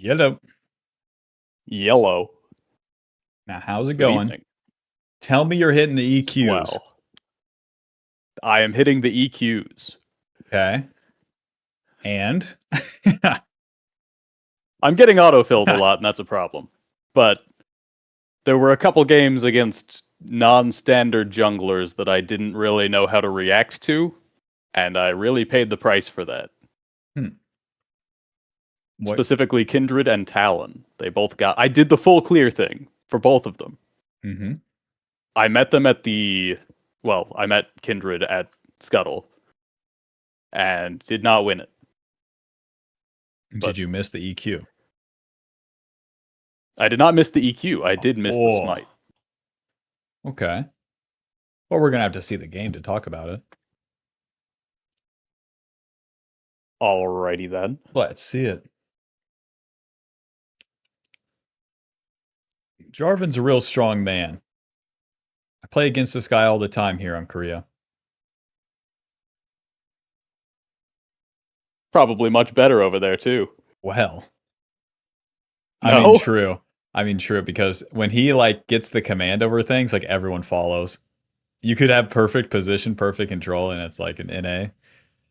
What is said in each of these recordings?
Yellow. Yellow. Now, how's it Good going? evening. Tell me you're hitting the EQs. Well, I am hitting the EQs. Okay. And? I'm getting autofilled a lot, and that's a problem. But there were a couple games against non-standard junglers that I didn't really know how to react to, and I really paid the price for that. Specifically Kindred and Talon. They both got... I did the full clear thing for both of them. Mm-hmm. I met them at the... Well, I met Kindred at Scuttle, and did not win it. Did you miss the EQ? I did not miss the EQ. I did miss the smite. Okay. Well, we're going to have to see the game to talk about it. Alrighty then. Let's see it. Jarvan's a real strong man. I play against this guy all the time here on Korea. Probably much better over there, too. Well. No? I mean, true, because when he, like, gets the command over things, like, everyone follows. You could have perfect position, perfect control, and it's like an NA.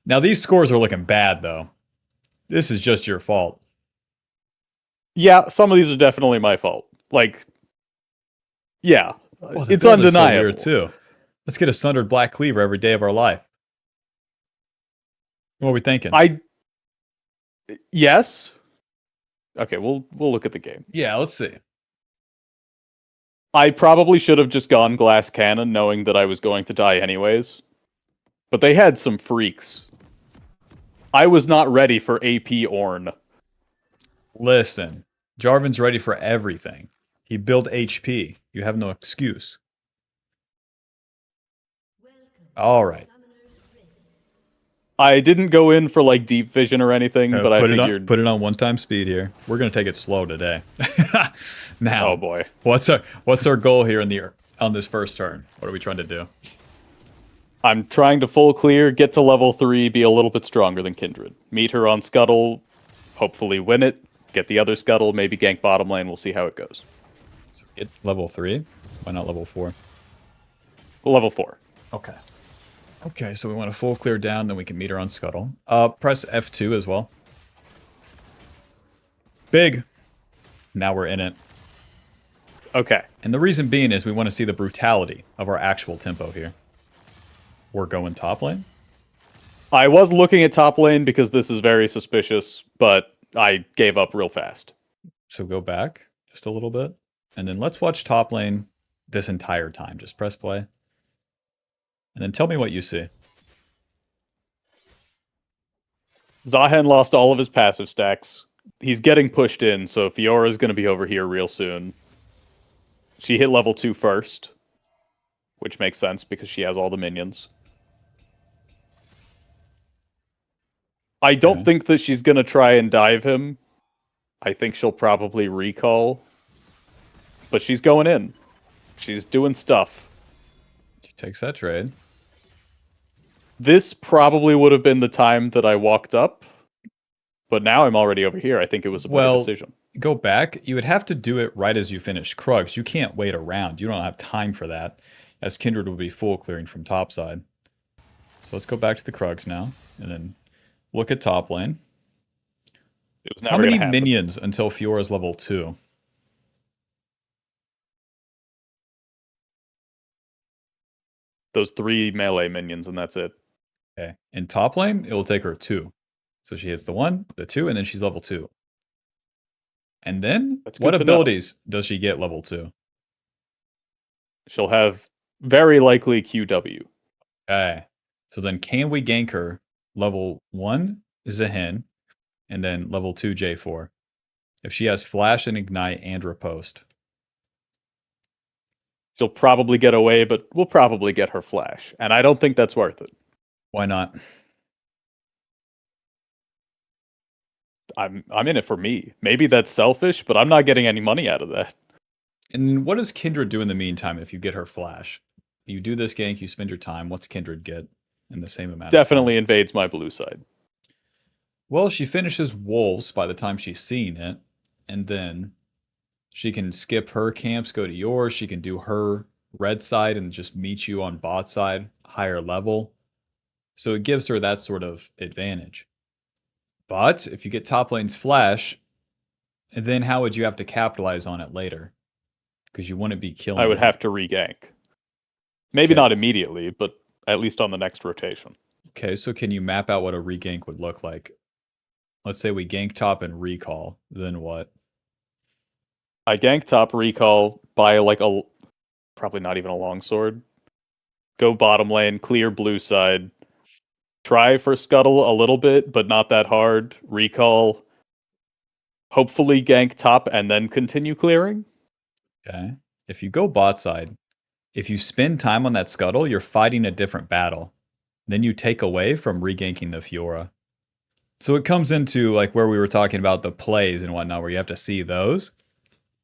Now, these scores are looking bad, though. This is just your fault. Yeah, some of these are definitely my fault. Like, yeah, well, it's undeniable. So too. Let's get a Sundered Black Cleaver every day of our life. What are we thinking? Yes. Okay, we'll look at the game. Yeah, let's see. I probably should have just gone Glass Cannon, knowing that I was going to die anyways. But they had some freaks. I was not ready for AP Ornn. Listen, Jarvan's ready for everything. He built HP. You have no excuse. All right. I didn't go in for like deep vision or anything, but I figured put it on one-time speed here. We're gonna take it slow today. Now, oh boy, what's our goal here on this first turn? What are we trying to do? I'm trying to full clear, get to level 3, be a little bit stronger than Kindred. Meet her on Scuttle, hopefully win it, get the other Scuttle, maybe gank bottom lane. We'll see how it goes. So get level 3. Why not level 4? Level 4. Okay. Okay, so we want to full clear down, then we can meet her on Scuttle. Press F2 as well. Big. Now we're in it. Okay. And the reason being is we want to see the brutality of our actual tempo here. We're going top lane? I was looking at top lane because this is very suspicious, but I gave up real fast. So go back just a little bit. And then let's watch top lane this entire time. Just press play. And then tell me what you see. Zahen lost all of his passive stacks. He's getting pushed in, so Fiora's going to be over here real soon. She hit level 2 first, which makes sense because she has all the minions. I don't think that she's going to try and dive him. I think she'll probably recall. But she's going in. She's doing stuff. She takes that trade. This probably would have been the time that I walked up. But now I'm already over here. I think it was a better decision. Go back. You would have to do it right as you finish Krugs. You can't wait around. You don't have time for that, as Kindred will be full clearing from topside. So let's go back to the Krugs now, and then look at top lane. It was never How many minions until Fiora's level 2? Those 3 melee minions, and that's it. Okay. In top lane, it will take her 2. So she hits the 1, the 2, and then she's level 2. And then, That's what good to know. abilities does she get level 2? She'll have very likely QW. Okay. So then can we gank her? Level 1 is a hen, and then level 2 J4. If she has flash and ignite and riposte. She'll probably get away, but we'll probably get her flash. And I don't think that's worth it. Why not? I'm in it for me. Maybe that's selfish, but I'm not getting any money out of that. And what does Kindred do in the meantime if you get her flash? You do this gank, you spend your time. What's Kindred get in the same amount of Definitely time? invades my blue side. Well, she finishes Wolves by the time she's seen it, and then she can skip her camps, go to yours. She can do her red side and just meet you on bot side, higher level. So it gives her that sort of advantage. But if you get top lane's flash, then how would you have to capitalize on it later? Because you wouldn't be killing I would her. have to regank. Maybe Okay. not immediately, but at least on the next rotation. Okay, so can you map out what a regank would look like? Let's say we gank top and recall, then what? I gank top recall by like a probably not even a longsword. Go bottom lane, clear blue side. Try for scuttle a little bit, but not that hard. Recall. Hopefully gank top and then continue clearing. Okay. If you go bot side, if you spend time on that scuttle, you're fighting a different battle. Then you take away from reganking the Fiora. So it comes into like where we were talking about the plays and whatnot, where you have to see those.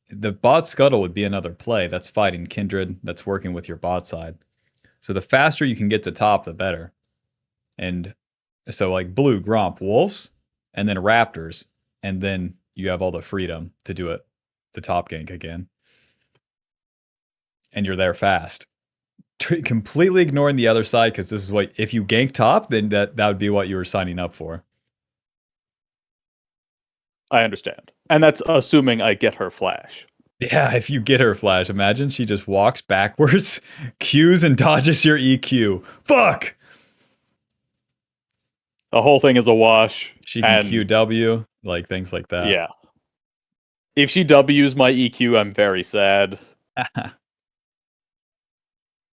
The bot scuttle would be another play. That's fighting Kindred, that's working with your bot side. So the faster you can get to top, the better. And so like blue, Gromp, Wolves, and then Raptors, and then you have all the freedom to do it, the top gank again. And you're there fast. Completely ignoring the other side, because this is what, if you gank top, then that would be what you were signing up for. I understand. And that's assuming I get her flash. Yeah, if you get her flash, imagine she just walks backwards, Qs and dodges your EQ. Fuck! The whole thing is a wash. She can and QW, like things like that. Yeah. If she W's my EQ, I'm very sad.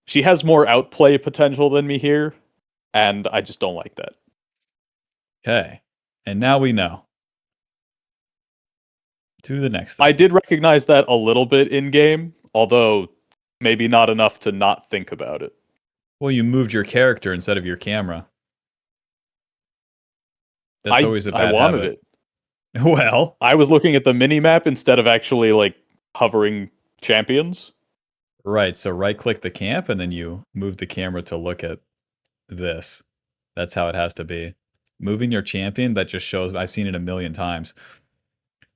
She has more outplay potential than me here, and I just don't like that. Okay. And now we know. To the next thing. I did recognize that a little bit in game, although maybe not enough to not think about it. Well, you moved your character instead of your camera. That's always a bad I wanted habit. it. Well, I was looking at the mini map instead of actually like hovering champions. right. So right click the camp and then you move the camera to look at this. That's how it has to be. Moving your champion, that just shows, I've seen it a million times.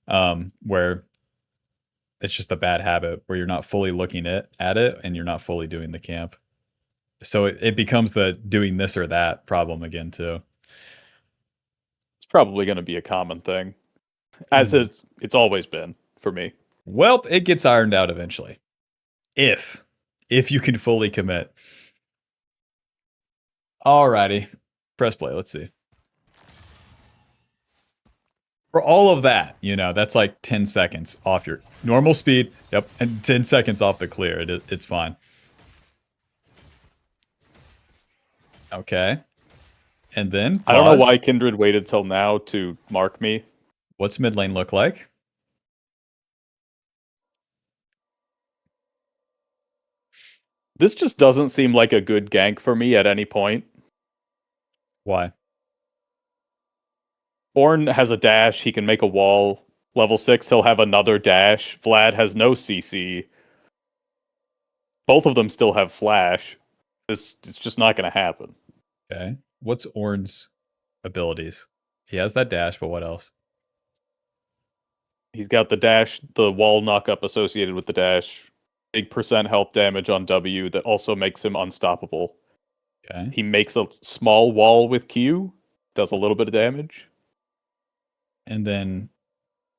Where it's just a bad habit where you're not fully looking at it and you're not fully doing the camp. So it becomes the doing this or that problem again too. It's probably going to be a common thing, as it's always been for me. Well, it gets ironed out eventually. If you can fully commit. Alrighty. Press play. Let's see. For all of that, that's like 10 seconds off your normal speed. Yep. And 10 seconds off the clear. It's fine. Okay. And then pause. I don't know why Kindred waited till now to mark me. What's mid lane look like? This just doesn't seem like a good gank for me at any point. Why? Ornn has a dash. He can make a wall. Level 6, he'll have another dash. Vlad has no CC. Both of them still have flash. It's just not going to happen. Okay. What's Ornn's abilities? He has that dash, but what else? He's got the dash, the wall knockup associated with the dash. Big percent health damage on W that also makes him unstoppable. Okay. He makes a small wall with Q. Does a little bit of damage. And then,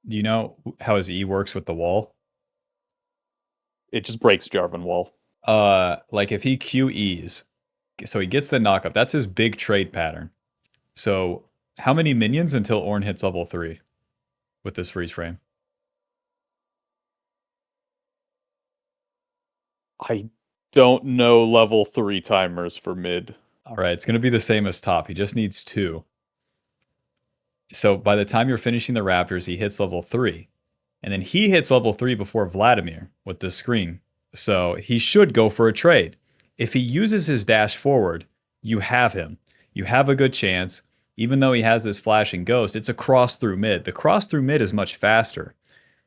do you know how his E works with the wall? It just breaks Jarvan wall. Like if he QEs, so he gets the knockup. That's his big trade pattern. So how many minions until Ornn hits level 3 with this freeze frame? I don't know level 3 timers for mid. All right, it's going to be the same as top. He just needs 2. So by the time you're finishing the Raptors, he hits level 3. And then he hits level 3 before Vladimir with the screen. So he should go for a trade. If he uses his dash forward, you have him. You have a good chance. Even though he has this flashing ghost, it's a cross through mid. The cross through mid is much faster.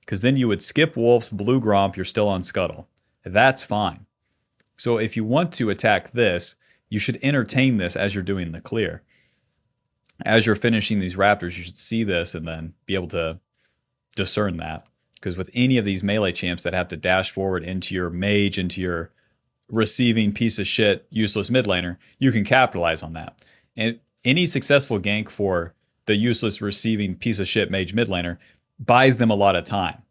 Because then you would skip Wolf's Blue Gromp, you're still on Scuttle. That's fine. So if you want to attack this, you should entertain this as you're doing the clear. As you're finishing these Raptors, you should see this and then be able to discern that. Because with any of these melee champs that have to dash forward into your mage, into your receiving piece of shit, useless mid laner, you can capitalize on that. And any successful gank for the useless receiving piece of shit mage mid laner buys them a lot of time.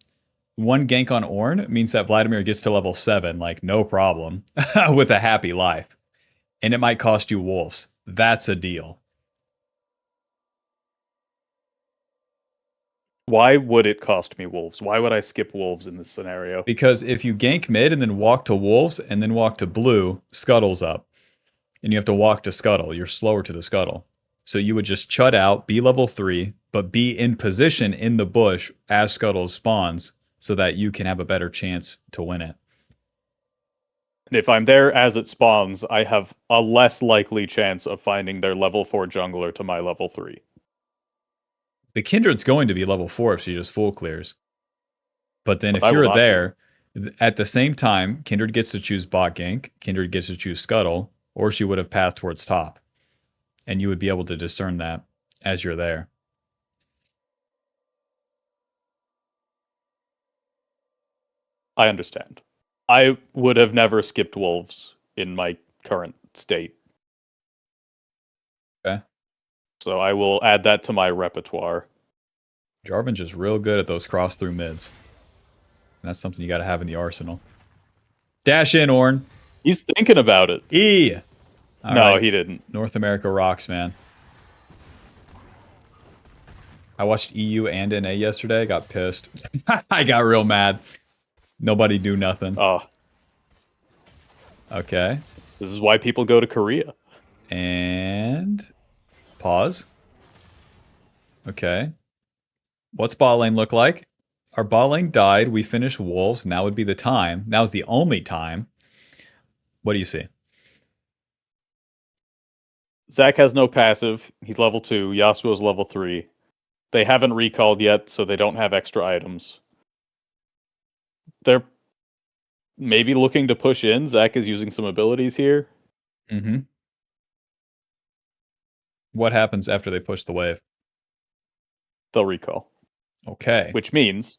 One gank on Ornn means that Vladimir gets to level 7, like no problem, with a happy life. And it might cost you wolves. That's a deal. Why would it cost me wolves? Why would I skip wolves in this scenario? Because if you gank mid and then walk to wolves and then walk to blue, Scuttle's up. And you have to walk to Scuttle. You're slower to the Scuttle. So you would just chut out, be level 3, but be in position in the bush as Scuttle spawns so that you can have a better chance to win it. And if I'm there as it spawns, I have a less likely chance of finding their level 4 jungler to my level 3. The Kindred's going to be level 4 if she just full clears. But then if you're there, at the same time, Kindred gets to choose bot gank, Kindred gets to choose Scuttle, or she would have passed towards top. And you would be able to discern that as you're there. I understand. I would have never skipped wolves in my current state. Okay. So I will add that to my repertoire. Jarvan's just real good at those cross through mids. And that's something you got to have in the arsenal. Dash in, Ornn. He's thinking about it. E. All no, right. he didn't. North America rocks, man. I watched EU and NA yesterday. Got pissed. I got real mad. Nobody do nothing. Oh. Okay. This is why people go to Korea. And pause. Okay. What's bot lane look like? Our bot lane died. We finished wolves. Now would be the time. Now's the only time. What do you see? Zach has no passive. He's level 2. Yasuo's level 3. They haven't recalled yet, so they don't have extra items. They're maybe looking to push in. Zach is using some abilities here. Mm-hmm. What happens after they push the wave? They'll recall. Okay. Which means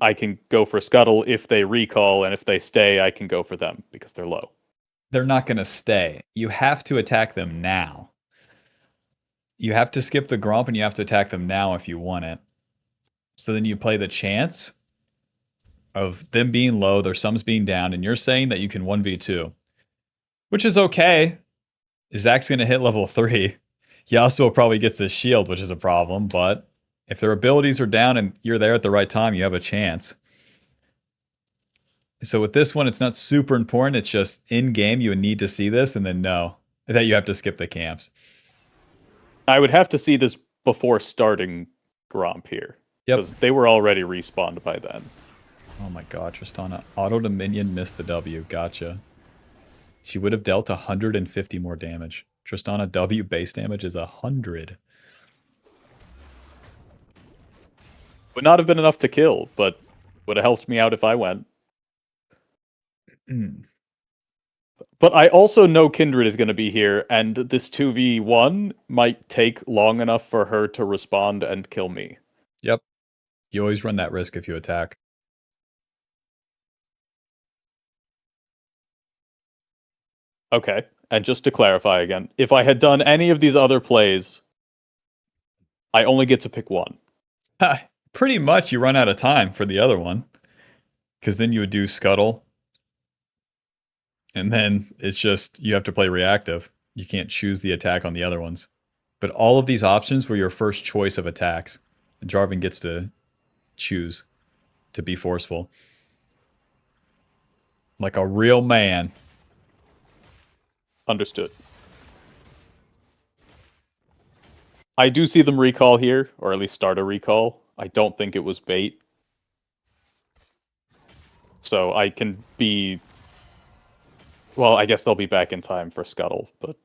I can go for Scuttle if they recall, and if they stay, I can go for them because they're low. They're not going to stay. You have to attack them now. You have to skip the Gromp and you have to attack them now if you want it. So then you play the chance of them being low, their sums being down, and you're saying that you can 1v2. Which is okay. Zach's going to hit level 3. Yasuo probably gets his shield, which is a problem, but if their abilities are down and you're there at the right time, you have a chance. So with this one, it's not super important. It's just in-game, you would need to see this and then know that you have to skip the camps. I would have to see this before starting Gromp here. Yep. Because they were already respawned by then. Oh my god, Tristana. Auto to minion missed the W. Gotcha. She would have dealt 150 more damage. Tristana W base damage is 100. Would not have been enough to kill, but would have helped me out if I went. But I also know Kindred is going to be here, and this 2v1 might take long enough for her to respond and kill me. Yep. You always run that risk if you attack. Okay, and just to clarify again, if I had done any of these other plays, I only get to pick one. Pretty much you run out of time for the other one. Because then you would do Scuttle. And then it's just, you have to play reactive. You can't choose the attack on the other ones. But all of these options were your first choice of attacks. And Jarvan gets to choose to be forceful. Like a real man. Understood. I do see them recall here, or at least start a recall. I don't think it was bait. So I can be... Well, I guess they'll be back in time for Scuttle, but...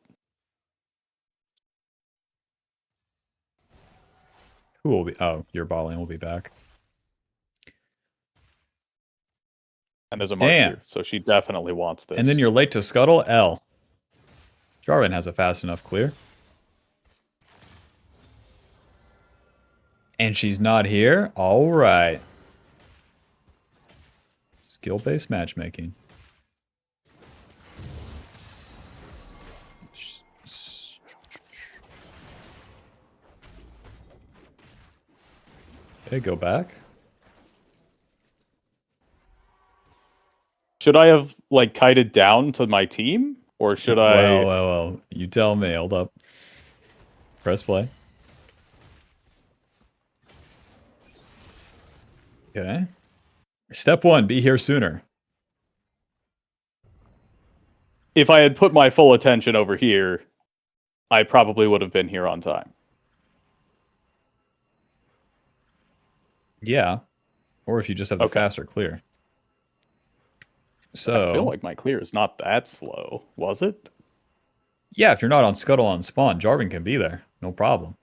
Who will be? Oh, your balling will be back. And there's a mark Damn. here, so she definitely wants this. And then you're late to Scuttle? L. Jarvan has a fast enough clear. And she's not here? Alright. Skill-based matchmaking. Okay, go back. Should I have, like, kited down to my team? Or should I... Well, you tell me. Hold up. Press play. Okay. Step 1, be here sooner. If I had put my full attention over here, I probably would have been here on time. Yeah. Or if you just have the Okay. faster clear. So I feel like my clear is not that slow. Was it? yeah, if you're not on Scuttle on spawn, Jarvan can be there. No problem.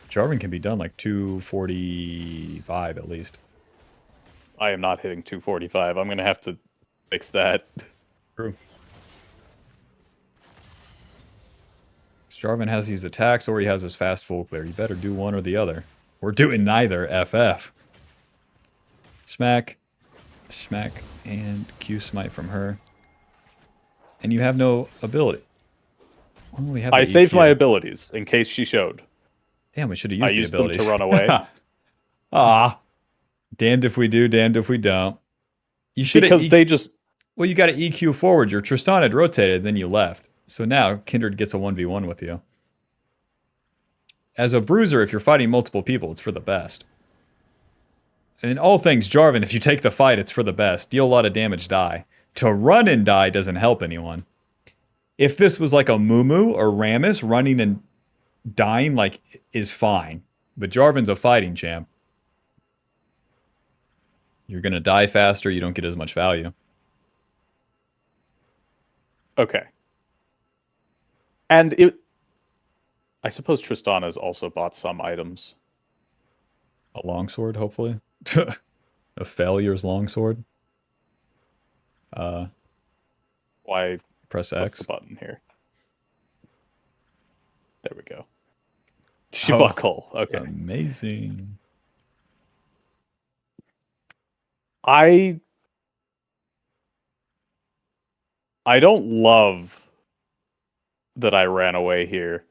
Jarvan can be done like 245 at least. I am not hitting 245. I'm going to have to fix that. True. Jarvan has these attacks or he has his fast full clear. You better do one or the other. We're doing neither, FF. Smack. Smack. And Q smite from her. And you have no ability. Well, we have I the saved EQ. my abilities in case she showed. Damn, we should have used I the used them abilities. to run away. Ah. Damned if we do, damned if we don't. You should Because they just... Well, you got to EQ forward. Your Tristan had rotated, then you left. So now Kindred gets a 1v1 with you. As a bruiser, if you're fighting multiple people, it's for the best. And in all things Jarvan, if you take the fight, it's for the best. Deal a lot of damage, die. To run and die doesn't help anyone. If this was like a Mumu or Rammus, running and dying like is fine. But Jarvan's a fighting champ. You're going to die faster, you don't get as much value. Okay. And it... I suppose Tristana's also bought some items. A longsword, hopefully. A failures longsword. Why... Press What's X. the button here? There we go. She Oh, bought coal. Okay. Amazing. I don't love that I ran away here.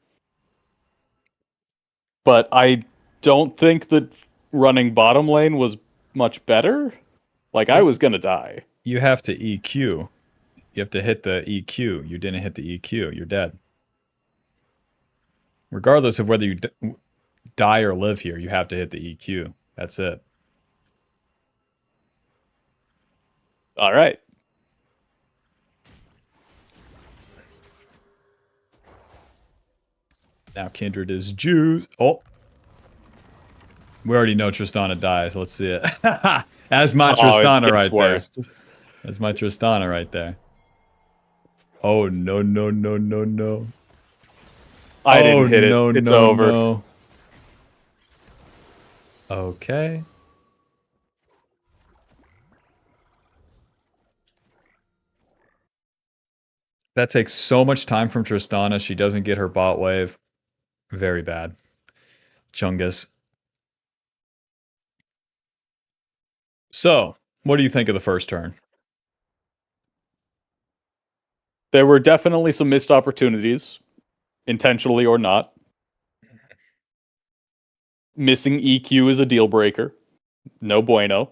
But I don't think that running bottom lane was much better. Like, I was gonna die. You have to EQ. You have to hit the EQ. You didn't hit the EQ. You're dead. Regardless of whether you die or live here, you have to hit the EQ. That's it. All right. Now Kindred is juice. Oh. We already know Tristana dies. Let's see it. That's my Tristana right there. That's my Tristana right there. Oh, no, no, no, no, no. I didn't hit it. It's over. No. Okay. That takes so much time from Tristana. She doesn't get her bot wave. Very bad. Chungus. So, what do you think of the first turn? There were definitely some missed opportunities, intentionally or not. Missing EQ is a deal breaker. No bueno.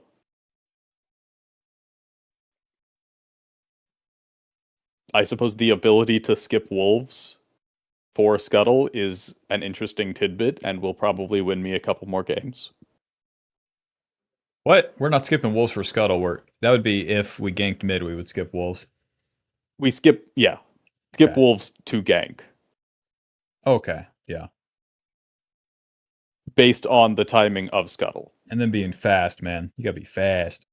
I suppose the ability to skip wolves for Scuttle is an interesting tidbit and will probably win me a couple more games. What? We're not skipping wolves for scuttle work. That would be if we ganked mid, we would skip wolves. We skip, yeah. Skip Okay. wolves to gank. Okay. Yeah. Based on the timing of scuttle. And then being fast, man. You gotta be fast.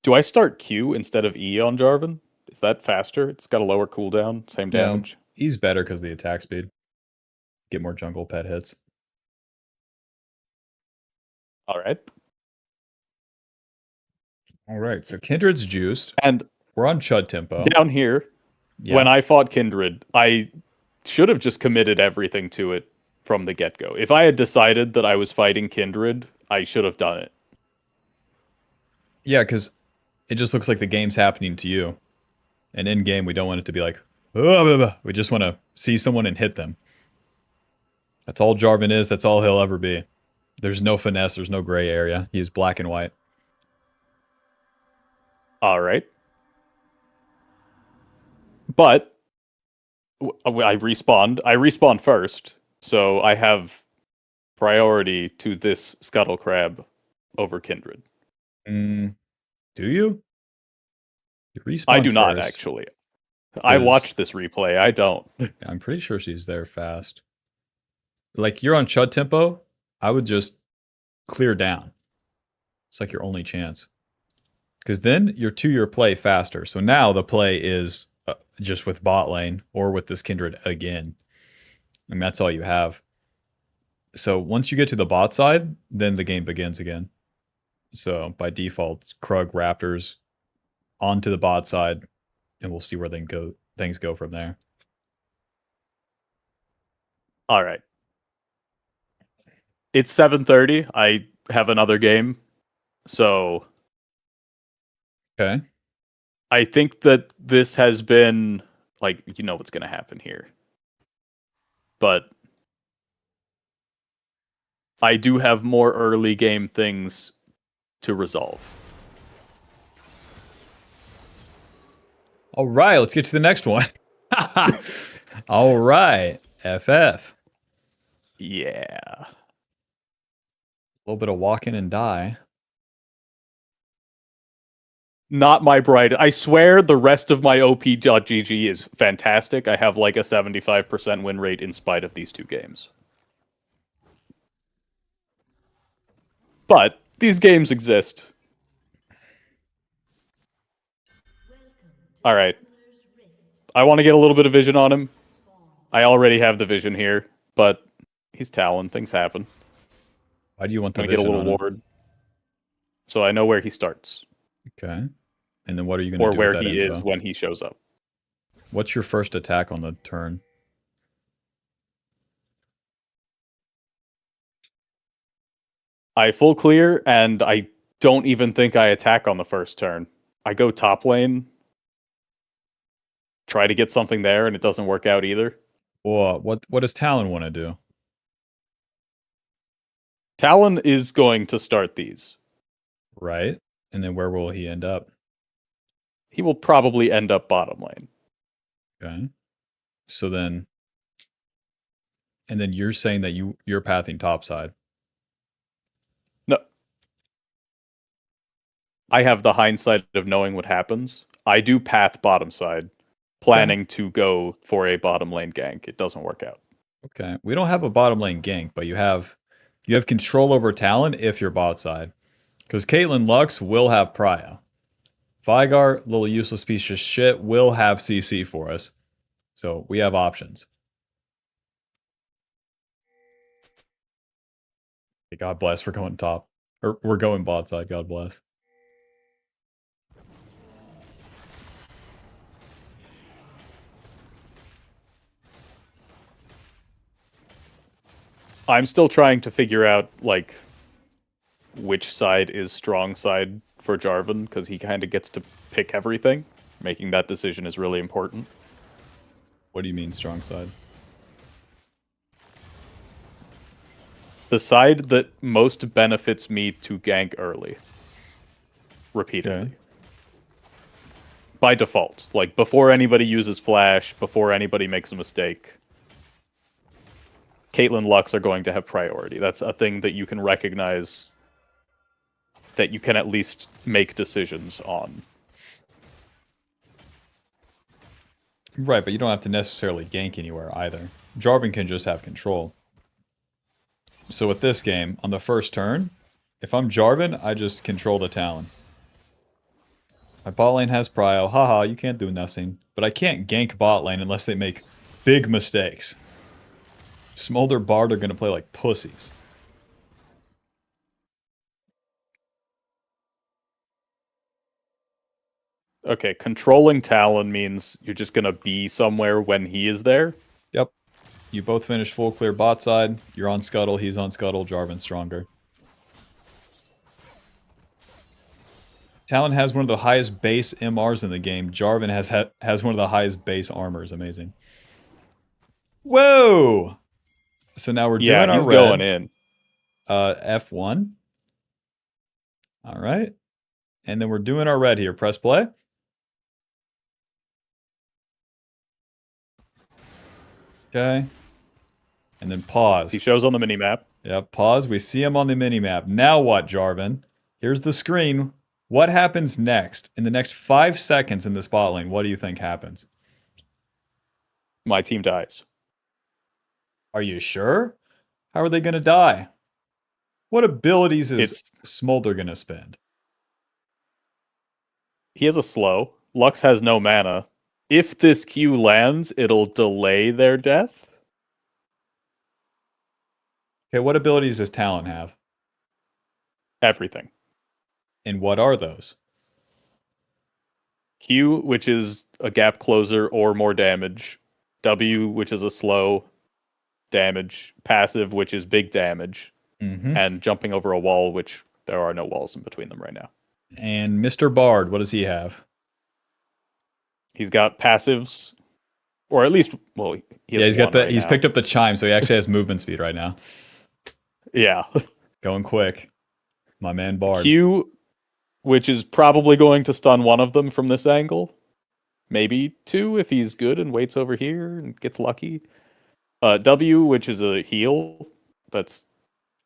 Do I start Q instead of E on Jarvan? Is that faster? It's got a lower cooldown, same No, damage. he's better because of the attack speed. Get more jungle pet hits. All right. All right. So Kindred's juiced. And We're on Chud tempo. down here, Yeah. when I fought Kindred, I should have just committed everything to it from the get-go. If I had decided that I was fighting Kindred, I should have done it. Yeah, because it just looks like the game's happening to you. And in game, we don't want it to be like, "Oh, blah, blah." We just want to see someone and hit them. That's all Jarvan is. That's all he'll ever be. There's no finesse. There's no gray area. He is black and white. All right. But I respawned. I respawned first, so I have priority to this Scuttle Crab over Kindred. Do you? You respawn I do not, first. actually. I watched this replay. I don't. I'm pretty sure she's there fast. Like, you're on Chud tempo, I would just clear down. It's like your only chance. Because then you're to your play faster. So now the play is just with bot lane or with this Kindred again. And that's all you have. So once you get to the bot side, then the game begins again. So by default, it's Krug, Raptors onto the bot side, and we'll see where things go from there. All right. It's 7:30. I have another game. So Okay. I think that this has been like, you know what's going to happen here. But I do have more early game things to resolve. All right, let's get to the next one. All right, FF. Yeah. A little bit of walk in and die. Not my bright. I swear the rest of my OP.GG is fantastic. I have like a 75% win rate in spite of these two games. But these games exist. All right. I want to get a little bit of vision on him. I already have the vision here, but he's Talon. Things happen. Why do you want the I'm going to get a little ward. So I know where he starts. Okay. And then what are you going to do or where with that he info? is when he shows up. What's your first attack on the turn? I full clear, and I don't even think I attack on the first turn. I go top lane, try to get something there, and it doesn't work out either. Well, what does Talon want to do? Talon is going to start these. Right. And then where will he end up? He will probably end up bottom lane. Okay. So then, and then you're saying that you're pathing topside. No. I have the hindsight of knowing what happens. I do path bottom side, planning to go for a bottom lane gank. It doesn't work out. Okay. We don't have a bottom lane gank, but you have control over Talon if you're bot side. Because Caitlyn Lux will have prio. Vygar, little useless piece of shit, will have CC for us. So we have options. God bless for going top. Or we're going bot side, God bless. I'm still trying to figure out, like, which side is strong side for Jarvan, because he kind of gets to pick everything. Making that decision is really important. What do you mean strong side? The side that most benefits me to gank early. Repeatedly. Okay. By default. Like, before anybody uses flash, before anybody makes a mistake. Caitlyn Lux are going to have priority. That's a thing that you can recognize that you can at least make decisions on. Right, but you don't have to necessarily gank anywhere either. Jarvan can just have control. So with this game, on the first turn, if I'm Jarvan, I just control the Talon. My bot lane has prio. Haha, you can't do nothing. But I can't gank bot lane unless they make big mistakes. Smolder Bard are going to play like pussies. Okay, controlling Talon means you're just going to be somewhere when he is there. Yep. You both finish full clear bot side. You're on Scuttle, he's on Scuttle, Jarvan's stronger. Talon has one of the highest base MRs in the game. Jarvan has one of the highest base armors. Amazing. Whoa! So now we're doing our he's red. Going in. F1. All right. And then we're doing our red here. Press play. Okay. And then pause. He shows on the minimap. Yep, pause. We see him on the minimap. Now what, Jarvan? Here's the screen. What happens next? In the next 5 seconds in this bot lane, what do you think happens? My team dies. Are you sure? How are they going to die? What abilities is Smolder going to spend? He has a slow. Lux has no mana. If this Q lands, it'll delay their death. Okay, what abilities does Talon have? Everything. And what are those? Q, which is a gap closer or more damage. W, which is a slow damage. Passive, which is big damage. And jumping over a wall, which there are no walls in between them right now. And Mr. Bard, what does he have? He's got passives, or at least, well, he's picked up the chime, so he actually has movement speed right now. Yeah, going quick, my man Bard. Q, which is probably going to stun one of them from this angle, maybe two if he's good and waits over here and gets lucky. W, which is a heal, that's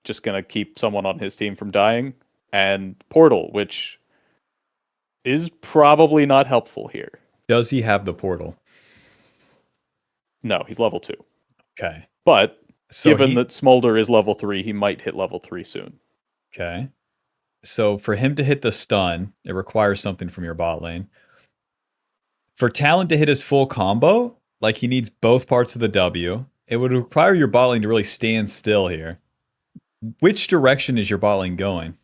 just gonna keep someone on his team from dying, and Portal, which is probably not helpful here. Does he have the portal? No, he's level 2. Okay. But given that Smolder is level 3, he might hit level 3 soon. Okay. So for him to hit the stun, it requires something from your bot lane. For Talon to hit his full combo, like he needs both parts of the W, it would require your bot lane to really stand still here. Which direction is your bot lane going?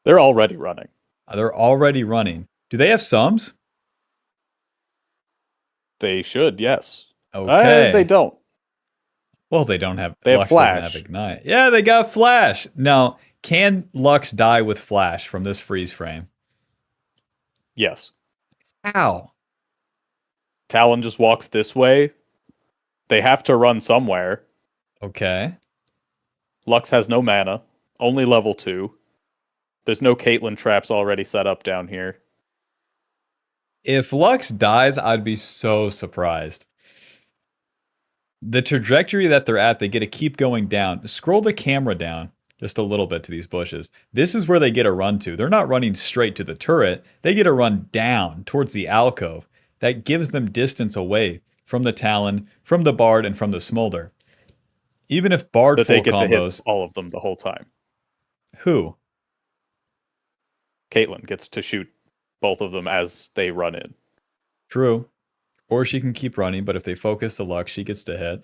They're already running. They're already running. Do they have sums? They should, yes. Okay. They don't. Well, they don't have. They have Lux Flash. Doesn't have Ignite. Yeah, they got Flash. Now, can Lux die with Flash from this freeze frame? Yes. How? Talon just walks this way. They have to run somewhere. Okay. Lux has no mana. Only level 2. There's no Caitlyn traps already set up down here. If Lux dies, I'd be so surprised. The trajectory that they're at, they get to keep going down. Scroll the camera down just a little bit to these bushes. This is where they get a run to. They're not running straight to the turret. They get a run down towards the alcove. That gives them distance away from the Talon, from the Bard, and from the Smolder. Even if Bard full they get combos, to hit all of them the whole time. Who? Caitlyn gets to shoot both of them as they run in. True. Or she can keep running, but if they focus the Lux, she gets to hit.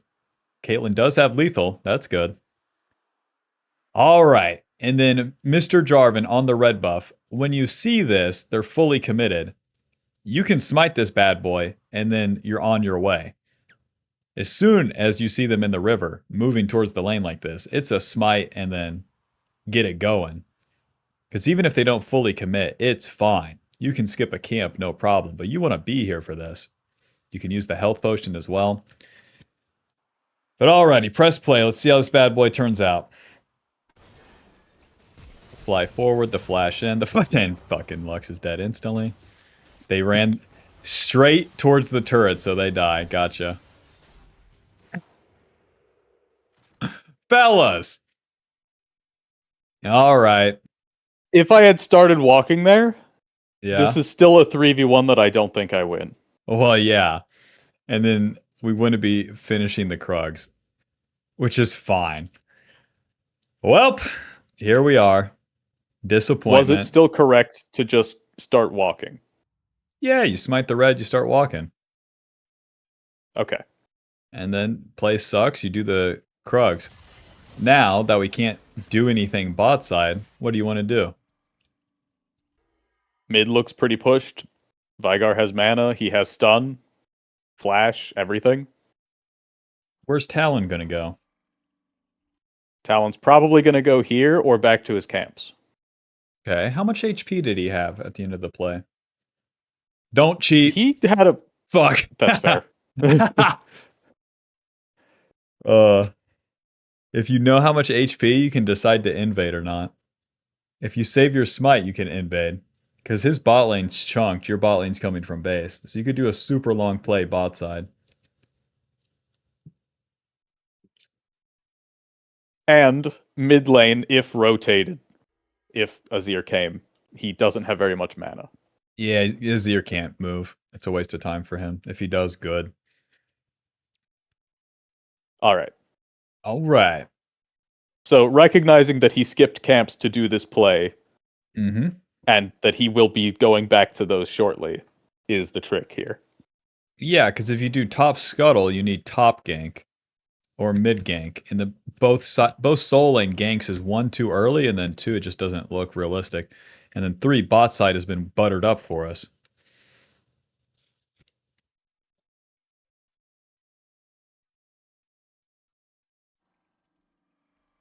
Caitlyn does have lethal. That's good. All right. And then Mr. Jarvan on the red buff. When you see this, they're fully committed. You can smite this bad boy, and then you're on your way. As soon as you see them in the river, moving towards the lane like this, it's a smite and then get it going. Because even if they don't fully commit, it's fine. You can skip a camp, no problem. But you want to be here for this. You can use the health potion as well. But alrighty, press play. Let's see how this bad boy turns out. Fly forward, the flash in. The fucking Lux is dead instantly. They ran straight towards the turret, so they die. Gotcha. Fellas! Alright. if I had started walking there, Yeah. this is still a 3v1 that I don't think I win. Well, yeah. And then we wouldn't be finishing the Krugs, which is fine. Well, here we are. Disappointment. Was it still correct to just start walking? Yeah, you smite the red, you start walking. Okay. And then play sucks, you do the Krugs. Now that we can't do anything bot side, what do you want to do? Mid looks pretty pushed. Vigar has mana, he has stun, flash, everything. Where's Talon gonna go? Talon's probably going to go here or back to his camps. Okay, how much HP did he have at the end of the play? Don't cheat. He had a... Fuck. That's fair. If you know how much HP, you can decide to invade or not. If you save your smite, you can invade. Because his bot lane's chunked, your bot lane's coming from base. So you could do a super long play bot side. And mid lane, if rotated, if Azir came, he doesn't have very much mana. Yeah, Azir can't move. It's a waste of time for him. If he does, good. All right. All right. So recognizing that he skipped camps to do this play, Mm-hmm. and that he will be going back to those shortly, is the trick here. Yeah, because if you do top scuttle, you need top gank or mid gank, and the both soul lane ganks is 1 too early, and then 2 it just doesn't look realistic, and then 3 bot side has been buttered up for us.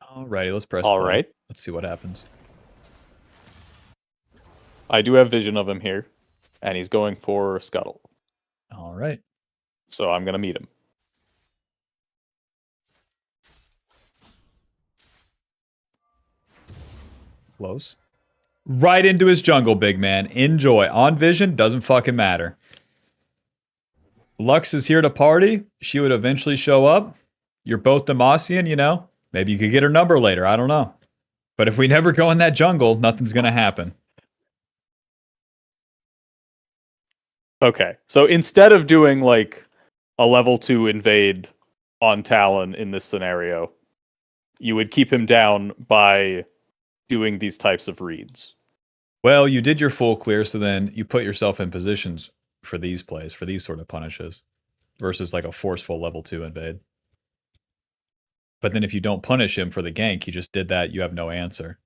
Alrighty, let's press All play. right. Let's see what happens. I do have vision of him here, and he's going for Scuttle. All right. So I'm going to meet him. Close. Right into his jungle, big man. Enjoy. On vision, doesn't fucking matter. Lux is here to party. She would eventually show up. You're both Demacian, you know? Maybe you could get her number later. I don't know. But if we never go in that jungle, nothing's going to happen. Okay. So instead of doing like a level 2 invade on Talon in this scenario, you would keep him down by doing these types of reads. Well, you did your full clear, so then you put yourself in positions for these plays, for these sort of punishes, versus like a forceful level 2 invade. But then if you don't punish him for the gank, you just did that, you have no answer.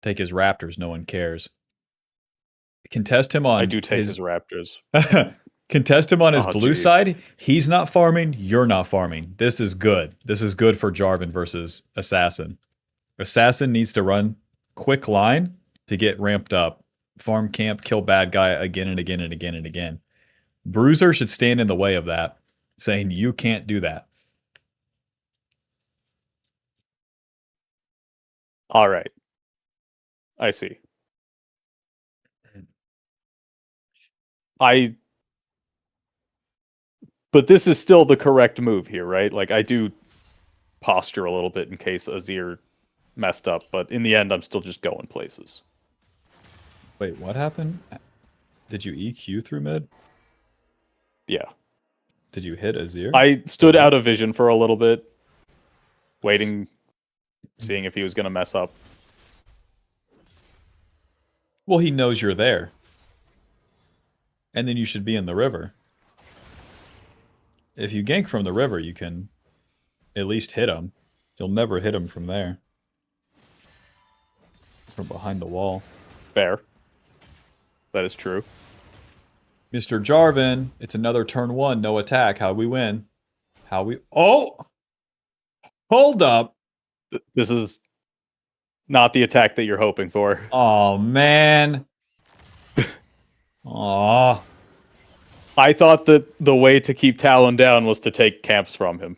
Take his raptors, no one cares. Contest him on I do take his raptors. Contest him on his blue geez. side. He's not farming, you're not farming. This is good. This is good for Jarvan versus Assassin. Assassin needs to run quick line to get ramped up. Farm camp, kill bad guy again and again and again and again. Bruiser should stand in the way of that, saying you can't do that. All right. I see. But this is still the correct move here, right? Like, I do posture a little bit in case Azir messed up, but in the end, I'm still just going places. Wait, what happened? Did you EQ through mid? Yeah. Did you hit Azir? I stood out of vision for a little bit, waiting, seeing if he was going to mess up. Well, he knows you're there. And then you should be in the river. If you gank from the river, you can at least hit him. You'll never hit him from there. From behind the wall. Fair. That is true. Mr. Jarvan, it's another turn 1, no attack. How we win? How we... Oh! Hold up! This is not the attack that you're hoping for. Oh, man. Aw. I thought that the way to keep Talon down was to take camps from him.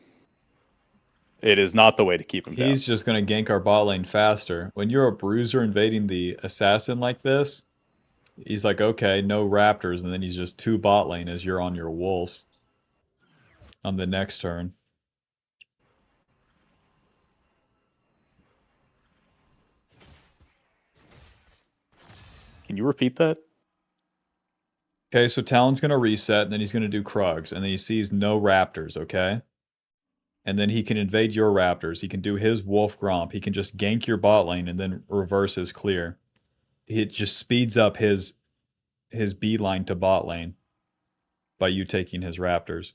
It is not the way to keep him down. He's just going to gank our bot lane faster. When you're a bruiser invading the assassin like this, he's like, okay, no raptors, and then he's just 2 bot lane as you're on your wolves on the next turn. Can you repeat that? Okay, so Talon's going to reset, and then he's going to do Krugs, and then he sees no Raptors, okay? And then he can invade your Raptors. He can do his Wolf Gromp. He can just gank your bot lane and then reverse his clear. It just speeds up his beeline to bot lane by you taking his Raptors.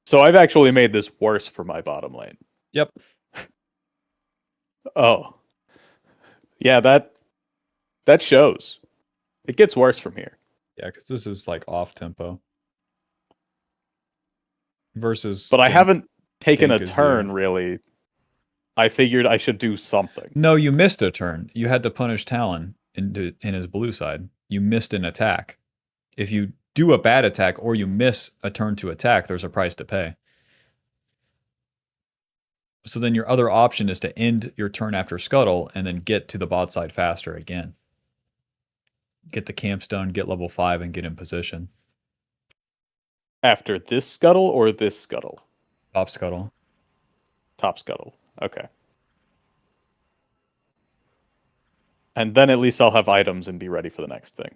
So I've actually made this worse for my bottom lane. Yep. Oh. Yeah, that shows. It gets worse from here. Yeah, because this is like off tempo. Versus. But I haven't taken a Gank turn, Azir. really. I figured I should do something. No, you missed a turn. You had to punish Talon in his blue side. You missed an attack. If you do a bad attack or you miss a turn to attack, there's a price to pay. So then your other option is to end your turn after Scuttle and then get to the bot side faster again. Get the camps done, get level 5, and get in position. After this scuttle or this scuttle? Top Scuttle. Top scuttle. Okay. And then at least I'll have items and be ready for the next thing.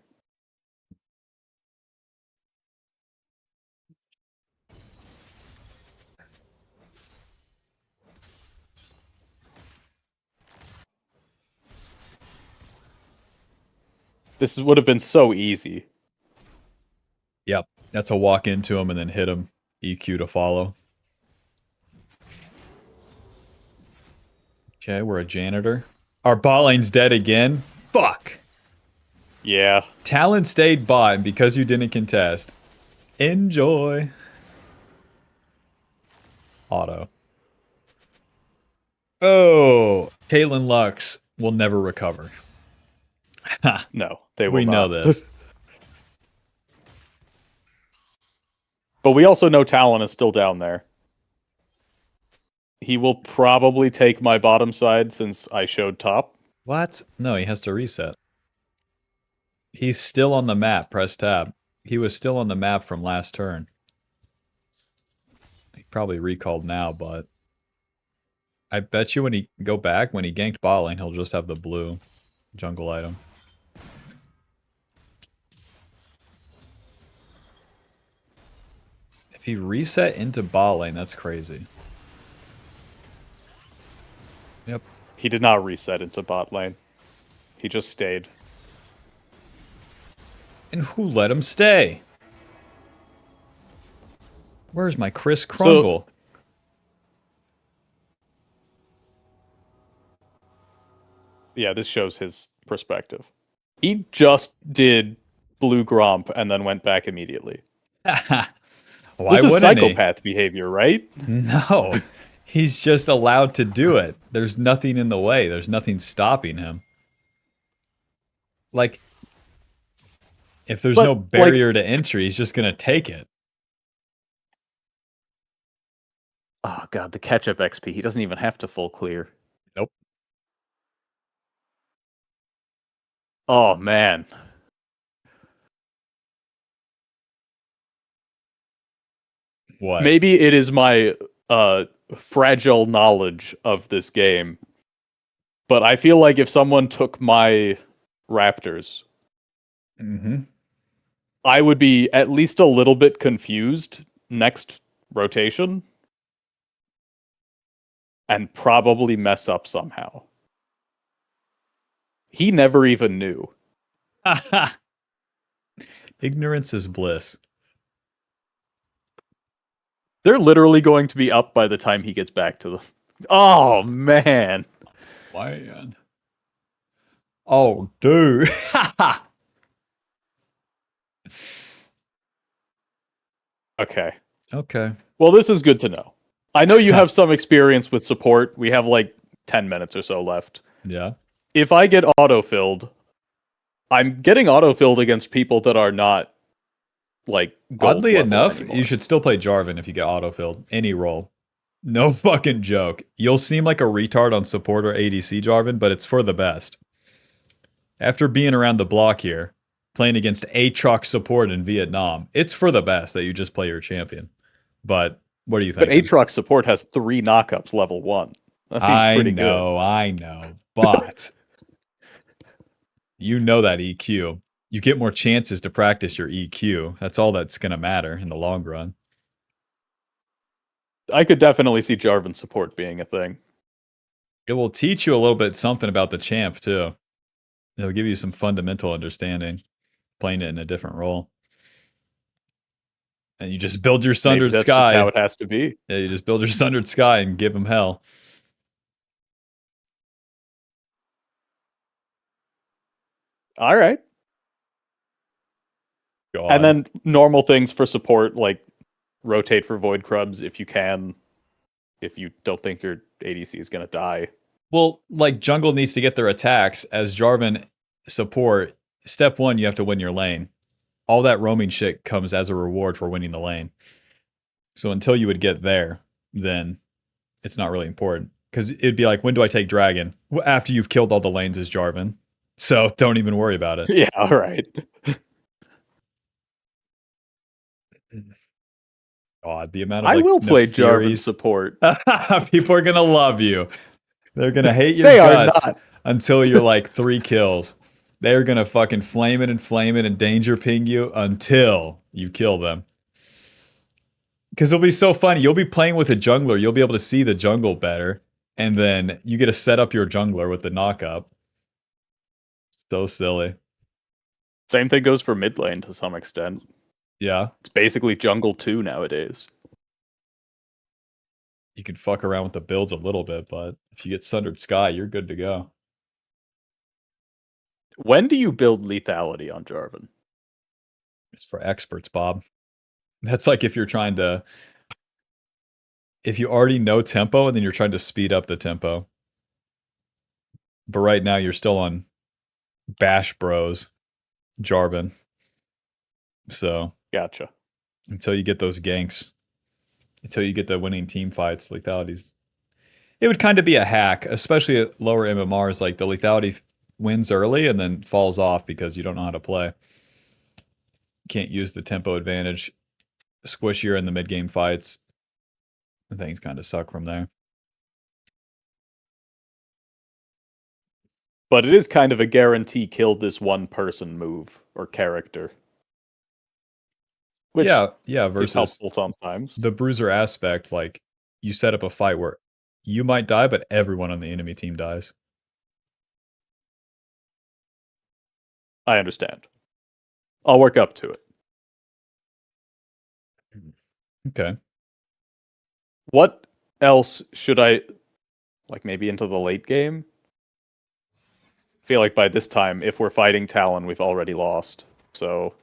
This would have been so easy. Yep. That's a walk into him and then hit him. EQ to follow. Okay, we're a janitor. Our bot lane's dead again. Fuck. Yeah. Talon stayed bot, and because you didn't contest, enjoy. Auto. Oh, Caitlyn Lux will never recover. No, they will We know not. this. But we also know Talon is still down there. He will probably take my bottom side since I showed top. What? No, he has to reset. He's still on the map. Press tab. He was still on the map from last turn. He probably recalled now, but I bet you when he go back, when he ganked bot lane, he'll just have the blue jungle item. If he reset into bot lane, that's crazy. Yep. He did not reset into bot lane. He just stayed. And who let him stay? Where's my Chris Krongle? Yeah, this shows his perspective. He just did blue Gromp and then went back immediately. Why this is wouldn't he? psychopath behavior, right? No. He's just allowed to do it. There's nothing in the way. There's nothing stopping him. Like, if there's no barrier to entry, he's just going to take it. Oh god, the catch-up XP. He doesn't even have to full clear. Nope. Oh, man. What? Maybe it is my fragile knowledge of this game, but I feel like if someone took my Raptors, I would be at least a little bit confused next rotation and probably mess up somehow. He never even knew. Ignorance is bliss. They're literally going to be up by the time he gets back to the... Oh, man. Man. Oh, dude. Okay. Okay. Well, this is good to know. I know you have some experience with support. We have like 10 minutes or so left. Yeah. If I get autofilled, I'm getting autofilled against people that are not like gold Oddly level enough, anymore. you should still play Jarvan if you get autofilled. Any role. No fucking joke. You'll seem like a retard on support or ADC Jarvan, but it's for the best. After being around the block here, playing against Aatrox support in Vietnam, it's for the best that you just play your champion. But what do you think? But Aatrox support has 3 knockups level 1. That seems pretty good. I know, but You know that EQ. You get more chances to practice your EQ. That's all that's going to matter in the long run. I could definitely see Jarvan support being a thing. It will teach you a little bit something about the champ, too. It'll give you some fundamental understanding, playing it in a different role. And you just build your Maybe Sundered that's just Sky. how it has to be. Yeah, you just build your Sundered Sky and give him hell. All right. God. And then normal things for support, like rotate for Void Crubs if you can, if you don't think your ADC is going to die. Well, like jungle needs to get their attacks as Jarvan support. Step one, you have to win your lane. All that roaming shit comes as a reward for winning the lane. So until you would get there, then it's not really important. Because it'd be like, when do I take Dragon? Well, after you've killed all the lanes as Jarvan. So don't even worry about it. Yeah, all right. God, the amount of I like will play Jarvan Nefuries. support. People are gonna love you. They're gonna hate your They are guts not. until you're like 3 kills. They're gonna fucking flame it and danger ping you until you kill them. Because it'll be so funny. You'll be playing with a jungler. You'll be able to see the jungle better. And then you get to set up your jungler with the knockup. So silly. Same thing goes for mid lane to some extent. Yeah. It's basically jungle 2 nowadays. You can fuck around with the builds a little bit, but if you get Sundered Sky, you're good to go. When do you build lethality on Jarvan? It's for experts, Bob. That's like if you're trying to... If you already know tempo and then you're trying to speed up the tempo. But right now you're still on Bash Bros, Jarvan. So... Gotcha. Until you get those ganks. Until you get the winning team fights, lethalities. It would kind of be a hack, especially at lower MMRs. Like the lethality wins early and then falls off because you don't know how to play. Can't use the tempo advantage. Squishier in the mid game fights. Things kind of suck from there. But it is kind of a guarantee kill this one person move or character. Which yeah, is versus helpful sometimes. the bruiser aspect, like you set up a fight where you might die, but everyone on the enemy team dies. I understand. I'll work up to it. Okay. What else should I, like maybe into the late game? I feel like by this time, if we're fighting Talon, we've already lost. So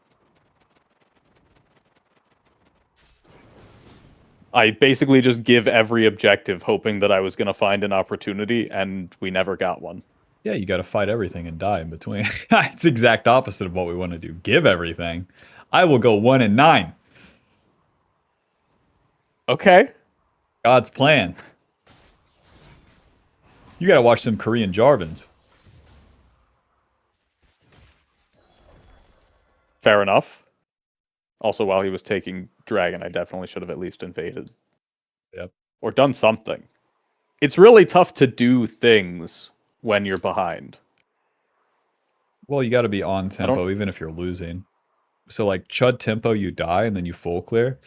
I basically just give every objective hoping that I was going to find an opportunity, and we never got one. Yeah, you got to fight everything and die in between. It's the exact opposite of what we want to do. Give everything. I will go 1 and 9. Okay. God's plan. You got to watch some Korean Jarvans. Fair enough. Also, while he was taking Dragon, I definitely should have at least invaded. Yep. Or done something. It's really tough to do things when you're behind. Well, you got to be on tempo even if you're losing. So like Chud tempo, you die and then you full clear.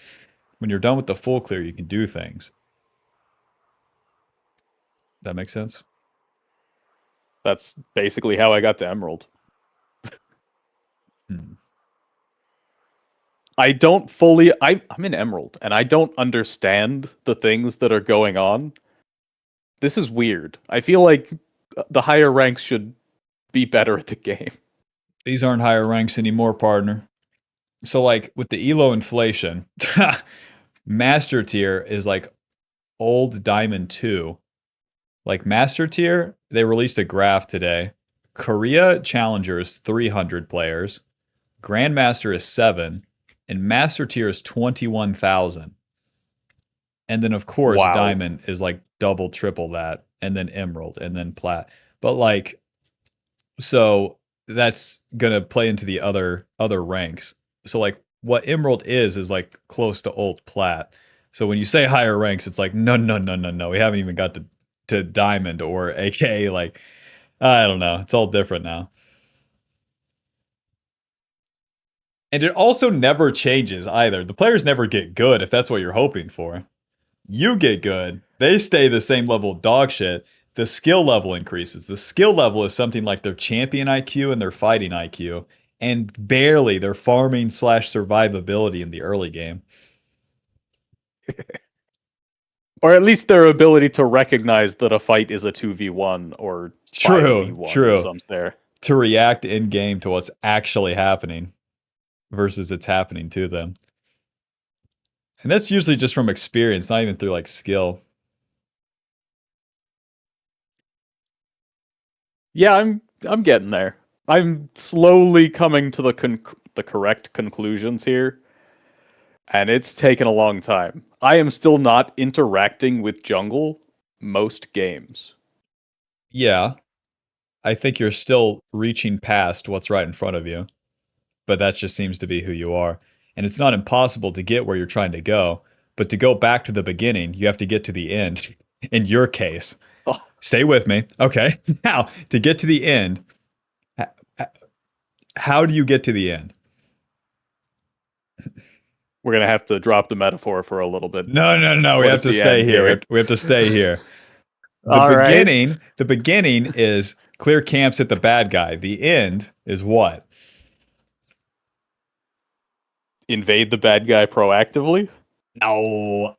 When you're done with the full clear, you can do things. That makes sense? That's basically how I got to Emerald. I don't fully... I'm in Emerald, and I don't understand the things that are going on. This is weird. I feel like the higher ranks should be better at the game. These aren't higher ranks anymore, partner. So like with the elo inflation, master tier is like old Diamond 2. Like master tier, they released a graph today. Korea Challenger is 300 players. Grandmaster is 7. And master tier is 21,000. And then of course Wow. Diamond is like double, triple that. And then Emerald and then Plat. But like, so that's gonna play into the other ranks. So like what Emerald is like close to old Plat. So when you say higher ranks, it's like no. We haven't even got to Diamond or AKA like I don't know. It's all different now. And it also never changes either. The players never get good if that's what you're hoping for. You get good. They stay the same level of dog shit. The skill level increases. The skill level is something like their champion IQ and their fighting IQ, and barely their farming slash survivability in the early game. Or at least their ability to recognize that a fight is a 2v1 or 5v1 True. some there. To react in game to what's actually happening versus it's happening to them. And that's usually just from experience, not even through like skill. Yeah, I'm getting there. I'm slowly coming to the correct conclusions here, and it's taken a long time. I am still not interacting with jungle most games. Yeah. I think you're still reaching past what's right in front of you, but that just seems to be who you are. And it's not impossible to get where you're trying to go, but to go back to the beginning, you have to get to the end. In your case, stay with me. Okay. Now, to get to the end, how do you get to the end? We're going to have to drop the metaphor for a little bit. No. We have to stay here. We have to stay here. The beginning is clear camps at the bad guy. The end is what? Invade the bad guy proactively? No.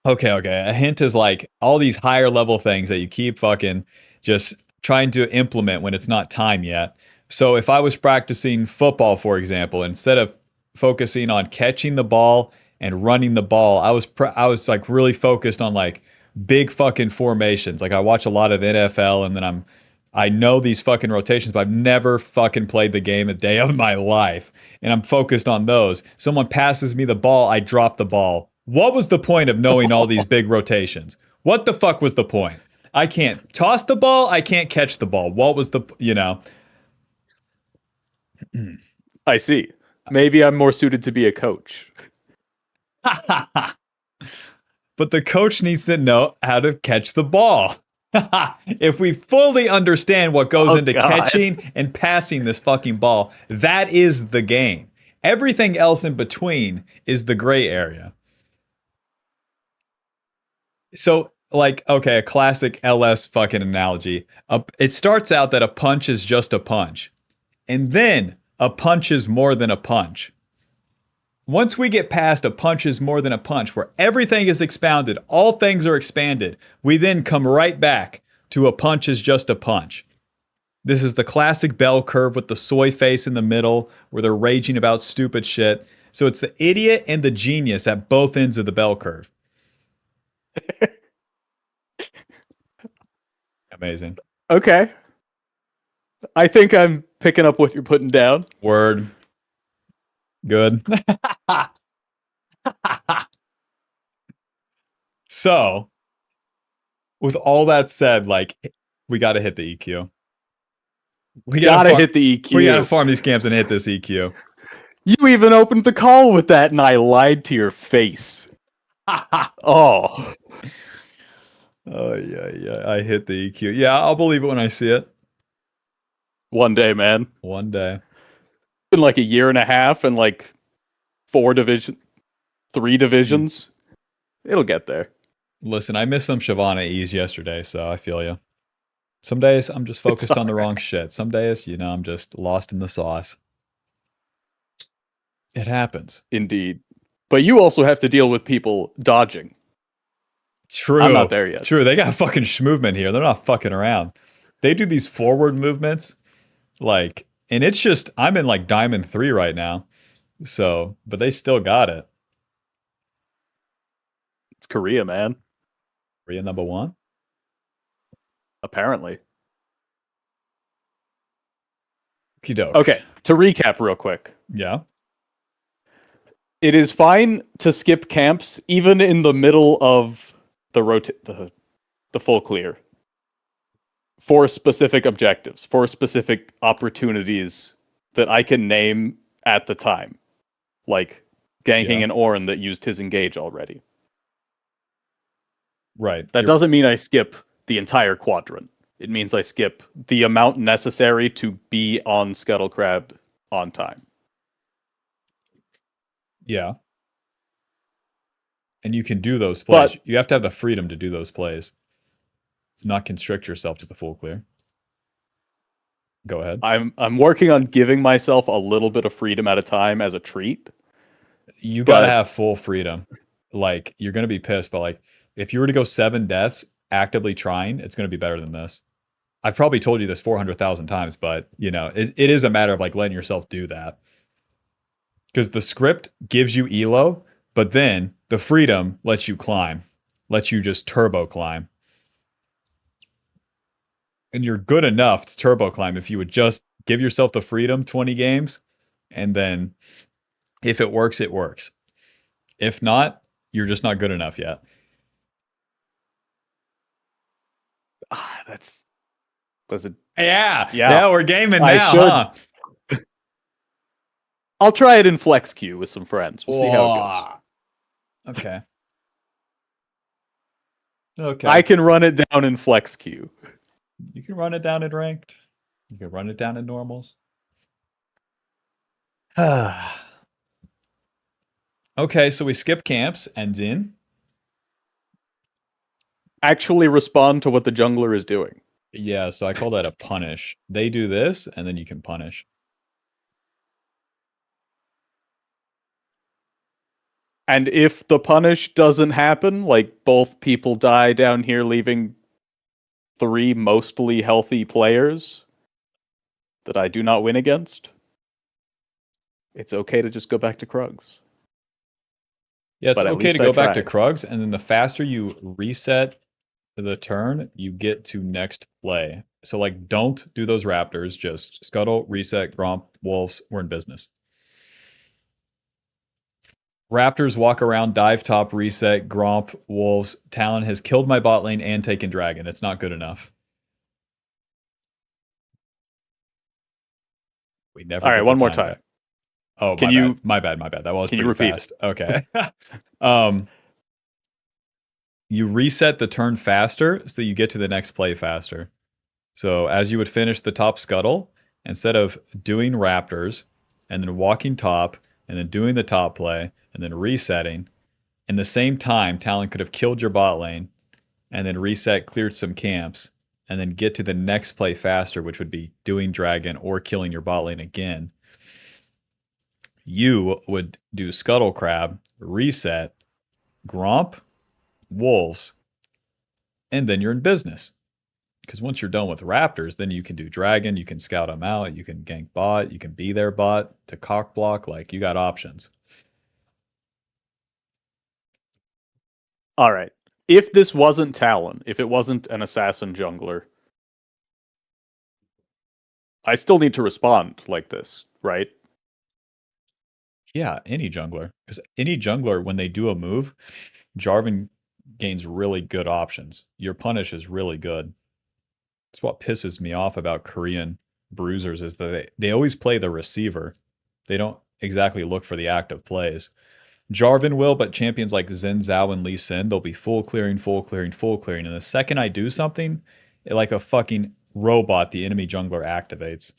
Okay. A hint is like all these higher level things that you keep fucking just trying to implement when it's not time yet. So if I was practicing football, for example, instead of focusing on catching the ball and running the ball, I was like really focused on like big fucking formations. Like I watch a lot of NFL and then I know these fucking rotations, but I've never fucking played the game a day of my life. And I'm focused on those. Someone passes me the ball, I drop the ball. What was the point of knowing all these big rotations? What the fuck was the point? I can't toss the ball, I can't catch the ball. What was the, I see. Maybe I'm more suited to be a coach. But the coach needs to know how to catch the ball. If we fully understand what goes into catching and passing this fucking ball, that is the game. Everything else in between is the gray area. So, like, okay, a classic LS fucking analogy. It starts out that a punch is just a punch. And then a punch is more than a punch. Once we get past a punch is more than a punch, where everything is expounded, all things are expanded, we then come right back to a punch is just a punch. This is the classic bell curve with the soy face in the middle, where they're raging about stupid shit. So it's the idiot and the genius at both ends of the bell curve. Amazing. Okay. I think I'm picking up what you're putting down. Word. Good. So, with all that said, like, we got to hit the EQ. We gotta hit the EQ. We gotta farm these camps and hit this EQ. You even opened the call with that, and I lied to your face. Oh. Oh, yeah. I hit the EQ. Yeah, I'll believe it when I see it. One day, man. One day. In like a year and a half and like 3 divisions. It'll get there. Listen, I missed some Shyvana E's yesterday, so I feel you. Some days I'm just focused on the wrong shit. Some days, I'm just lost in the sauce. It happens. Indeed. But you also have to deal with people dodging. True. I'm not there yet. True. They got fucking schmovement here. They're not fucking around. They do these forward movements, like, and it's just, I'm in like Diamond 3 right now. So, but they still got it. It's Korea, man. Korea number 1? Apparently. Okey-doke. Okay, to recap real quick. Yeah. It is fine to skip camps even in the middle of the full clear for specific objectives, for specific opportunities that I can name at the time, like ganking an Ornn that used his engage already. Right. That doesn't mean I skip the entire quadrant. It means I skip the amount necessary to be on Scuttle Crab on time. Yeah. And you can do those plays. But You have to have the freedom to do those plays. Not constrict yourself to the full clear. Go ahead. I'm working on giving myself a little bit of freedom at a time as a treat. You got to have full freedom. Like, you're going to be pissed, but like, if you were to go 7 deaths actively trying, it's going to be better than this. I've probably told you this 400,000 times, but you know, it is a matter of like letting yourself do that. Because the script gives you elo, but then the freedom lets you climb, lets you just turbo climb. And you're good enough to turbo climb if you would just give yourself the freedom 20 games, and then if it works, it works. If not, you're just not good enough yet. That's a yeah. We're gaming now, huh? I'll try it in flex queue with some friends. We'll see how it goes. Okay. I can run it down in flex queue. You can run it down in ranked. You can run it down in normals. Okay, so we skip camps and in. Actually respond to what the jungler is doing. Yeah, so I call that a punish. They do this, and then you can punish. And if the punish doesn't happen, like both people die down here, leaving 3 mostly healthy players that I do not win against, it's okay to just go back to Krugs. Yeah, it's okay to go back to Krugs, and then the faster you reset the turn, you get to next play. So like, don't do those raptors, just scuttle, reset, gromp, wolves, we're in business. Raptors walk around, dive top, reset, gromp, wolves. Talon has killed my bot lane and taken dragon. It's not good enough. We never. All right, one more time. Back. Oh, my bad. That was can pretty you repeat fast. Okay. You reset the turn faster, so you get to the next play faster. So as you would finish the top scuttle, instead of doing raptors and then walking top and then doing the top play and then resetting, in the same time, Talon could have killed your bot lane and then reset, cleared some camps, and then get to the next play faster, which would be doing dragon or killing your bot lane again. You would do scuttle crab, reset, gromp, wolves, and then you're in business. Because once you're done with raptors, then you can do dragon, you can scout them out, you can gank bot, you can be their bot to cock block. Like, you got options. All right. If this wasn't Talon, if it wasn't an assassin jungler, I still need to respond like this, right? Yeah, any jungler. Because any jungler, when they do a move, Jarvan gains really good options. Your punish is really good. That's what pisses me off about Korean bruisers, is that they always play the receiver. They don't exactly look for the active plays. Jarvan will, but champions like Xin Zhao and Lee Sin, they'll be full clearing. And the second I do something, like a fucking robot, the enemy jungler activates.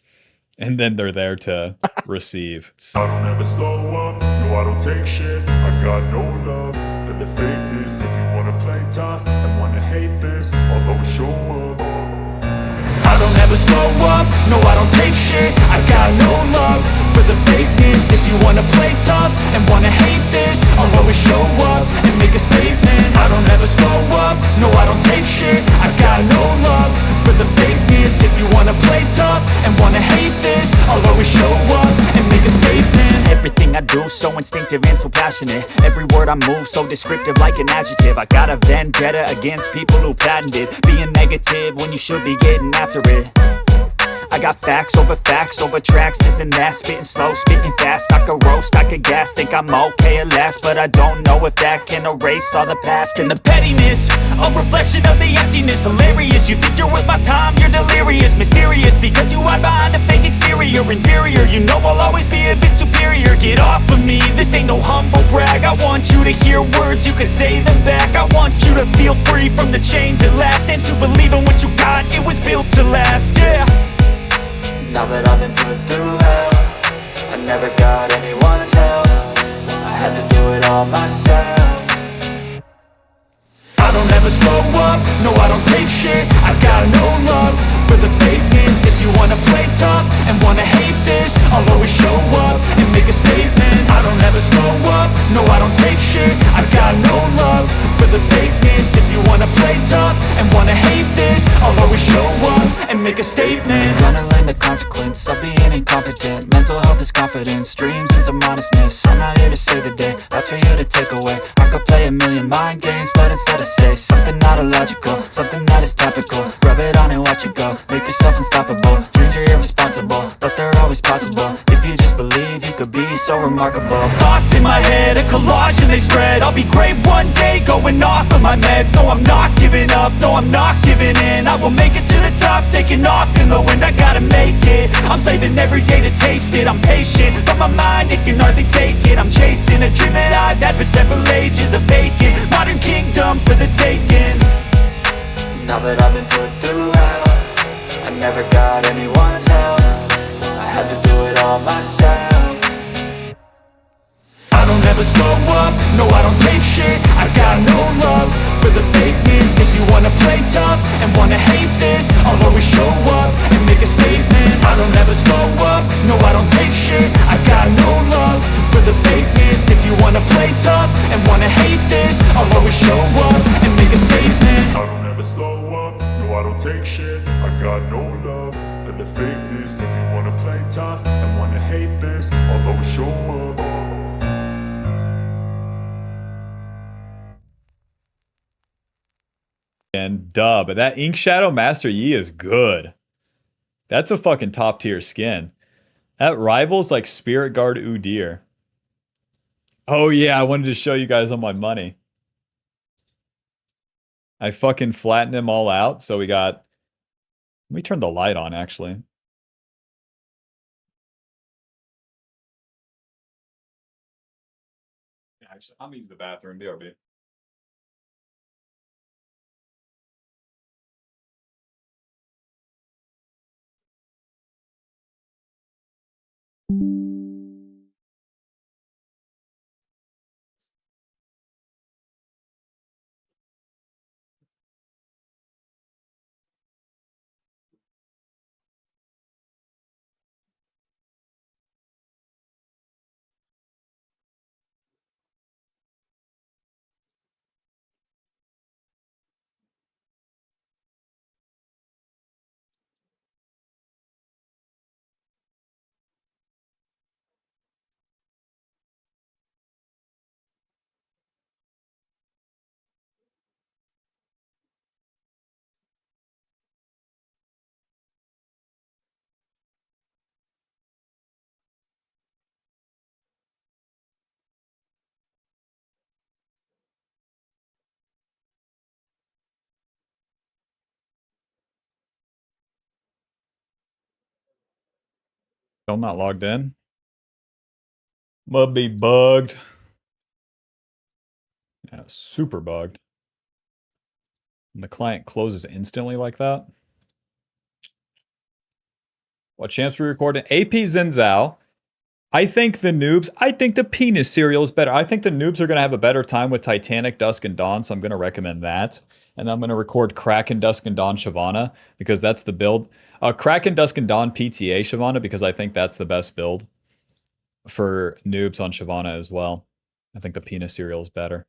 And then they're there to receive. I don't ever slow up, no I don't take shit. I got no love for the fakeness. If you wanna play tough and wanna hate this, I'll always show up. I don't ever slow up, no I don't take shit. I got no love for the fakeness. If you wanna play tough and wanna hate this, I'll always show up and make a statement. I don't ever slow up, no I don't take shit. I got no love for the fakeness. If you wanna play tough and wanna hate this, I'll always show up and make a statement. Everything I do so instinctive and so passionate. Every word I move so descriptive like an adjective. I got a vendetta against people who patented being negative when you should be getting after it. I got facts over tracks, this and that. Spitting slow, spitting fast, I could roast, I could gas. Think I'm okay at last, but I don't know if that can erase all the past. And the pettiness, a reflection of the emptiness. Hilarious, you think you're worth my time, you're delirious. Mysterious, because you hide behind a fake exterior. Inferior, you know I'll always be a bit superior. Get off of me, this ain't no humble brag. I want you to hear words, you can say them back. I want you to feel free from the chains at last, and to believe in what you got, it was built to last, yeah. Now that I've been put through hell, I never got anyone's help. I had to do it all myself. I don't ever slow up, no I don't take shit. I got no love for the fakeness. If you wanna play tough and wanna hate this, I'll always show up and make a statement. I don't ever slow up, no I don't take shit. I got no love for the fakeness. If you wanna play tough and wanna hate this, I'll always show up and make a statement. Gonna learn the consequence of being incompetent. Mental health is confidence, dreams and some honestness. I'm not here to save the day, that's for you to take away. I could play a million mind games, but instead I say something not illogical, something that is topical. Rub it on and watch it go, make yourself unstoppable. Dreams are irresponsible, but they're always possible. If you just believe, you could be so remarkable. Thoughts in my head, a collage and they spread. I'll be great one day, going off of my meds. No, I'm not giving up, no, I'm not giving in. I will make it to the top, taking off in the wind. I gotta make it, I'm saving every day to taste it. I'm patient, but my mind, it can hardly take it. I'm chasing a dream that I've had for several ages. A vacant, modern kingdom for the taking. Now that I've been put through hell, I never got anyone's help. I had to do it all myself. I don't ever slow up, no I don't take shit. I got no love for the fakeness. If you wanna play tough and wanna hate this, I'll always show up and make a statement. I don't ever slow up, no I don't take shit. I got no love for the fakeness. If you wanna play tough and wanna hate this, I'll always show up and make a statement. I don't ever slow up, no I don't take shit. I got no love for the fakeness. If you wanna play tough and wanna hate this, I'll always show up. And duh, but that Ink Shadow Master Yi is good. That's a fucking top tier skin. That rivals like Spirit Guard Udyr. Oh yeah, I wanted to show you guys on my money. I fucking flattened them all out, so we got... Let me turn the light on, actually. Actually, I'm gonna use the bathroom, BRB. I'm not logged in. Must be bugged. Yeah, super bugged. And the client closes instantly like that. What champs we recording? AP Zenzao. I think the noobs, I think the penis cereal is better. I think the noobs are going to have a better time with Titanic, Dusk and Dawn, so I'm going to recommend that. And I'm going to record Kraken, Dusk and Dawn, Shyvana, because that's the build. Kraken, Dusk and Dawn, PTA, Shyvana, because I think that's the best build for noobs on Shyvana as well. I think the penis cereal is better.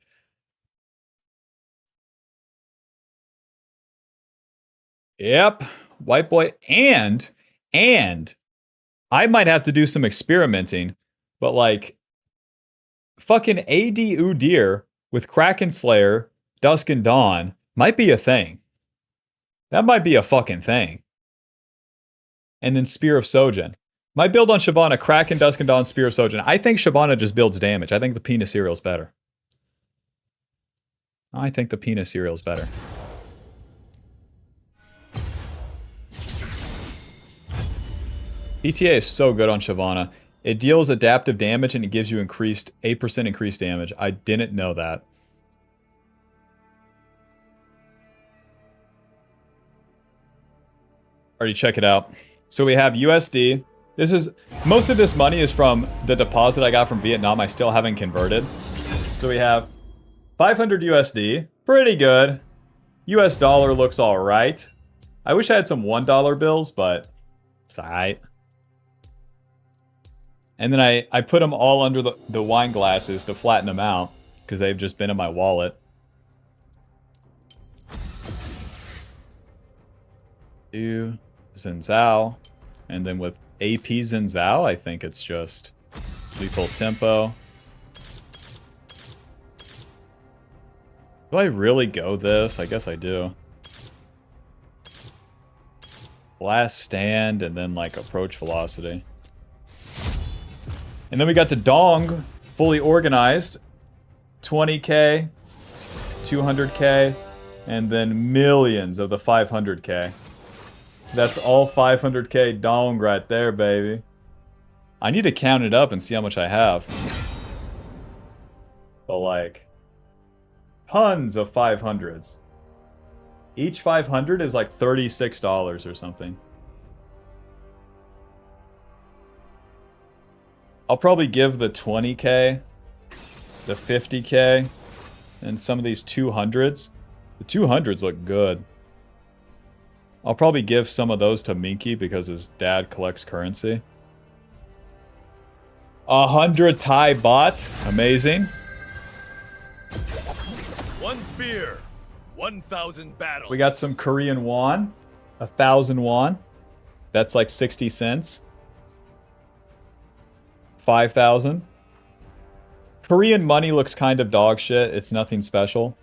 Yep, white boy. And I might have to do some experimenting, but like fucking AD Udyr with Kraken Slayer, Dusk and Dawn might be a thing. That might be a fucking thing. And then Spear of Sojin. My build on Shyvana, Kraken, Dusk and Dawn, Spear of Sojin. I think Shyvana just builds damage. I think the penis cereal is better. I think the penis cereal is better. PTA is so good on Shyvana. It deals adaptive damage and it gives you 8% increased damage. I didn't know that. Already check it out. So we have USD, This is most of this money is from the deposit I got from Vietnam. I still haven't converted. So we have 500 USD, pretty good. US dollar looks all right. I wish I had some $1 bills, but it's all right. And then I put them all under the wine glasses to flatten them out because they've just been in my wallet. Zhenzhou, and then with AP Zhenzhou, I think it's just lethal tempo. Do I really go this? I guess I do. Last stand and then like approach velocity. And then we got the Dong fully organized. 20k, 200k, and then millions of the 500k. That's all 500k Dong right there, baby. I need to count it up and see how much I have. But like, tons of 500s. Each 500 is like $36 or something. I'll probably give the 20k, the 50k, and some of these 200s. The 200s look good. I'll probably give some of those to Minky because his dad collects currency. 100 Thai baht. Amazing. One spear, 1,000 battles. We got some Korean won. 1,000 won. That's like 60 cents. 5,000. Korean money looks kind of dog shit. It's nothing special.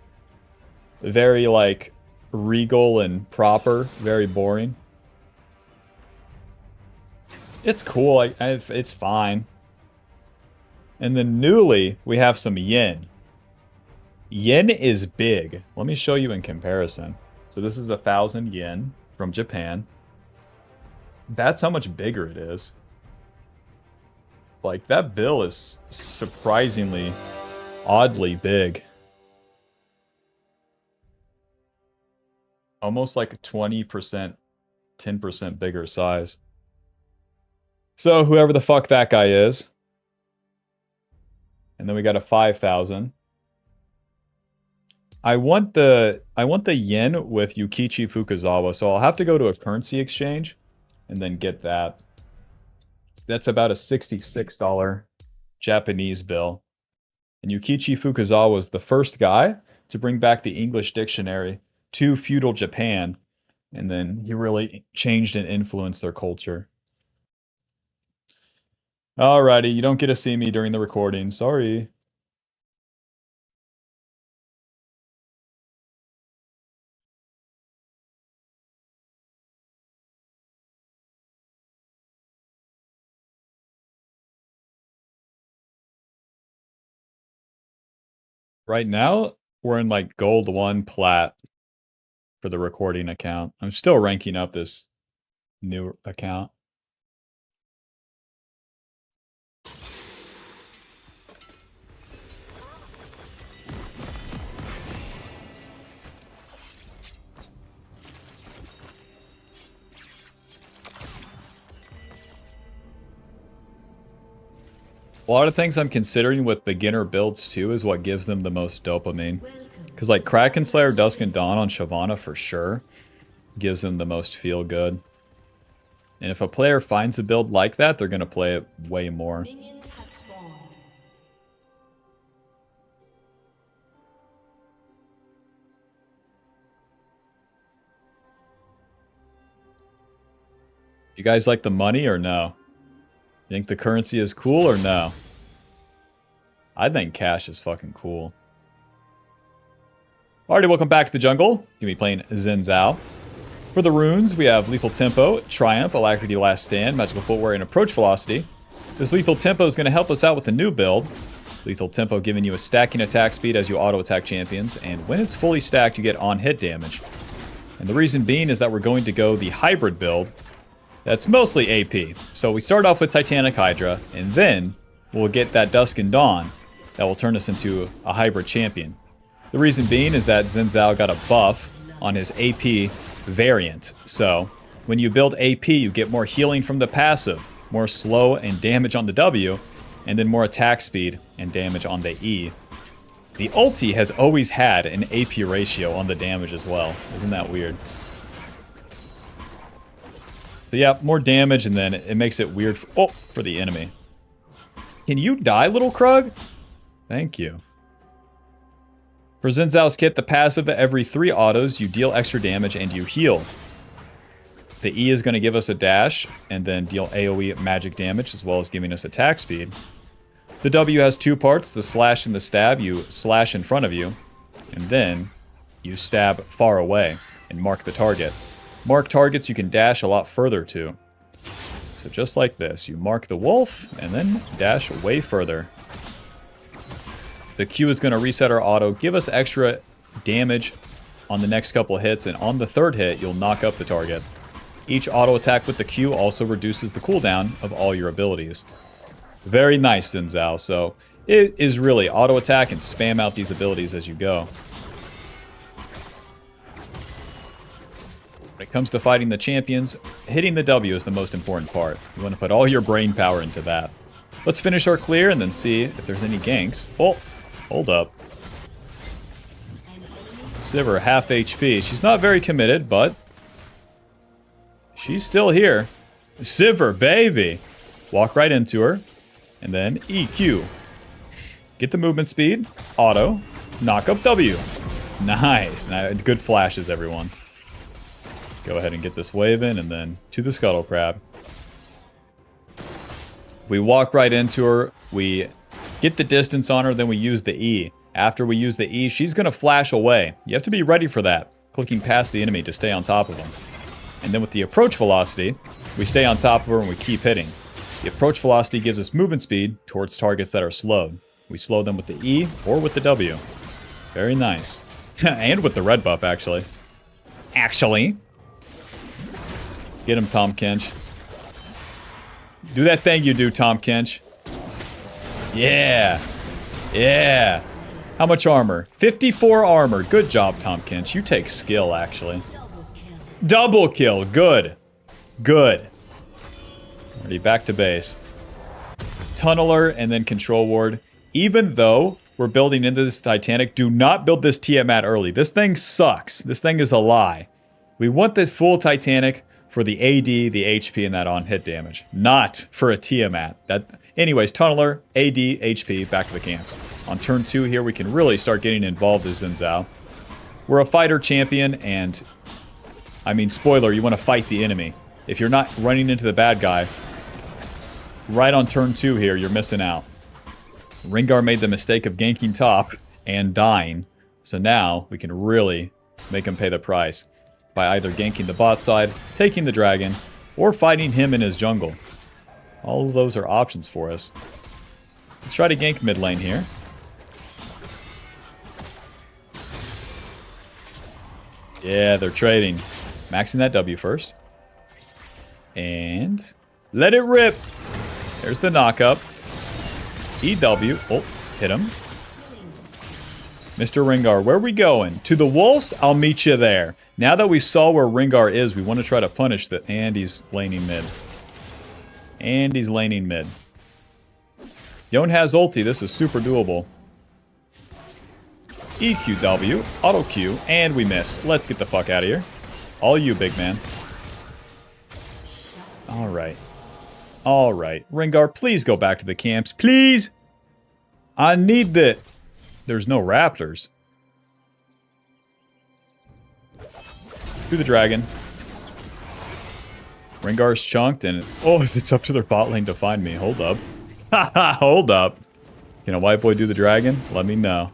Very like regal and proper. Very boring. It's cool. It's fine. And then newly, we have some yen. Yen is big. Let me show you in comparison. So this is the 1,000 yen from Japan. That's how much bigger it is. Like, that bill is surprisingly, oddly big. Almost like a 20%, 10% bigger size. So, whoever the fuck that guy is. And then we got a 5,000. I want the yen with Yukichi Fukuzawa, so I'll have to go to a currency exchange and then get that. That's about a $66 Japanese bill. And Yukichi Fukuzawa was the first guy to bring back the English dictionary to feudal Japan, and then he really changed and influenced their culture. Alrighty, you don't get to see me during the recording. Sorry. Right now, we're in like gold 1 plat for the recording account. I'm still ranking up this new account. A lot of things I'm considering with beginner builds too is what gives them the most dopamine. Because like Kraken Slayer, Dusk and Dawn on Shyvana for sure gives them the most feel good. And if a player finds a build like that, they're going to play it way more. You guys like the money or no? You think the currency is cool or no? I think cash is fucking cool. Alrighty, welcome back to the jungle. Gonna be playing Zhenzhou. For the runes, we have Lethal Tempo, Triumph, Alacrity Last Stand, Magical Footwear, and Approach Velocity. This Lethal Tempo is going to help us out with the new build. Lethal Tempo giving you a stacking attack speed as you auto-attack champions, and when it's fully stacked, you get on-hit damage. And the reason being is that we're going to go the hybrid build. That's mostly AP. So we start off with Titanic Hydra, and then we'll get that Dusk and Dawn that will turn us into a hybrid champion. The reason being is that Zhenzhou got a buff on his AP variant. So when you build AP, you get more healing from the passive, more slow and damage on the W, and then more attack speed and damage on the E. The ulti has always had an AP ratio on the damage as well. Isn't that weird? So yeah, more damage, and then it makes it weird for the enemy. Can you die, little Krug? Thank you. For Xin Zhao's kit, the passive, every 3 autos, you deal extra damage and you heal. The E is going to give us a dash and then deal AoE magic damage as well as giving us attack speed. The W has 2 parts, the slash and the stab. You slash in front of you and then you stab far away and mark the target. Mark targets you can dash a lot further to. So just like this, you mark the wolf and then dash way further. The Q is going to reset our auto, give us extra damage on the next couple of hits, and on the 3rd hit, you'll knock up the target. Each auto attack with the Q also reduces the cooldown of all your abilities. Very nice, Xin Zhao. So it is really auto attack and spam out these abilities as you go. When it comes to fighting the champions, hitting the W is the most important part. You want to put all your brain power into that. Let's finish our clear and then see if there's any ganks. Oh, hold up. Sivir, half HP. She's not very committed, but she's still here. Sivir, baby. Walk right into her. And then EQ. Get the movement speed. Auto. Knock up W. Nice. Good flashes, everyone. Go ahead and get this wave in, and then to the Scuttle Crab. We walk right into her. We get the distance on her, then we use the E. After we use the E, she's going to flash away. You have to be ready for that, clicking past the enemy to stay on top of them. And then with the approach velocity, we stay on top of her and we keep hitting. The approach velocity gives us movement speed towards targets that are slowed. We slow them with the E or with the W. Very nice. And with the red buff, actually. Get him, Tom Kench. Do that thing you do, Tom Kench. Yeah. Yeah. How much armor? 54 armor. Good job, Tom Kench. You take skill, actually. Double kill. Good. Good. Already back to base. Tunneler and then Control Ward. Even though we're building into this Titanic, do not build this Tiamat early. This thing sucks. This thing is a lie. We want the full Titanic for the AD, the HP, and that on-hit damage. Not for a Tiamat. Anyways, Tunneler, AD, HP, back to the camps. On turn 2 here, we can really start getting involved as Xin Zhao. We're a fighter champion, and I mean, spoiler, you want to fight the enemy. If you're not running into the bad guy, right on turn 2 here, you're missing out. Rengar made the mistake of ganking top and dying, so now we can really make him pay the price by either ganking the bot side, taking the dragon, or fighting him in his jungle. All of those are options for us. Let's try to gank mid lane here. Yeah, they're trading. Maxing that W first. And let it rip. There's the knockup. EW. Oh, hit him. Mr. Rengar, where are we going? To the Wolves? I'll meet you there. Now that we saw where Rengar is, we want to try to punish the... And he's laning mid. And he's laning mid. Yone has ulti. This is super doable. EQW, auto Q, and we missed. Let's get the fuck out of here. All you, big man. Alright. Alright. Rengar, please go back to the camps. Please! I need that. There's no raptors. To the dragon. Rengar's chunked, and... Oh, it's up to their bot lane to find me. Hold up. Haha, hold up. Can a white boy do the dragon? Let me know.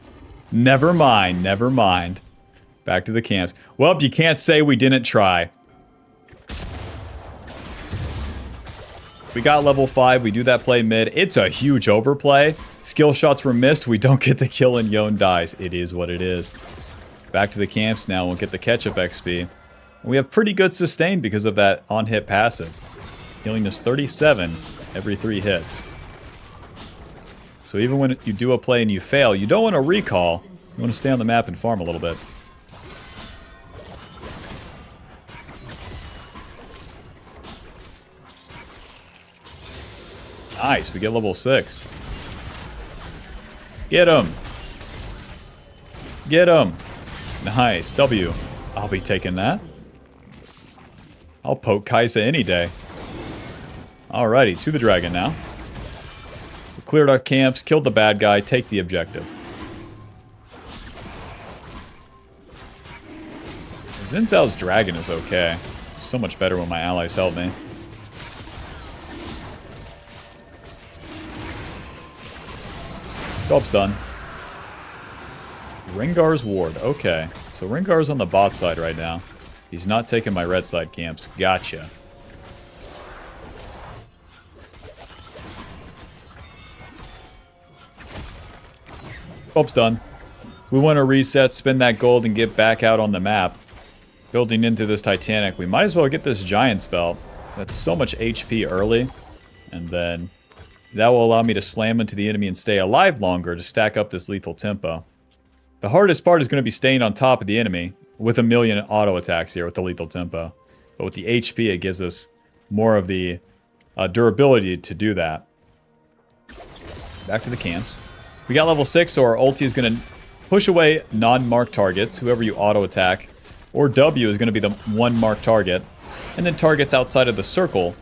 Never mind, never mind. Back to the camps. Well, you can't say we didn't try. We got level 5. We do that play mid. It's a huge overplay. Skill shots were missed. We don't get the kill and Yone dies. It is what it is. Back to the camps now. We'll get the catch-up XP. We have pretty good sustain because of that on-hit passive. Healing us 37 every 3 hits. So even when you do a play and you fail, you don't want to recall. You want to stay on the map and farm a little bit. Nice, we get level 6. Get him. Get him. Nice, W. I'll be taking that. I'll poke Kaisa any day. Alrighty, to the dragon now. We cleared our camps, killed the bad guy, take the objective. Xin Zhao's dragon is okay. It's so much better when my allies help me. Job's done. Rengar's ward. Okay. So Rengar's on the bot side right now. He's not taking my red side camps. Gotcha. Job's done. We want to reset, spin that gold, and get back out on the map. Building into this Titanic, we might as well get this Giant's Belt. That's so much HP early. And then that will allow me to slam into the enemy and stay alive longer to stack up this lethal tempo. The hardest part is going to be staying on top of the enemy with a million auto attacks here with the lethal tempo. But with the HP, it gives us more of the durability to do that. Back to the camps. We got level 6, so our ulti is going to push away non-marked targets, whoever you auto attack. Or W is going to be the one marked target. And then targets outside of the circle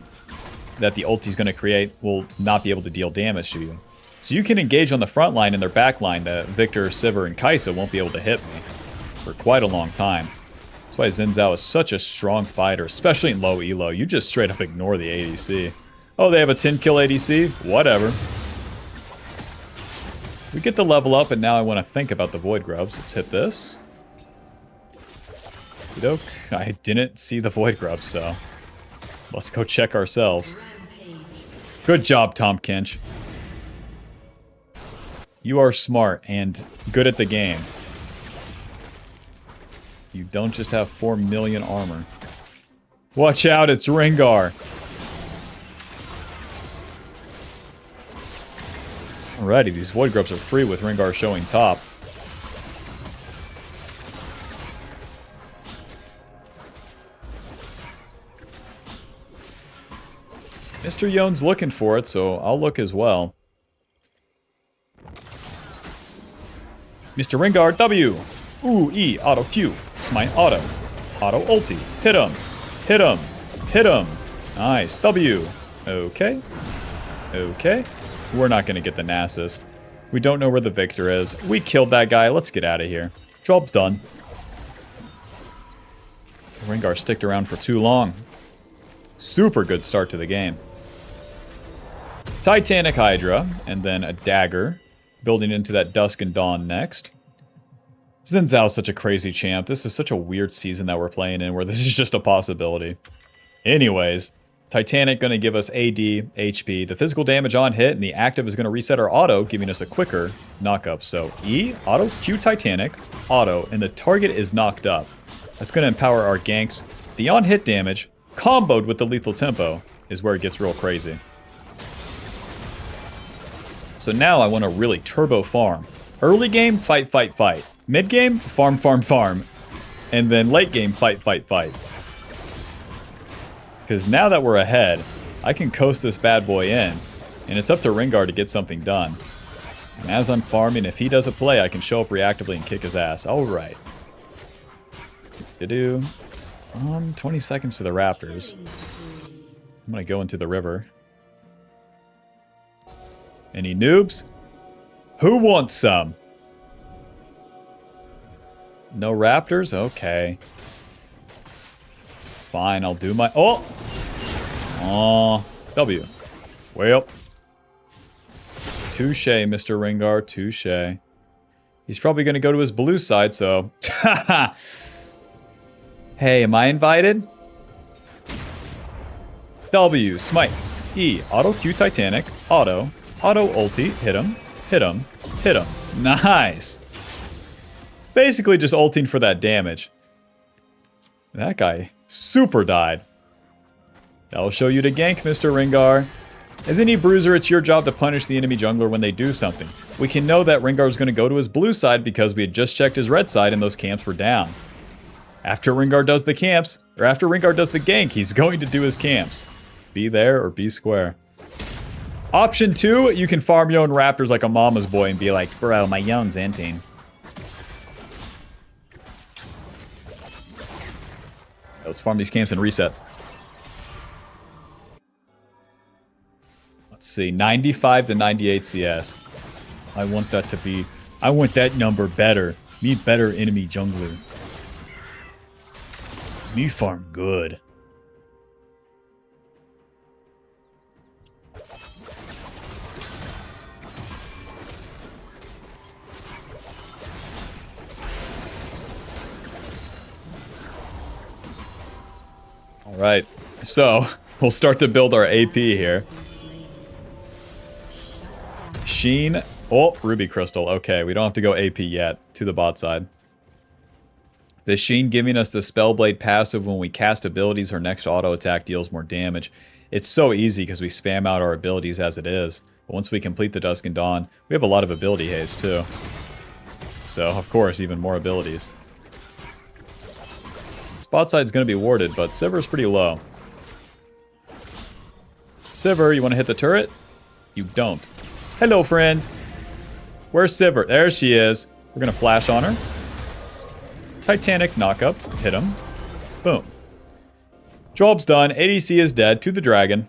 that the ulti is going to create will not be able to deal damage to you. So you can engage on the front line and their back line that Victor, Sivir, and Kaisa won't be able to hit me for quite a long time. That's why Xin Zhao is such a strong fighter, especially in low elo. You just straight up ignore the ADC. Oh, they have a 10 kill ADC? Whatever. We get the level up, and now I want to think about the Void Grubs. Let's hit this. I didn't see the Void Grubs, so let's go check ourselves. Good job, Tom Kinch. You are smart and good at the game. You don't just have 4 million armor. Watch out, it's Rengar. Alrighty, these Void Grubs are free with Rengar showing top. Mr. Yone's looking for it, so I'll look as well. Mr. Rengar, W! Ooh, E, auto Q. Smite auto. Auto ulti. Hit him. Hit him. Hit him. Nice. W. Okay. Okay. We're not going to get the Nasus. We don't know where the Victor is. We killed that guy. Let's get out of here. Job's done. Rengar sticked around for too long. Super good start to the game. Titanic Hydra, and then a dagger. Building into that Dusk and Dawn next. Xin Zhao's such a crazy champ. This is such a weird season that we're playing in where this is just a possibility. Anyways, Titanic going to give us AD, HP, the physical damage on hit, and the active is going to reset our auto, giving us a quicker knock-up. So E, auto, Q Titanic, auto, and the target is knocked up. That's going to empower our ganks. The on-hit damage, comboed with the lethal tempo, is where it gets real crazy. So now I want to really turbo farm. Early game, fight, fight, fight. Mid game, farm, farm, farm. And then late game, fight, fight, fight. Because now that we're ahead, I can coast this bad boy in. And it's up to Rengar to get something done. And as I'm farming, if he does a play, I can show up reactively and kick his ass. Alright. 20 seconds to the Raptors. I'm going to go into the river. Any noobs? Who wants some? No Raptors? Okay. Fine, I'll do my... Oh! Aw. W. Well. Touche, Mr. Rengar. Touche. He's probably going to go to his blue side, so... Hey, am I invited? W. Smite. E. Auto Q Titanic. Auto. Auto ulti. Hit him. Hit him. Hit him. Nice. Basically just ulting for that damage. That guy super died. That'll show you to gank, Mr. Rengar. As any bruiser, it's your job to punish the enemy jungler when they do something. We can know that Rengar's going to go to his blue side because we had just checked his red side and those camps were down. After Rengar does the camps, or after Rengar does the gank, he's going to do his camps. Be there or be square. Option 2, you can farm your own raptors like a mama's boy and be like, bro, my young Xantine. Let's farm these camps and reset. Let's see, 95 to 98 CS. I want that to be, I want that number better. Me better enemy jungler. Me farm good. Alright, so we'll start to build our AP here. Sheen. Oh, Ruby Crystal. Okay, we don't have to go AP yet to the bot side. The Sheen giving us the Spellblade passive when we cast abilities, our next auto attack deals more damage. It's so easy because we spam out our abilities as it is. But once we complete the Dusk and Dawn, we have a lot of ability haste too. So, of course, even more abilities. Spot side's going to be warded, but Sivir's pretty low. Sivir, you want to hit the turret? You don't. Hello, friend. Where's Sivir? There she is. We're going to flash on her. Titanic knockup. Hit him. Boom. Job's done. ADC is dead to the dragon.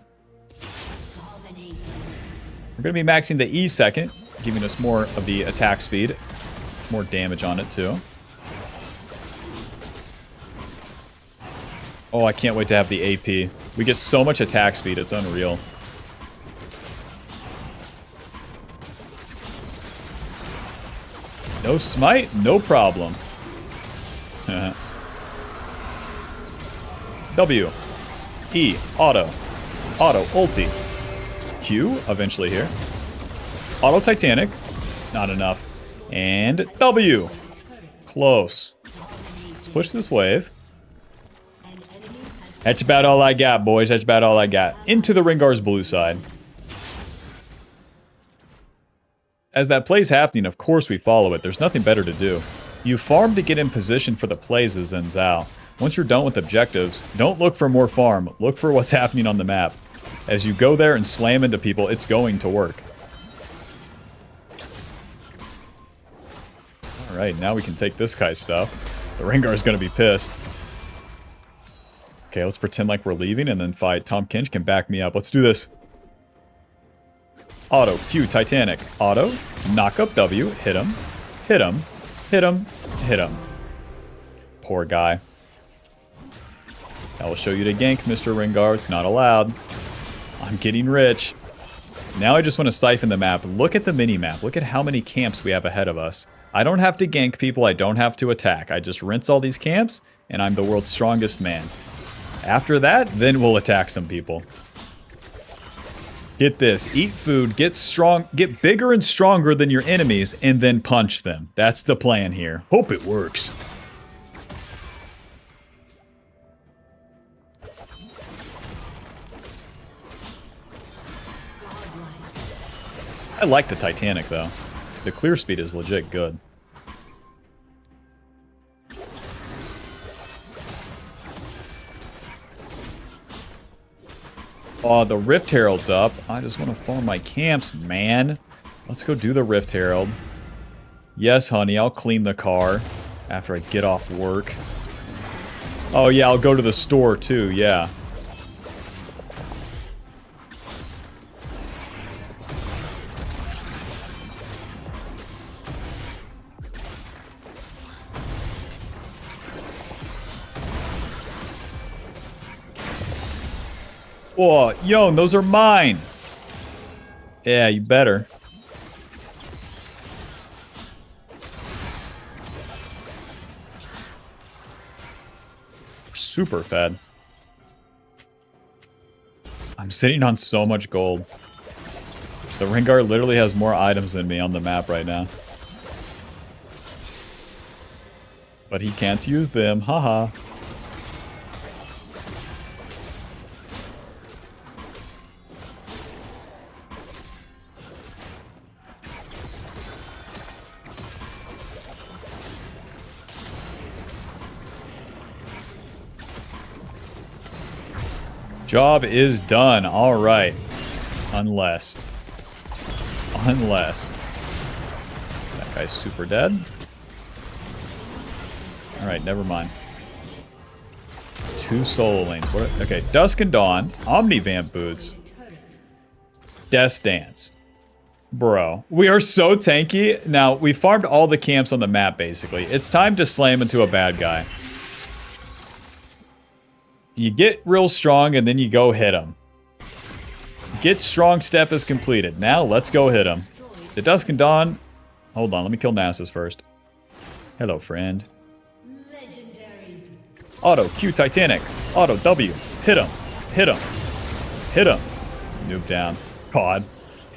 We're going to be maxing the E second, giving us more of the attack speed. More damage on it, too. Oh, I can't wait to have the AP. We get so much attack speed, it's unreal. No smite, no problem. W. E. Auto. Auto. Ulti. Q. Eventually here. Auto Titanic. Not enough. And W. Close. Let's push this wave. That's about all I got, boys. That's about all I got. Into the Rengar's blue side. As that play's happening, of course we follow it. There's nothing better to do. You farm to get in position for the plays as in Zhao. Once you're done with objectives, don't look for more farm. Look for what's happening on the map. As you go there and slam into people, it's going to work. Alright, now we can take this guy's stuff. The Rengar's gonna be pissed. Okay, let's pretend like we're leaving and then fight. Tom Kinch can back me up. Let's do this. Auto, Q, Titanic. Auto, knock up W, hit him, hit him, hit him, hit him. Poor guy. I will show you the gank, Mr. Rengar. It's not allowed. I'm getting rich. Now I just want to siphon the map. Look at the mini-map. Look at how many camps we have ahead of us. I don't have to gank people. I don't have to attack. I just rinse all these camps, and I'm the world's strongest man. After that, then we'll attack some people. Get this. Eat food, get strong, get bigger and stronger than your enemies, and then punch them. That's the plan here. Hope it works. I like the Titanic, though. The clear speed is legit good. Oh, the Rift Herald's up. I just want to farm my camps, man. Let's go do the Rift Herald. Yes, honey, I'll clean the car after I get off work. Oh, yeah, I'll go to the store, too, yeah. Whoa, Yon, those are mine. Yeah, you better. Super fed. I'm sitting on so much gold. The Rengar literally has more items than me on the map right now. But he can't use them, haha. Job is done. All right. Unless. That guy's super dead. Alright, never mind. 2 solo lanes. Okay, Dusk and Dawn. Omnivamp boots. Death Dance. Bro, we are so tanky. Now, we farmed all the camps on the map, basically. It's time to slam into a bad guy. You get real strong, and then you go hit him. Get strong step is completed. Now, let's go hit him. The Dusk and Dawn... Hold on, let me kill Nasus first. Hello, friend. Auto, Q Titanic. Auto, W. Hit him. Hit him. Hit him. Noob down. God.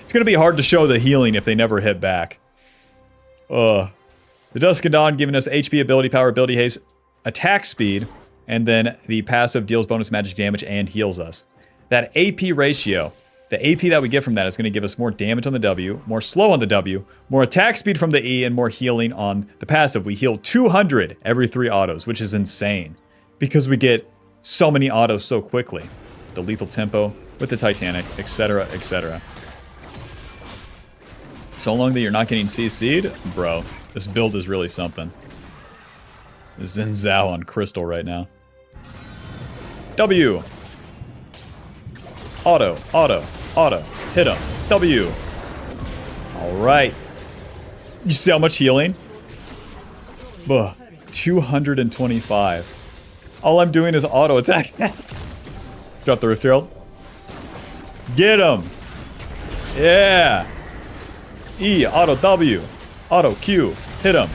It's going to be hard to show the healing if they never hit back. The Dusk and Dawn giving us HP, ability, power, ability, haste, attack speed, and then the passive deals bonus magic damage and heals us. That AP ratio, the AP that we get from that is going to give us more damage on the W, more slow on the W, more attack speed from the E, and more healing on the passive. We heal 200 every 3 autos, which is insane. Because we get so many autos so quickly. The lethal tempo with the Titanic, etc., etc. So long that you're not getting CC'd, bro, this build is really something. Zen Zhao on Crystal right now. W. Auto, auto, auto. Hit him. W. Alright. You see how much healing? Buh. 225. All I'm doing is auto attack. Drop the Rift Herald. Get him. Yeah. E, auto W. Auto Q. Hit him.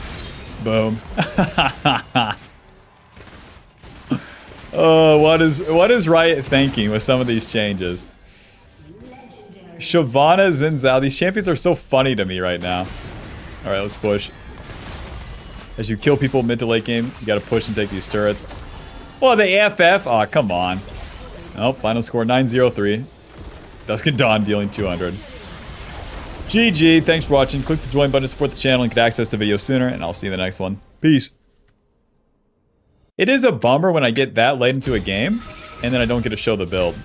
Boom. What is Riot thinking with some of these changes? Shyvana, Zen Zhao. These champions are so funny to me right now. Alright, let's push. As you kill people mid to late game, you gotta push and take these turrets. Oh, the AFF? Aw, oh, come on. Oh, final score 9-0-3. Dusk and Dawn dealing 200. GG, thanks for watching. Click the join button to support the channel and get access to videos sooner, and I'll see you in the next one. Peace. It is a bummer when I get that late into a game, and then I don't get to show the build.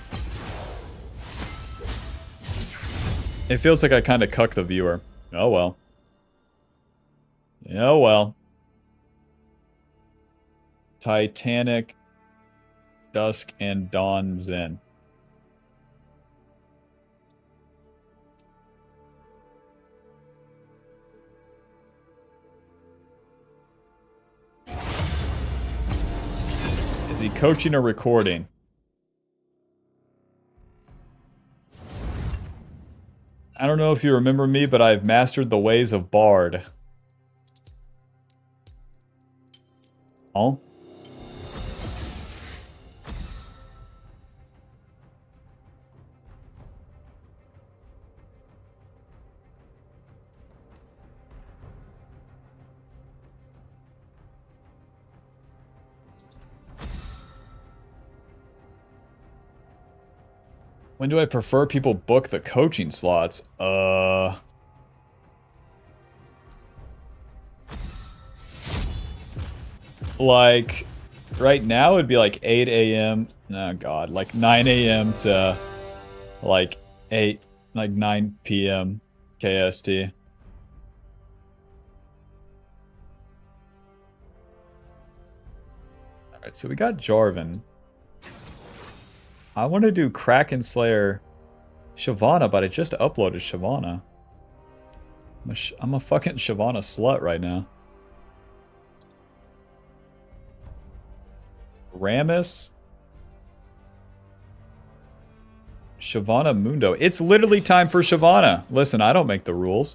It feels like I kind of cuck the viewer. Oh well. Oh well. Titanic, Dusk, and Dawn Zen. Is he coaching or recording? I don't know if you remember me, but I've mastered the ways of Bard. Oh? When do I prefer people book the coaching slots? Like, right now it'd be like 8 a.m. Oh god, like 9 a.m. to like 9 p.m. KST. Alright, so we got Jarvan. I want to do Kraken Slayer Shyvana, but I just uploaded Shyvana. I'm a fucking Shyvana slut right now. Rammus. Shyvana Mundo. It's literally time for Shyvana. Listen, I don't make the rules.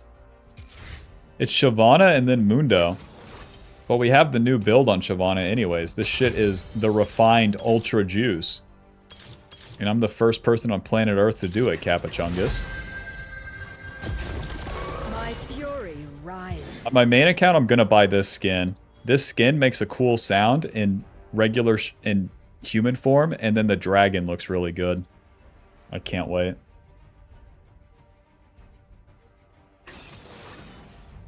It's Shyvana and then Mundo. But we have the new build on Shyvana anyways. This shit is the refined Ultra Juice. And I'm the first person on planet Earth to do it, Capachungus. My fury rises. On my main account, I'm gonna buy this skin. This skin makes a cool sound in regular in human form, and then the dragon looks really good. I can't wait.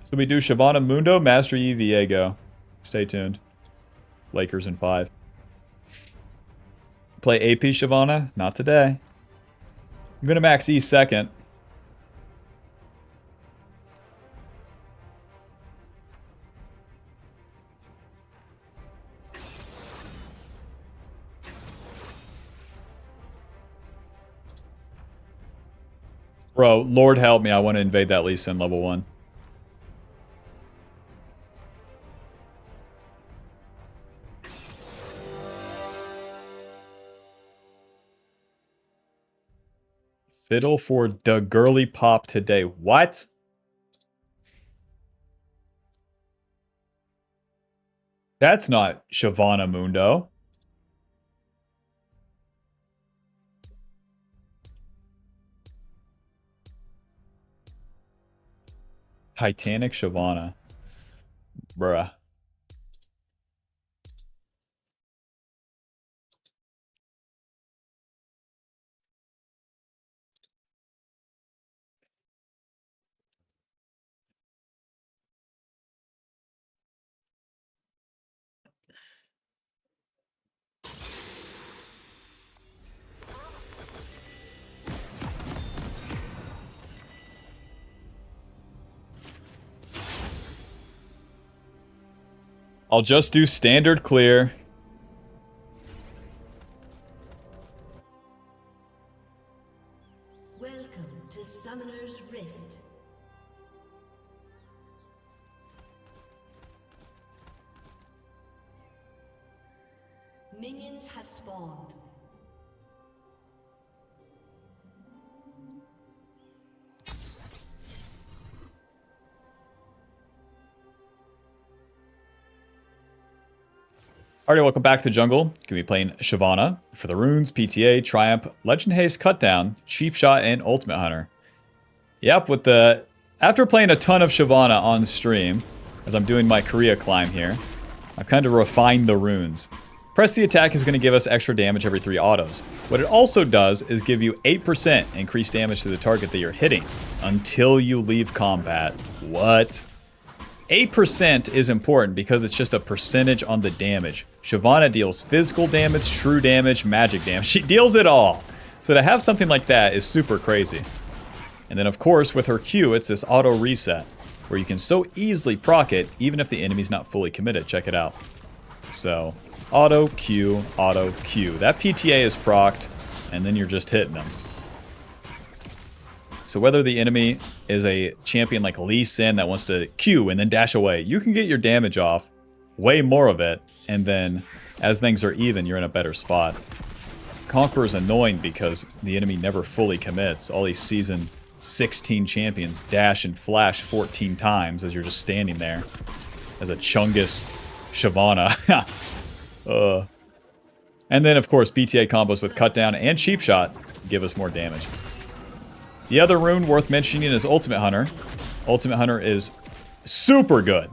So we do Shyvana Mundo, Master Yi Viego. Stay tuned. Lakers in 5. Play AP Shyvana? Not today. I'm going to max E second. Bro, Lord help me. I want to invade that Lee Sin level 1. Fiddle for the girly pop today. What? That's not Shyvana Mundo. Titanic Shyvana. Bruh. I'll just do standard clear. Welcome to Summoner's Rift. Minions have spawned. Alright, welcome back to the jungle. Going to be playing Shyvana for the runes, PTA, Triumph, Legend Haste, Cutdown, Cheap Shot, and Ultimate Hunter. Yep, after playing a ton of Shyvana on stream, as I'm doing my Korea climb here, I've kind of refined the runes. Press the attack is going to give us extra damage every 3 autos. What it also does is give you 8% increased damage to the target that you're hitting until you leave combat. What? 8% is important because it's just a percentage on the damage. Shyvana deals physical damage, true damage, magic damage. She deals it all. So to have something like that is super crazy. And then of course with her Q, it's this auto reset where you can so easily proc it even if the enemy's not fully committed. Check it out. So auto Q, auto Q. That PTA is procced and then you're just hitting them. So whether the enemy is a champion like Lee Sin that wants to Q and then dash away, you can get your damage off, way more of it, and then as things are even, you're in a better spot. Conqueror is annoying because the enemy never fully commits. All these season 16 champions dash and flash 14 times as you're just standing there as a Chungus Shyvana. And then of course PTA combos with Cutdown and Cheap Shot give us more damage. The other rune worth mentioning is Ultimate Hunter. Ultimate Hunter is super good,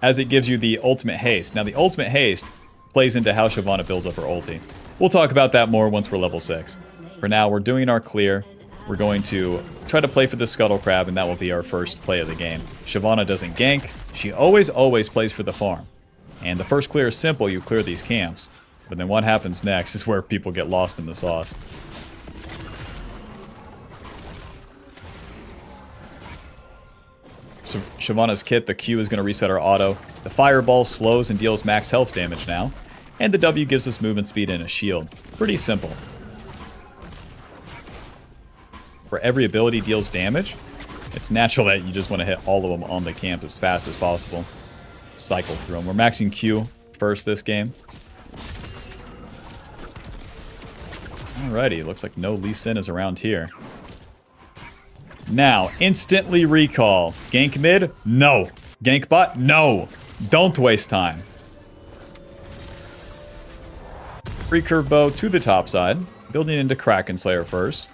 as it gives you the Ultimate Haste. Now the Ultimate Haste plays into how Shyvana builds up her ulti. We'll talk about that more once we're level 6. For now, we're doing our clear. We're going to try to play for the Scuttle Crab, and that will be our first play of the game. Shyvana doesn't gank. She always plays for the farm. And the first clear is simple, you clear these camps. But then what happens next is where people get lost in the sauce. So Shyvana's kit, the Q is going to reset our auto. The Fireball slows and deals max health damage now. And the W gives us movement speed and a shield. Pretty simple. For every ability deals damage, it's natural that you just want to hit all of them on the camp as fast as possible. Cycle through them. We're maxing Q first this game. Alrighty, looks like no Lee Sin is around here. Now, instantly recall. Gank mid? No. Gank bot? No. Don't waste time. Recurve bow to the top side. Building into Kraken Slayer first.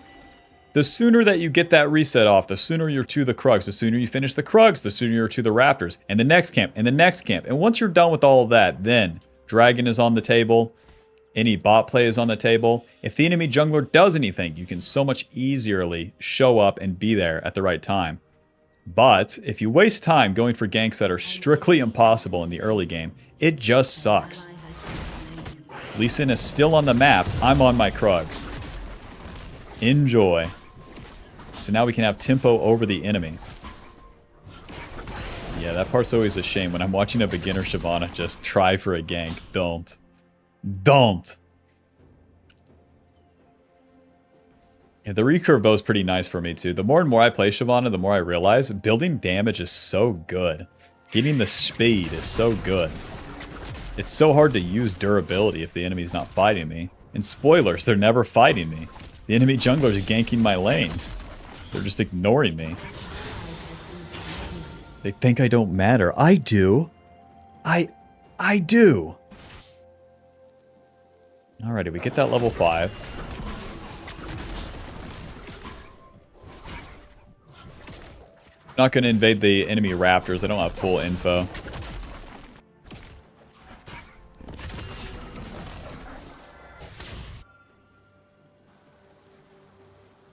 The sooner that you get that reset off, the sooner you're to the Krugs. The sooner you finish the Krugs, the sooner you're to the Raptors. And the next camp, and the next camp. And once you're done with all of that, then Dragon is on the table. Any bot play is on the table. If the enemy jungler does anything, you can so much easierly show up and be there at the right time. But if you waste time going for ganks that are strictly impossible in the early game, it just sucks. Lee Sin is still on the map. I'm on my Krugs. Enjoy. So now we can have tempo over the enemy. Yeah, that part's always a shame. When I'm watching a beginner Shyvana just try for a gank. Don't. Don't! Yeah, the recurve bow is pretty nice for me too. The more and more I play Shyvana, the more I realize building damage is so good. Getting the speed is so good. It's so hard to use durability if the enemy's not fighting me. And spoilers, they're never fighting me. The enemy junglers are ganking my lanes. They're just ignoring me. They think I don't matter. I do. I do. Alrighty, we get that level 5. Not going to invade the enemy raptors. I don't have full info.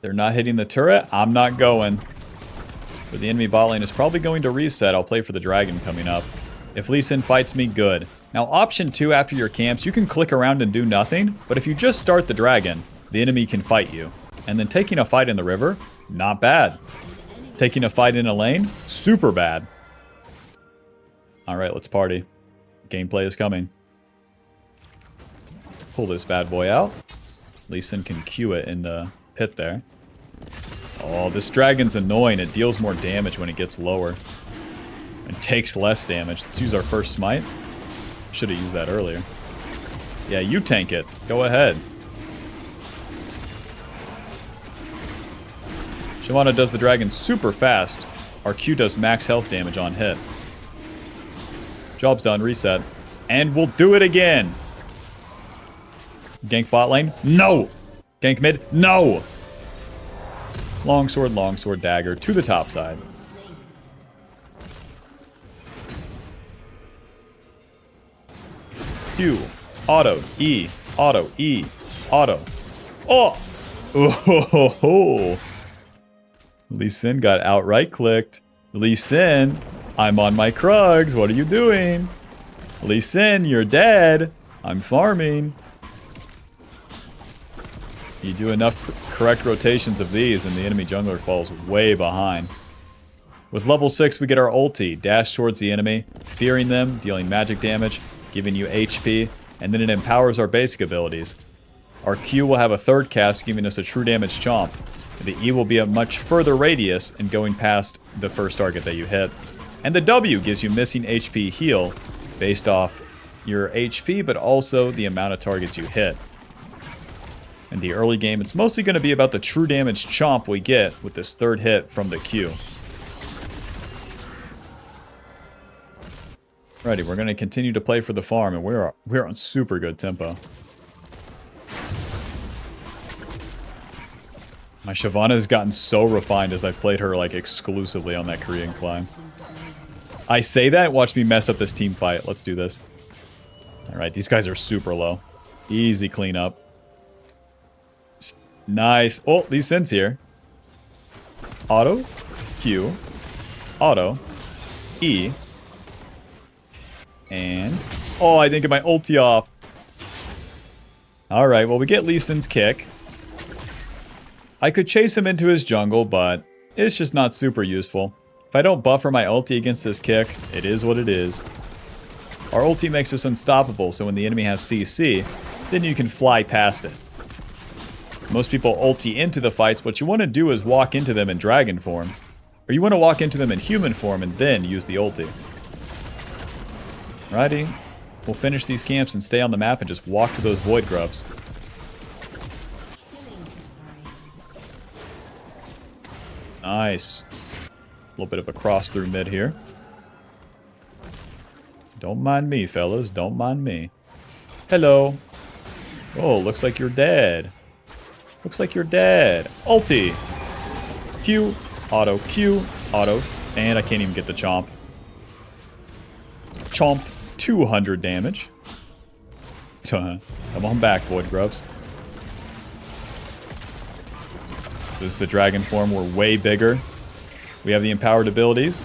They're not hitting the turret. I'm not going. But the enemy bot lane is probably going to reset. I'll play for the dragon coming up. If Lee Sin fights me, good. Now, option 2 after your camps, you can click around and do nothing. But if you just start the dragon, the enemy can fight you. And then taking a fight in the river, not bad. Taking a fight in a lane, super bad. Alright, let's party. Gameplay is coming. Pull this bad boy out. Lee Sin can Q it in the pit there. Oh, this dragon's annoying. It deals more damage when it gets lower. And takes less damage. Let's use our first smite. Should have used that earlier. Yeah, you tank it. Go ahead. Shyvana does the dragon super fast. Our Q does max health damage on hit. Job's done. Reset. And we'll do it again. Gank bot lane? No! Gank mid? No! Longsword, dagger to the top side. Q. Auto. E. Auto. E. Auto. Oh! Oh! Lee Sin got outright clicked. Lee Sin, I'm on my Krugs. What are you doing? Lee Sin, you're dead. I'm farming. You do enough correct rotations of these and the enemy jungler falls way behind. With level 6, we get our ulti. Dash towards the enemy, fearing them, dealing magic damage, giving you HP, and then it empowers our basic abilities. Our Q will have a third cast, giving us a true damage chomp. The E will be a much further radius and going past the first target that you hit. And the W gives you missing HP heal based off your HP, but also the amount of targets you hit. In the early game, it's mostly going to be about the true damage chomp we get with this third hit from the Q. Alrighty, we're going to continue to play for the farm, and we're on super good tempo. My Shyvana has gotten so refined as I've played her like exclusively on that Korean climb. I say that, watch me mess up this team fight. Let's do this. Alright, these guys are super low. Easy cleanup. Nice. Oh, Lee Sin's here. Auto. Q. Auto. E. And... oh, I didn't get my ulti off. Alright, well we get Lee Sin's kick. I could chase him into his jungle, but it's just not super useful. If I don't buffer my ulti against this kick, it is what it is. Our ulti makes us unstoppable, so when the enemy has CC, then you can fly past it. Most people ulti into the fights. What you want to do is walk into them in dragon form. Or you want to walk into them in human form and then use the ulti. Righty. We'll finish these camps and stay on the map and just walk to those void grubs. Nice. A little bit of a cross through mid here. Don't mind me, fellas. Don't mind me. Hello. Oh, looks like you're dead. Looks like you're dead. Ulti. Q. Auto. Q. Auto. And I can't even get the chomp. Chomp. 200 damage. Come on back, void grubs. This is the dragon form. We're way bigger. We have the empowered abilities.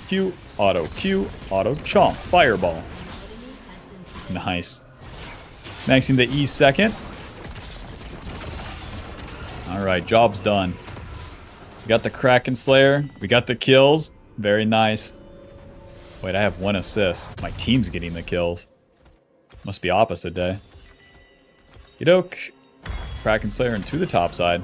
Q, auto, chomp, fireball. Nice. Maxing the E second. Alright, job's done. We got the Kraken Slayer. We got the kills. Very nice. Wait, I have 1 assist. My team's getting the kills. Must be opposite day. Yidok. Kraken Slayer into the top side.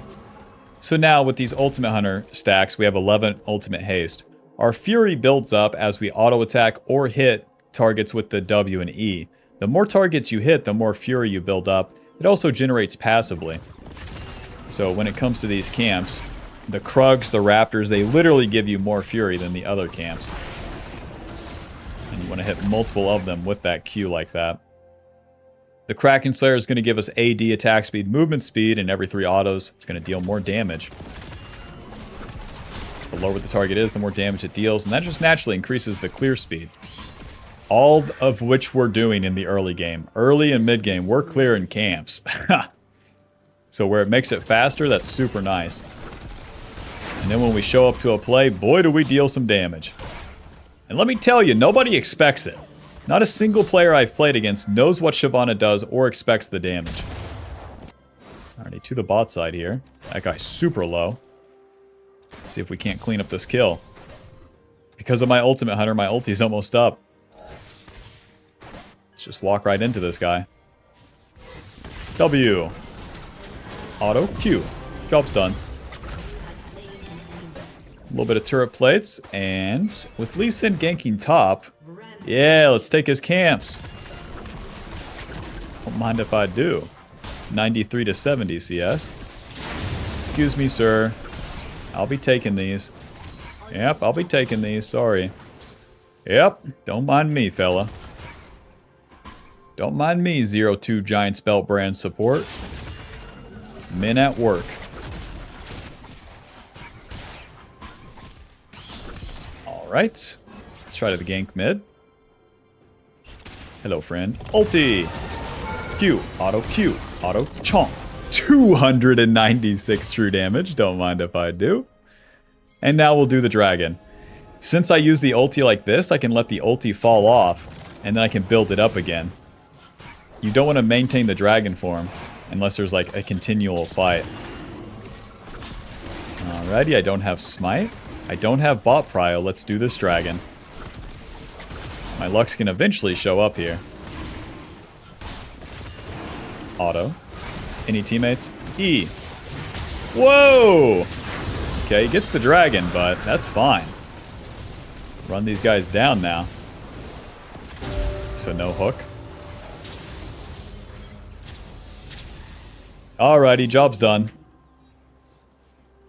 So now with these Ultimate Hunter stacks, we have 11 Ultimate Haste. Our Fury builds up as we auto attack or hit targets with the W and E. The more targets you hit, the more Fury you build up. It also generates passively. So when it comes to these camps, the Krugs, the Raptors, they literally give you more Fury than the other camps. And you want to hit multiple of them with that Q like that. The Kraken Slayer is going to give us AD, attack speed, movement speed, and every 3 autos, it's going to deal more damage. The lower the target is, the more damage it deals, and that just naturally increases the clear speed. All of which we're doing in the early game. Early and mid game, we're clearing camps. So where it makes it faster, that's super nice. And then when we show up to a play, boy do we deal some damage. And let me tell you, nobody expects it. Not a single player I've played against knows what Shyvana does or expects the damage. Alrighty, to the bot side here. That guy's super low. See if we can't clean up this kill. Because of my Ultimate Hunter, my ulti's almost up. Let's just walk right into this guy. W. Auto Q. Job's done. A little bit of turret plates, and with Lee Sin ganking top, yeah, let's take his camps. Don't mind if I do. 93 to 70 CS. Excuse me, sir. I'll be taking these. Yep, I'll be taking these, sorry. Yep, don't mind me, fella. Don't mind me, 02 Giant Spelt brand support. Men at work. Alright. Let's try to the gank mid. Hello, friend. Ulti! Q. Auto Q. Auto chomp. 296 true damage. Don't mind if I do. And now we'll do the dragon. Since I use the ulti like this, I can let the ulti fall off, and then I can build it up again. You don't want to maintain the dragon form unless there's like a continual fight. Alrighty, I don't have smite. I don't have bot prio. Let's do this dragon. My Lux can eventually show up here. Auto. Any teammates? E. Whoa! Okay, he gets the dragon, but that's fine. Run these guys down now. So no hook. Alrighty, job's done.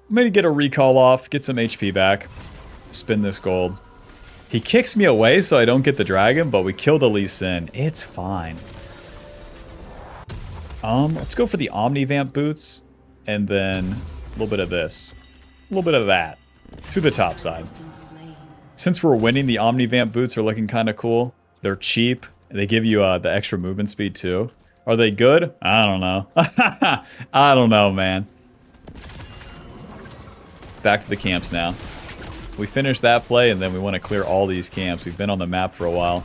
I'm gonna get a recall off, get some HP back, spin this gold. He kicks me away so I don't get the dragon, but we kill the Lee Sin. It's fine. Let's go for the Omnivamp boots, and then a little bit of this. A little bit of that. To the top side. Since we're winning, the Omnivamp boots are looking kind of cool. They're cheap. They give you the extra movement speed too. Are they good? I don't know. I don't know, man. Back to the camps now. We finished that play, and then we want to clear all these camps. We've been on the map for a while.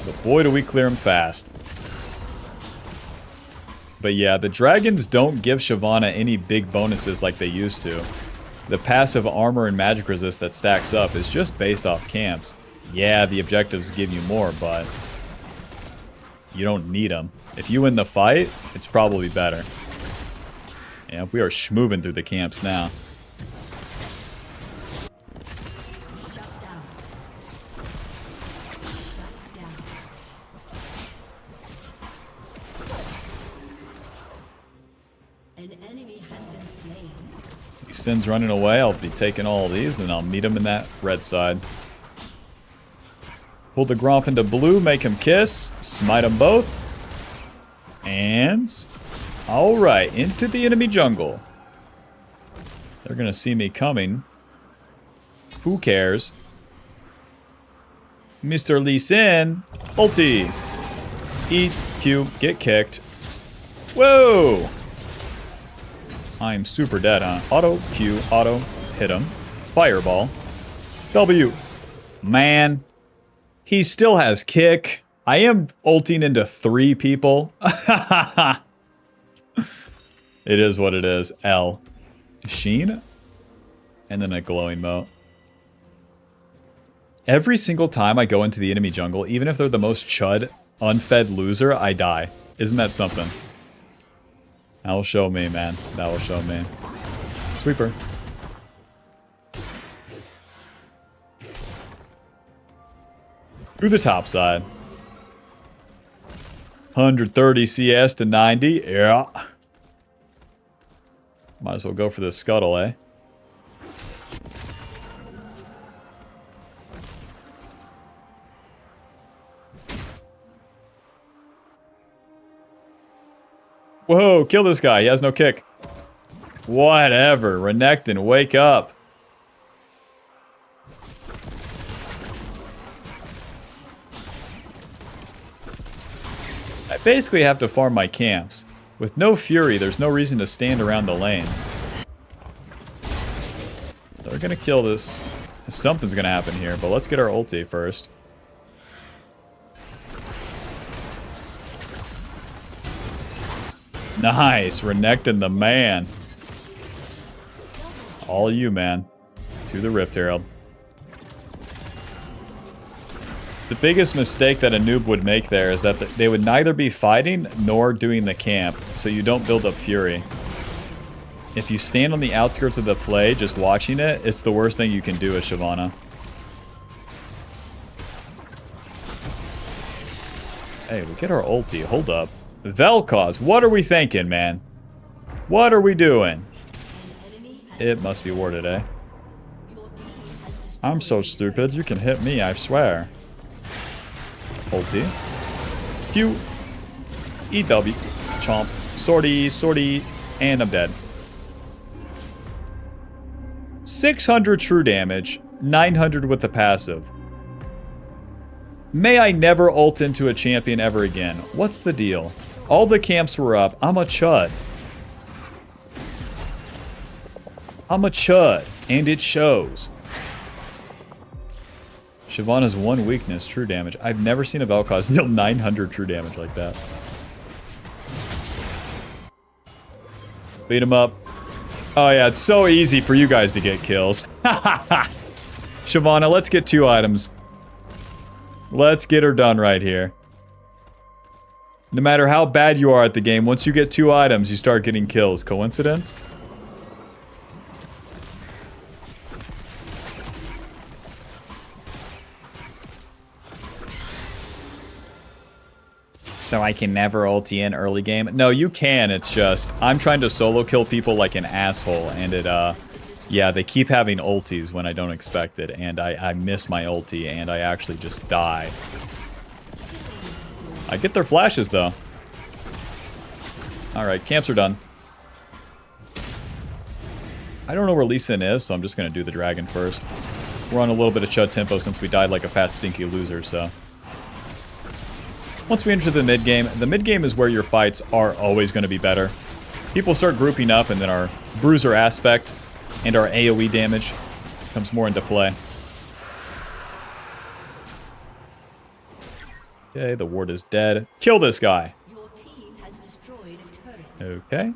But boy, do we clear them fast. But yeah, the dragons don't give Shyvana any big bonuses like they used to. The passive armor and magic resist that stacks up is just based off camps. Yeah, the objectives give you more, but you don't need them. If you win the fight, it's probably better. Yeah, we are schmoving through the camps now. Sin's running away. I'll be taking all of these, and I'll meet him in that red side. Pull the Gromp into blue, make him kiss, smite them both. And alright, into the enemy jungle. They're gonna see me coming. Who cares? Mr. Lee Sin, ulti. E, Q, get kicked. Whoa! I'm super dead, huh? Auto, Q, auto, hit him. Fireball. W. Man. He still has kick. I am ulting into 3 people. It is what it is. L. Sheen? And then a glowing moat. Every single time I go into the enemy jungle, even if they're the most chud, unfed loser, I die. Isn't that something? That will show me, man. That will show me. Sweeper. To the top side. 130 CS to 90. Yeah. Might as well go for this scuttle, eh? Whoa, kill this guy. He has no kick. Whatever. Renekton, wake up. I basically have to farm my camps. With no Fury, there's no reason to stand around the lanes. They're gonna kill this. Something's gonna happen here, but let's get our ulti first. Nice, Renekton the man. All you, man. To the Rift Herald. The biggest mistake that a noob would make there is that they would neither be fighting nor doing the camp, so you don't build up Fury. If you stand on the outskirts of the play just watching it, it's the worst thing you can do as Shyvana. Hey, we get our ulti. Hold up. Vel'Koz, what are we thinking, man? What are we doing? It must be warded, eh? I'm so stupid, you can hit me, I swear. Ulti. Q. EW. Chomp. Sortie, and I'm dead. 600 true damage, 900 with the passive. May I never ult into a champion ever again. What's the deal? All the camps were up. I'm a chud. I'm a chud, and it shows. Shyvana's one weakness, true damage. I've never seen a Vel'Koz deal 900 true damage like that. Beat him up. Oh yeah, it's so easy for you guys to get kills. Shyvana, let's get 2 items. Let's get her done right here. No matter how bad you are at the game, once you get 2 items, you start getting kills. Coincidence? So I can never ulti in early game? No, you can, it's just, I'm trying to solo kill people like an asshole, and it, yeah, they keep having ultis when I don't expect it, and I miss my ulti, and I actually just die. I get their flashes, though. Alright, camps are done. I don't know where Lee Sin is, so I'm just gonna do the dragon first. We're on a little bit of chud tempo since we died like a fat stinky loser, so... Once we enter the mid-game is where your fights are always going to be better. People start grouping up, and then our bruiser aspect and our AoE damage comes more into play. Okay, the ward is dead. Kill this guy. Your team has destroyed a turret. Okay.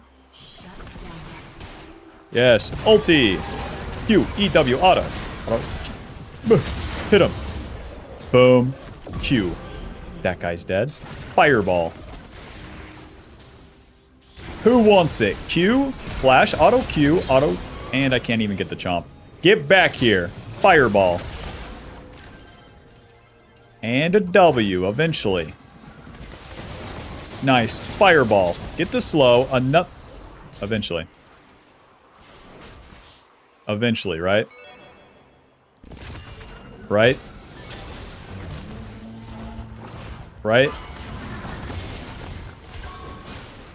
Yes, ulti. Q, EW, auto. Hit him. Boom. Q. That guy's dead. Fireball. Who wants it? Q, flash, auto Q, auto, and I can't even get the chomp. Get back here. Fireball. And a W eventually. Nice. Fireball. Get the slow. A nut. Eventually. Eventually, right? Right? Right?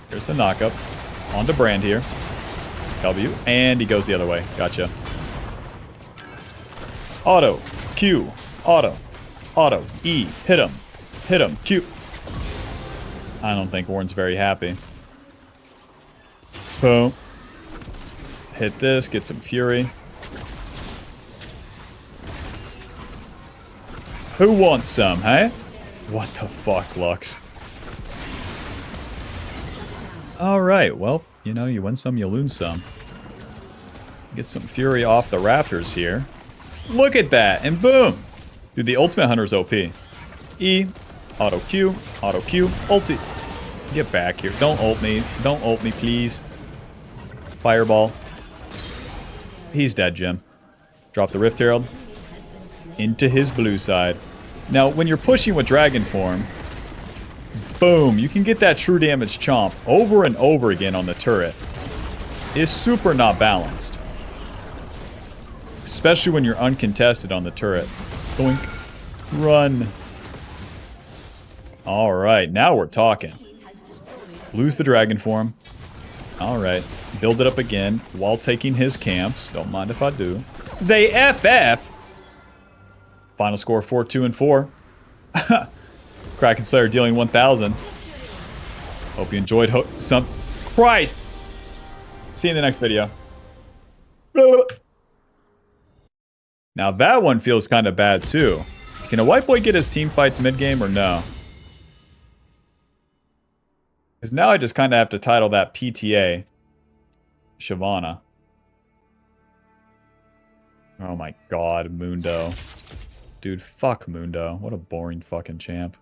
Here's the knockup. On to Brand here. W. And he goes the other way. Gotcha. Auto. Q. Auto. Auto. E. Hit him. Hit him. Q. I don't think Warren's very happy. Boom. Hit this. Get some fury. Who wants some, hey? What the fuck, Lux? Alright, well, you know, you win some, you lose some. Get some fury off the Raptors here. Look at that, and boom! Dude, the Ultimate Hunter's OP. E, auto Q, ulti. Get back here. Don't ult me. Don't ult me, please. Fireball. He's dead, Jim. Drop the Rift Herald. Into his blue side. Now, when you're pushing with Dragon Form, boom, you can get that true damage chomp over and over again on the turret. It's super not balanced. Especially when you're uncontested on the turret. Boink. Run. Alright, now we're talking. Lose the Dragon Form. Alright. Build it up again while taking his camps. Don't mind if I do. They FF! Final score 4-2-4. Kraken Slayer dealing 1,000. Hope you enjoyed some... Christ! See you in the next video. Now that one feels kind of bad too. Can a white boy get his team fights mid-game or no? Because now I just kind of have to title that PTA. Shyvana. Oh my god, Mundo. Dude, fuck Mundo. What a boring fucking champ.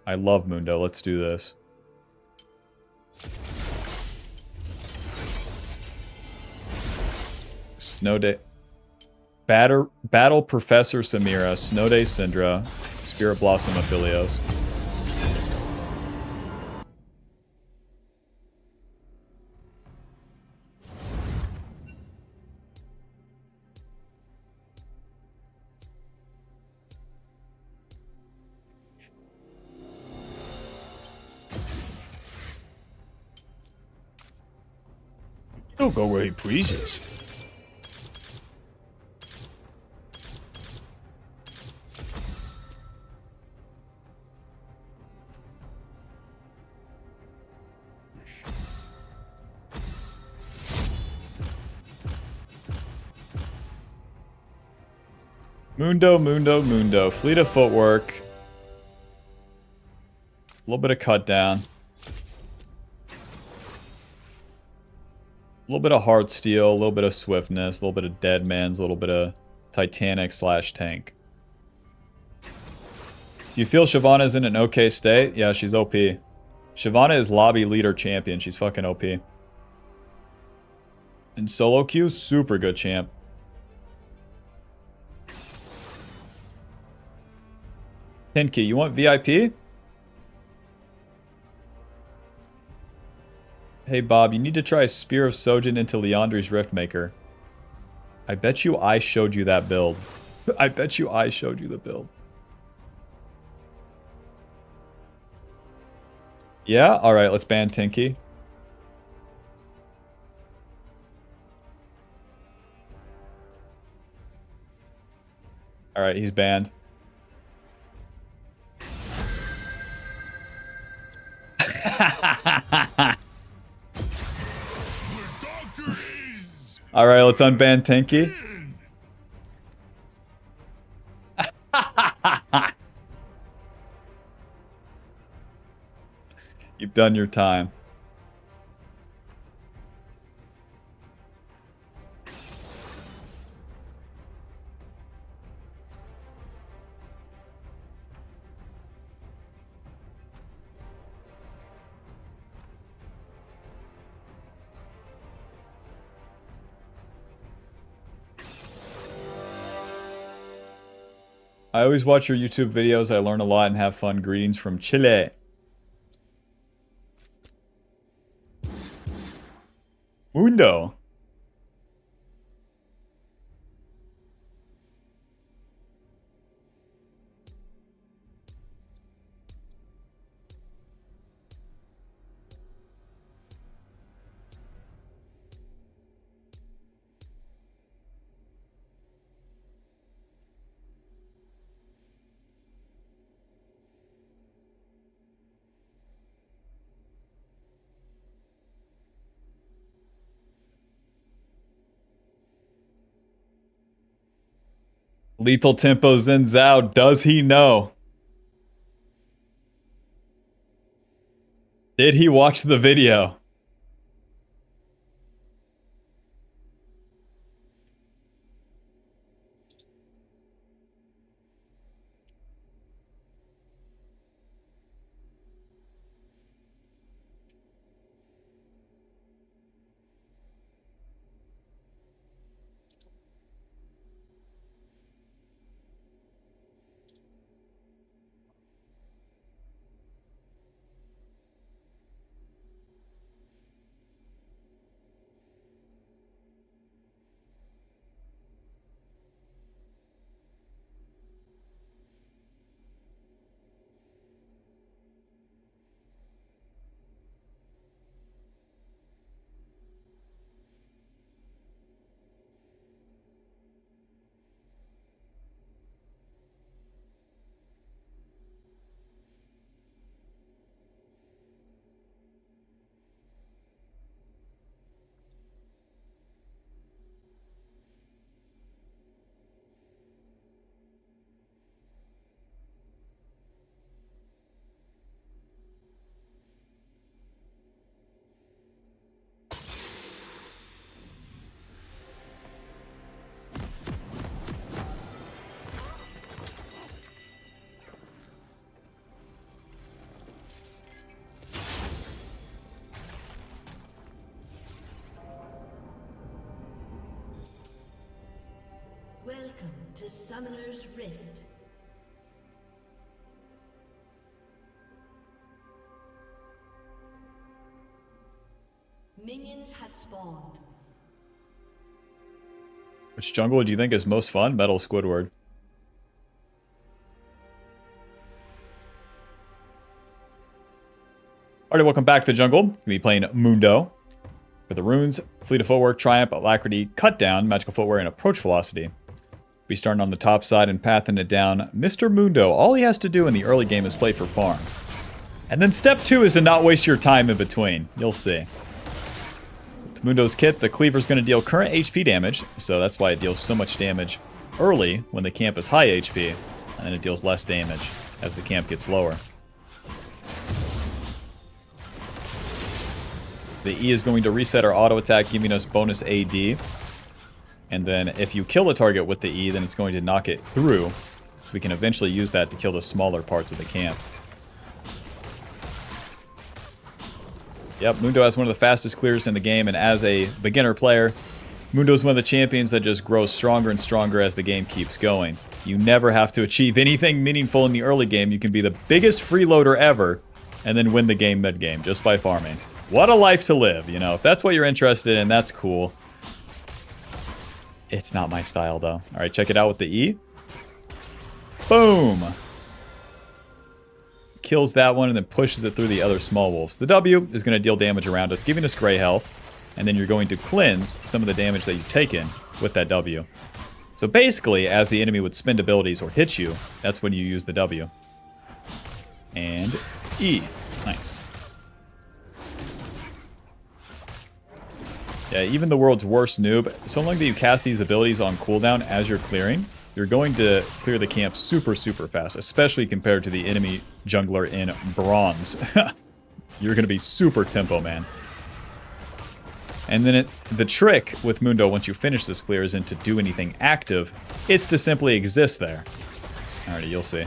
I love Mundo. Let's do this. Snow Day. Battle Professor Samira, Snow Day Syndra, Spirit Blossom Aphelios. He'll go where he pleases. Mundo. Fleet of footwork. A little bit of cut down. A little bit of hard steel, a little bit of swiftness, a little bit of dead man's, a little bit of Titanic / tank. Do you feel Shyvana's in an okay state? Yeah, she's OP. Shyvana is lobby leader champion. She's fucking OP. And solo queue, super good champ. Tenki, you want VIP? Hey Bob, you need to try Spear of Sojin into Liandry's Riftmaker. I bet you I showed you that build. I bet you I showed you the build. Yeah? Alright, let's ban Tinky. Alright, he's banned. Alright, let's unban Tinky. You've done your time. I always watch your YouTube videos. I learn a lot and have fun. Greetings from Chile. Mundo. Lethal Tempo Zen Zhao, does he know? Did he watch the video? Welcome to Summoner's Rift. Minions have spawned. Which jungle do you think is most fun? Metal Squidward. Alright, welcome back to the jungle. We'll be playing Mundo. For the runes, Fleet of Footwork, Triumph, Alacrity, Cut Down, Magical Footwear, and Approach Velocity. Be starting on the top side and pathing it down. Mr. Mundo, all he has to do in the early game is play for farm. And then step 2 is to not waste your time in between. You'll see. With Mundo's kit, the Cleaver's going to deal current HP damage, so that's why it deals so much damage early when the camp is high HP, and then it deals less damage as the camp gets lower. The E is going to reset our auto attack, giving us bonus AD. And then if you kill a target with the E, then it's going to knock it through. So we can eventually use that to kill the smaller parts of the camp. Yep, Mundo has one of the fastest clears in the game, and as a beginner player, Mundo's one of the champions that just grows stronger and stronger as the game keeps going. You never have to achieve anything meaningful in the early game. You can be the biggest freeloader ever, and then win the game mid-game just by farming. What a life to live, you know. If that's what you're interested in, that's cool. It's not my style, though. All right, check it out with the E. Boom. Kills that one and then pushes it through the other small wolves. The W is going to deal damage around us, giving us gray health. And then you're going to cleanse some of the damage that you've taken with that W. So basically, as the enemy would spend abilities or hit you, that's when you use the W. And E. Nice. Yeah, even the world's worst noob, so long that you cast these abilities on cooldown as you're clearing, you're going to clear the camp super, super fast, especially compared to the enemy jungler in bronze. You're going to be super tempo, man. And then the trick with Mundo, once you finish this clear, isn't to do anything active. It's to simply exist there. Alrighty, you'll see.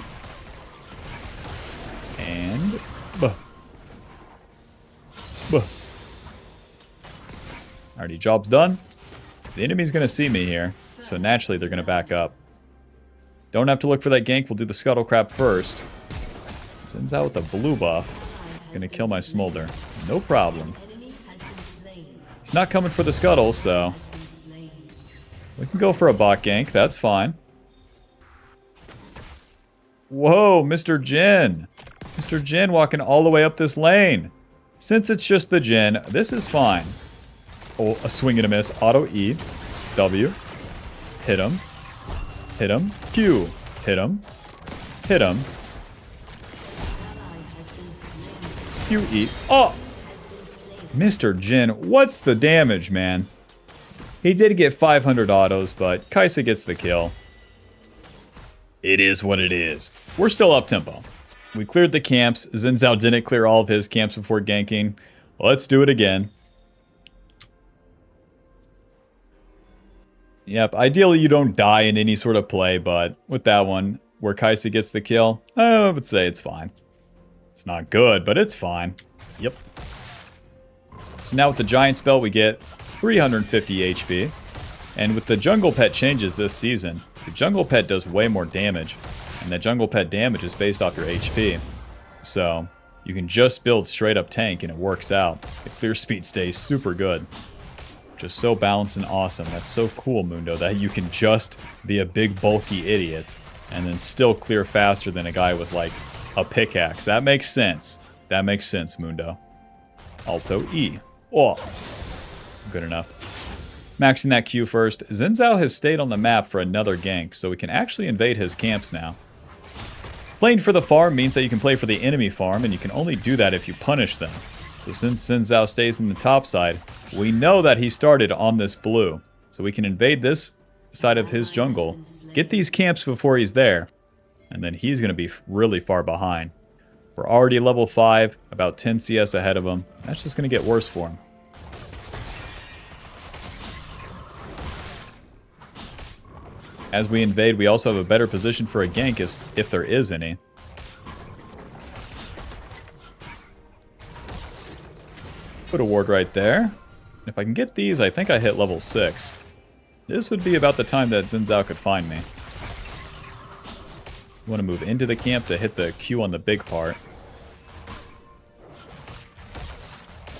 And... Buh. Buh. Alrighty, job's done. The enemy's going to see me here, so naturally they're going to back up. Don't have to look for that gank. We'll do the Scuttle Crab first. Sends out with a blue buff. Going to kill my Smolder. No problem. He's not coming for the Scuttle, so... we can go for a bot gank. That's fine. Whoa, Mr. Jin. Mr. Jin walking all the way up this lane. Since it's just the Jin, this is fine. Oh, a swing and a miss. Auto E. W. Hit him. Hit him. Q. Hit him. Hit him. Q E. Oh! Mr. Jin, what's the damage, man? He did get 500 autos, but Kaisa gets the kill. It is what it is. We're still up tempo. We cleared the camps. Xin Zhao didn't clear all of his camps before ganking. Let's do it again. Yep, ideally you don't die in any sort of play, but with that one, where Kaisa gets the kill, I would say it's fine. It's not good, but it's fine. Yep. So now with the giant spell, we get 350 HP. And with the jungle pet changes this season, the jungle pet does way more damage. And the jungle pet damage is based off your HP. So you can just build straight up tank and it works out. The clear speed stays super good. Just so balanced and awesome. That's so cool, Mundo, that you can just be a big bulky idiot and then still clear faster than a guy with like a pickaxe. That makes sense. That makes sense, Mundo. Alto E. Oh, good enough. Maxing that Q first. Xin Zhao has stayed on the map for another gank, so we can actually invade his camps now. Playing for the farm means that you can play for the enemy farm, and you can only do that if you punish them. So since Xin Zhao stays in the top side, we know that he started on this blue. So we can invade this side of his jungle, get these camps before he's there, and then he's going to be really far behind. We're already level 5, about 10 CS ahead of him. That's just going to get worse for him. As we invade, we also have a better position for a gank if there is any. Put a ward right there. If I can get these, I think I hit level 6. This would be about the time that Xin Zhao could find me. You want to move into the camp to hit the Q on the big part.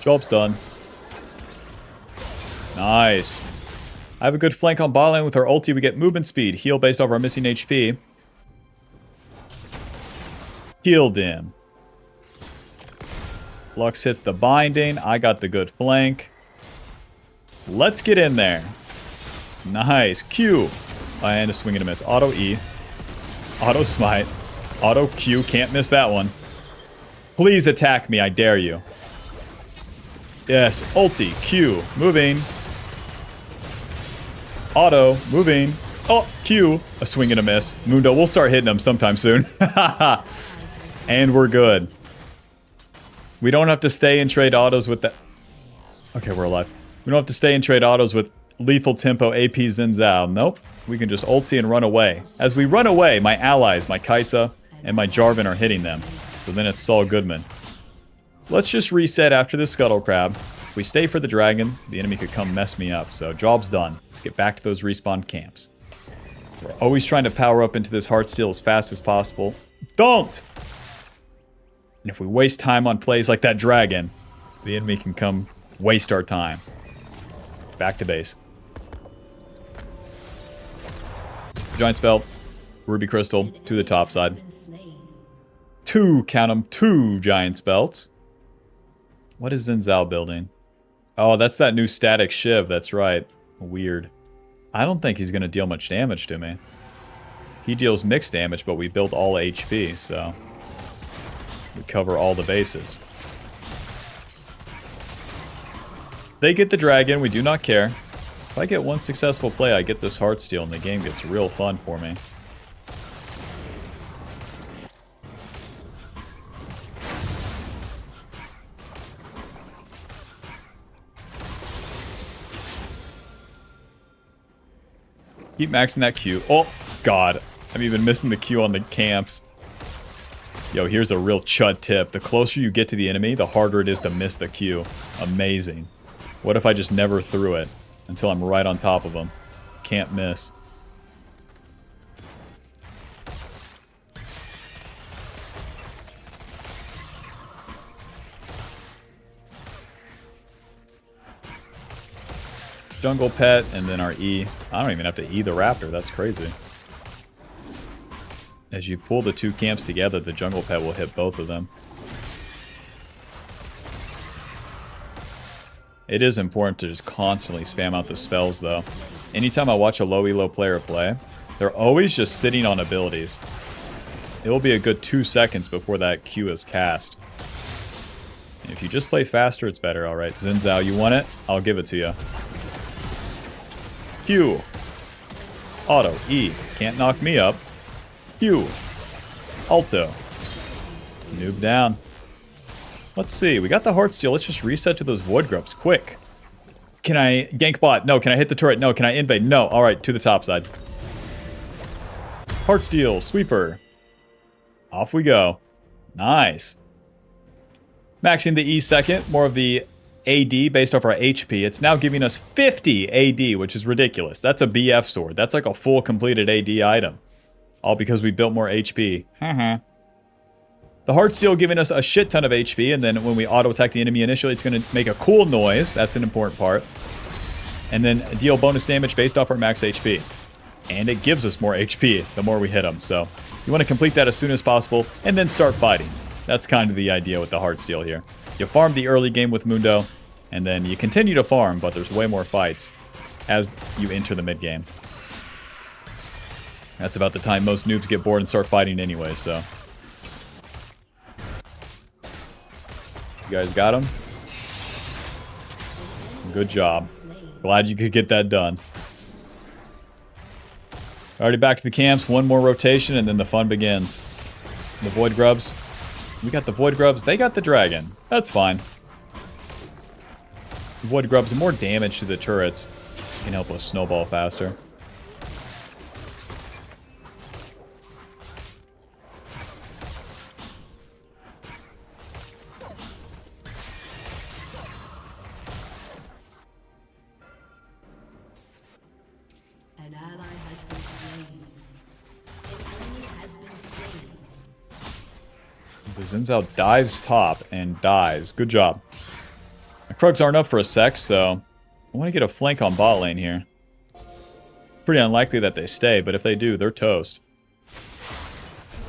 Job's done. Nice. I have a good flank on bot lane. With our ulti, we get movement speed. Heal based off our missing HP. Healed him. Lux hits the binding. I got the good flank. Let's get in there. Nice. Q. And a swing and a miss. Auto E. Auto smite. Auto Q. Can't miss that one. Please attack me. I dare you. Yes. Ulti. Q. Moving. Auto. Moving. Oh, Q. A swing and a miss. Mundo, we'll start hitting him sometime soon. And we're good. We don't have to stay and trade autos with that. Okay, we're alive. We don't have to stay and trade autos with lethal tempo AP Xin Zhao. Nope. We can just ulti and run away. As we run away, my allies, my Kaisa and my Jarvan are hitting them. So then it's Saul Goodman. Let's just reset after this Scuttle Crab. If we stay for the dragon, the enemy could come mess me up. So job's done. Let's get back to those respawn camps. We're always trying to power up into this Heartsteel as fast as possible. Don't! And if we waste time on plays like that dragon, the enemy can come waste our time. Back to base. Giant spell. Ruby Crystal to the top side. 2, count them, 2 giant spells. What is Xin Zhao building? Oh, that's that new static Shiv, that's right. Weird. I don't think he's going to deal much damage to me. He deals mixed damage, but we build all HP, so we cover all the bases. They get the dragon, we do not care. If I get one successful play, I get this Heartsteel, and the game gets real fun for me. Keep maxing that Q. Oh, God. I'm even missing the Q on the camps. Yo, here's a real chud tip. The closer you get to the enemy, the harder it is to miss the Q. Amazing. What if I just never threw it until I'm right on top of them? Can't miss. Jungle pet, and then our E. I don't even have to E the raptor. That's crazy. As you pull the 2 camps together, the jungle pet will hit both of them. It is important to just constantly spam out the spells, though. Anytime I watch a low elo player play, they're always just sitting on abilities. It will be a good 2 seconds before that Q is cast. And if you just play faster, it's better. Alright, Xin Zhao, you want it? I'll give it to you. Q. Auto. E. Can't knock me up. Q. Alto. Noob down. Let's see. We got the Heartsteel. Let's just reset to those Void Grubs. Quick. Can I gank bot? No. Can I hit the turret? No. Can I invade? No. Alright, to the top side. Heartsteel. Sweeper. Off we go. Nice. Maxing the E second. More of the AD based off our HP. It's now giving us 50 AD, which is ridiculous. That's a BF sword. That's like a full completed AD item. All because we built more HP. The Heartsteel giving us a shit ton of HP, and then when we auto-attack the enemy initially, it's going to make a cool noise. That's an important part. And then deal bonus damage based off our max HP. And it gives us more HP the more we hit them. So you want to complete that as soon as possible, and then start fighting. That's kind of the idea with the Heartsteel here. You farm the early game with Mundo, and then you continue to farm, but there's way more fights as you enter the mid-game. That's about the time most noobs get bored and start fighting anyway, so... You guys got him? Good job. Glad you could get that done. Already back to the camps. One more rotation and then the fun begins. The Void Grubs. We got the Void Grubs. They got the Dragon. That's fine. The Void Grubs, more damage to the turrets can help us snowball faster. An ally has been slain. An enemy has been slain. The Xin Zhao dives top and dies. Good job. The Krugs aren't up for a sec, so I want to get a flank on bot lane here. Pretty unlikely that they stay, but if they do, they're toast.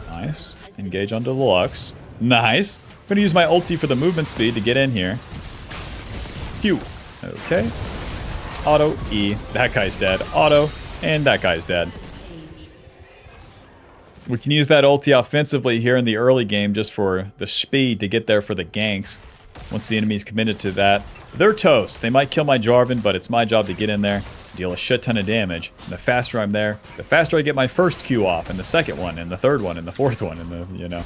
Nice. Engage on Deluxe. Nice. I'm going to use my ulti for the movement speed to get in here. Q. Okay. Auto E. That guy's dead. Auto. And that guy's dead. We can use that ulti offensively here in the early game just for the speed to get there for the ganks. Once the enemy's committed to that, they're toast. They might kill my Jarvan, but it's my job to get in there, deal a shit ton of damage. And the faster I'm there, the faster I get my first Q off, and the second one, and the third one, and the fourth one, and the, you know.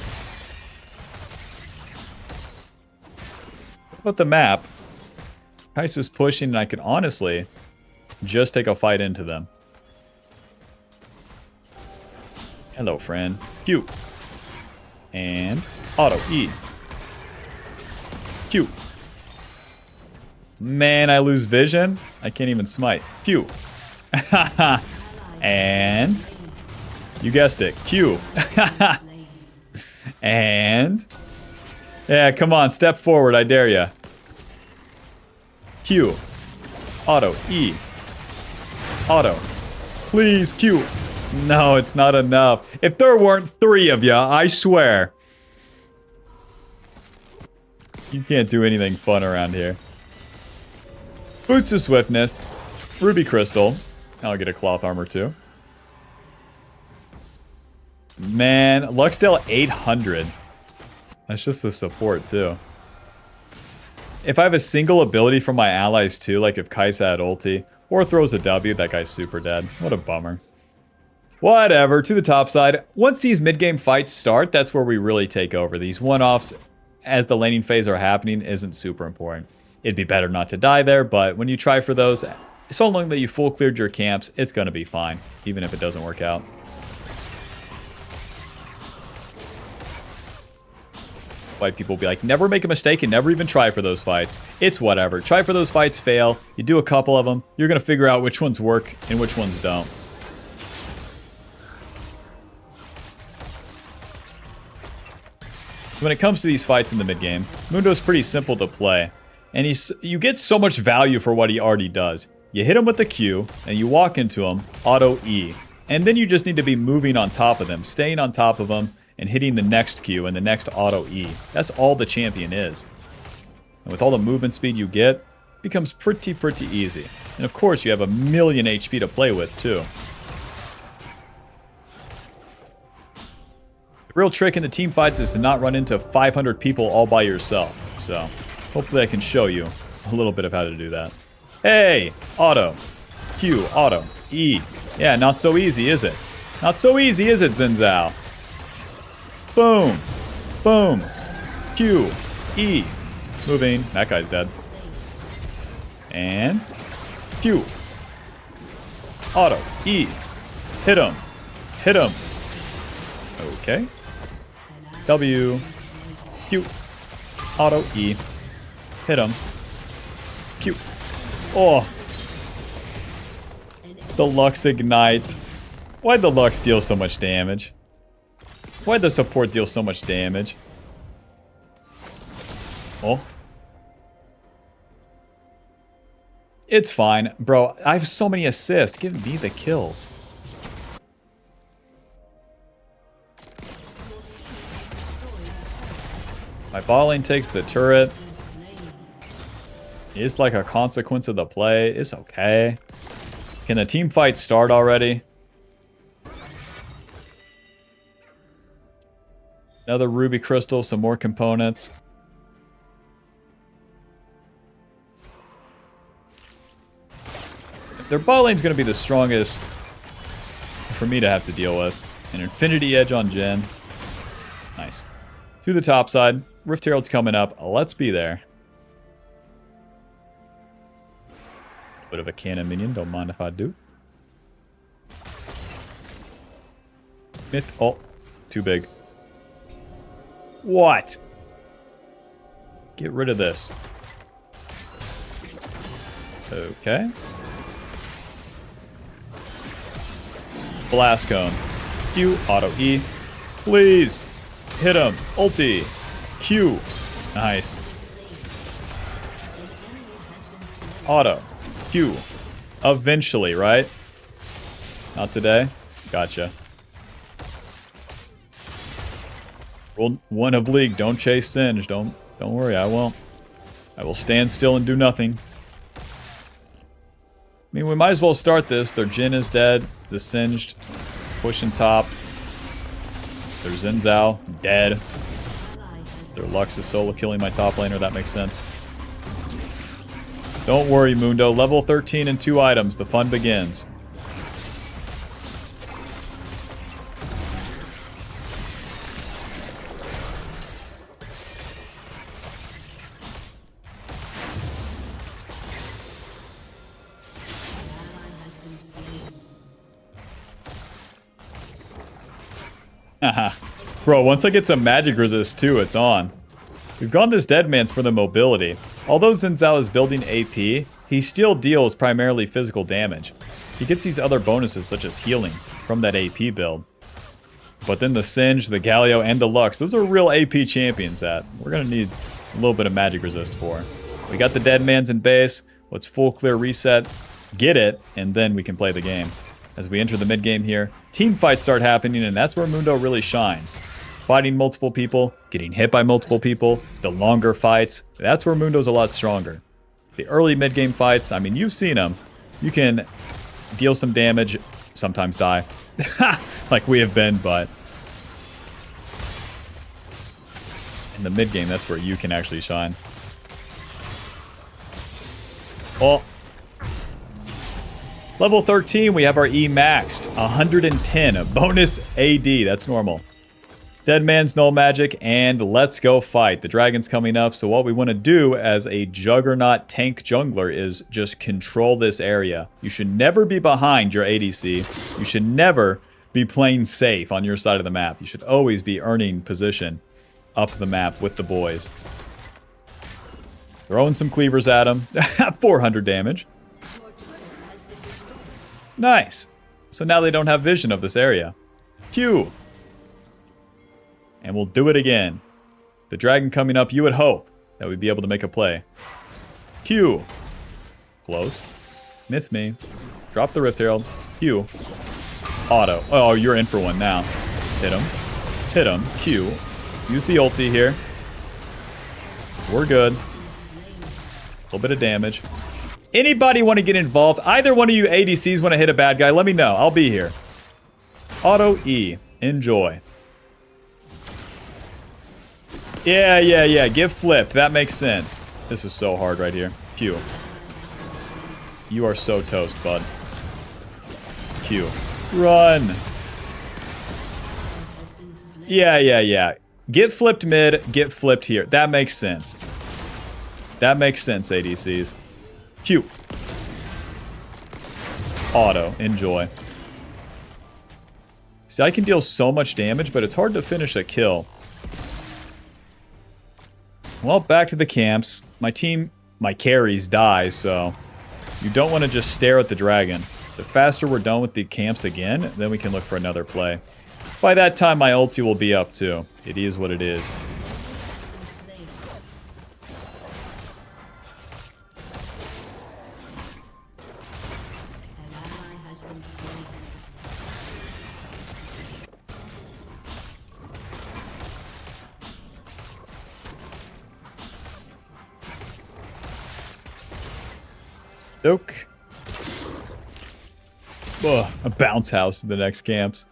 What about the map? Kai'Sa's pushing, and I can honestly just take a fight into them. Hello, friend. Q. And auto E. Q. Man, I lose vision. I can't even smite. Q. And you guessed it. Q. And yeah, come on, step forward. I dare ya. Q. Auto E. Auto. Please, Q. No, it's not enough. If there weren't 3 of ya, I swear. You can't do anything fun around here. Boots of Swiftness. Ruby Crystal. I'll get a cloth armor too. Man, Luxdale 800. That's just the support too. If I have a single ability from my allies too, like if Kai'Sa had ulti, or throws a W, that guy's super dead. What a bummer. Whatever, to the top side. Once these mid-game fights start, that's where we really take over. These one-offs, as the laning phase are happening, isn't super important. It'd be better not to die there, but when you try for those, so long that you full cleared your camps, it's going to be fine, even if it doesn't work out. Why people be like, never make a mistake and never even try for those fights. It's whatever. Try for those fights, fail. You do a couple of them, you're going to figure out which ones work and which ones don't. When it comes to these fights in the mid-game, Mundo's pretty simple to play. And you get so much value for what he already does. You hit him with the Q, and you walk into him, auto E. And then you just need to be moving on top of them, staying on top of them, and hitting the next Q and the next auto E. That's all the champion is. And with all the movement speed you get, it becomes pretty easy. And of course, you have a million HP to play with, too. The real trick in the team fights is to not run into 500 people all by yourself. So, hopefully I can show you a little bit of how to do that. Hey! Auto. Q. Auto. E. Yeah, not so easy, is it? Not so easy, is it, Xin Zhao? Boom. Boom. Q. E. Moving. That guy's dead. And Q. Auto. E. Hit him. Hit him. Okay. W. Q. Auto. E. Hit him. Q. Oh. The Lux Ignite. Why'd the Lux deal so much damage? Why'd the support deal so much damage? Oh. It's fine. Bro, I have so many assists. Give me the kills. My bot lane takes the turret. It's like a consequence of the play. It's okay. Can the team fight start already? Another ruby crystal, some more components. Their bot lane's going to be the strongest for me to have to deal with. An Infinity Edge on Jhin. Nice. To the top side. Rift Herald's coming up. Let's be there. Bit of a cannon minion. Don't mind if I do. Myth. Oh. Too big. What? Get rid of this. Okay. Blast Cone. Q. Auto E. Please. Hit him. Ulti. Q. Nice. Auto. Q. Eventually, right? Not today? Gotcha. Rule 1 of League. Don't chase Singe. Don't worry, I won't. I will stand still and do nothing. I mean, we might as well start this. Their Jhin is dead. The Singed pushing top. Their Xin Zhao dead. Their Lux is solo killing my top laner. That makes sense. Don't worry, Mundo. Level 13 and 2 items. The fun begins. Bro, once I get some magic resist too, it's on. We've gone this Deadman's for the mobility. Although Xin Zhao is building AP, he still deals primarily physical damage. He gets these other bonuses such as healing from that AP build. But then the Singe, the Galio, and the Lux, those are real AP champions that we're going to need a little bit of magic resist for. We got the Deadman's in base. Let's full clear reset, get it, and then we can play the game. As we enter the mid game here, team fights start happening, and that's where Mundo really shines. Fighting multiple people, getting hit by multiple people, the longer fights, that's where Mundo's a lot stronger. The early mid game fights, I mean, you've seen them. You can deal some damage, sometimes die. Like we have been, but in the mid game, that's where you can actually shine. Oh. Level 13, we have our E maxed. 110, a bonus AD, that's normal. Deadman's null magic, and let's go fight. The dragon's coming up, so what we want to do as a juggernaut tank jungler is just control this area. You should never be behind your ADC. You should never be playing safe on your side of the map. You should always be earning position up the map with the boys. Throwing some cleavers at him. 400 damage. Nice. So now they don't have vision of this area. Q. And we'll do it again. The dragon coming up, you would hope that we'd be able to make a play. Q. Close. Myth me. Drop the Rift Herald. Q. Auto. Oh, you're in for one now. Hit him. Hit him. Q. Use the ulti here. We're good. A little bit of damage. Anybody want to get involved? Either one of you ADCs want to hit a bad guy? Let me know. I'll be here. Auto E. Enjoy. Yeah. Give flipped. That makes sense. This is so hard right here. Q. You are so toast, bud. Q. Run. Yeah. Get flipped mid, get flipped here. That makes sense. That makes sense, ADCs. Q. Auto. Enjoy. See, I can deal so much damage, but it's hard to finish a kill. Well, back to the camps. My team, my carries die, so you don't want to just stare at the dragon. The faster we're done with the camps again, then we can look for another play. By that time, my ulti will be up too. It is what it is. An ally has been slain. Doke. Ugh, a bounce house to the next camps.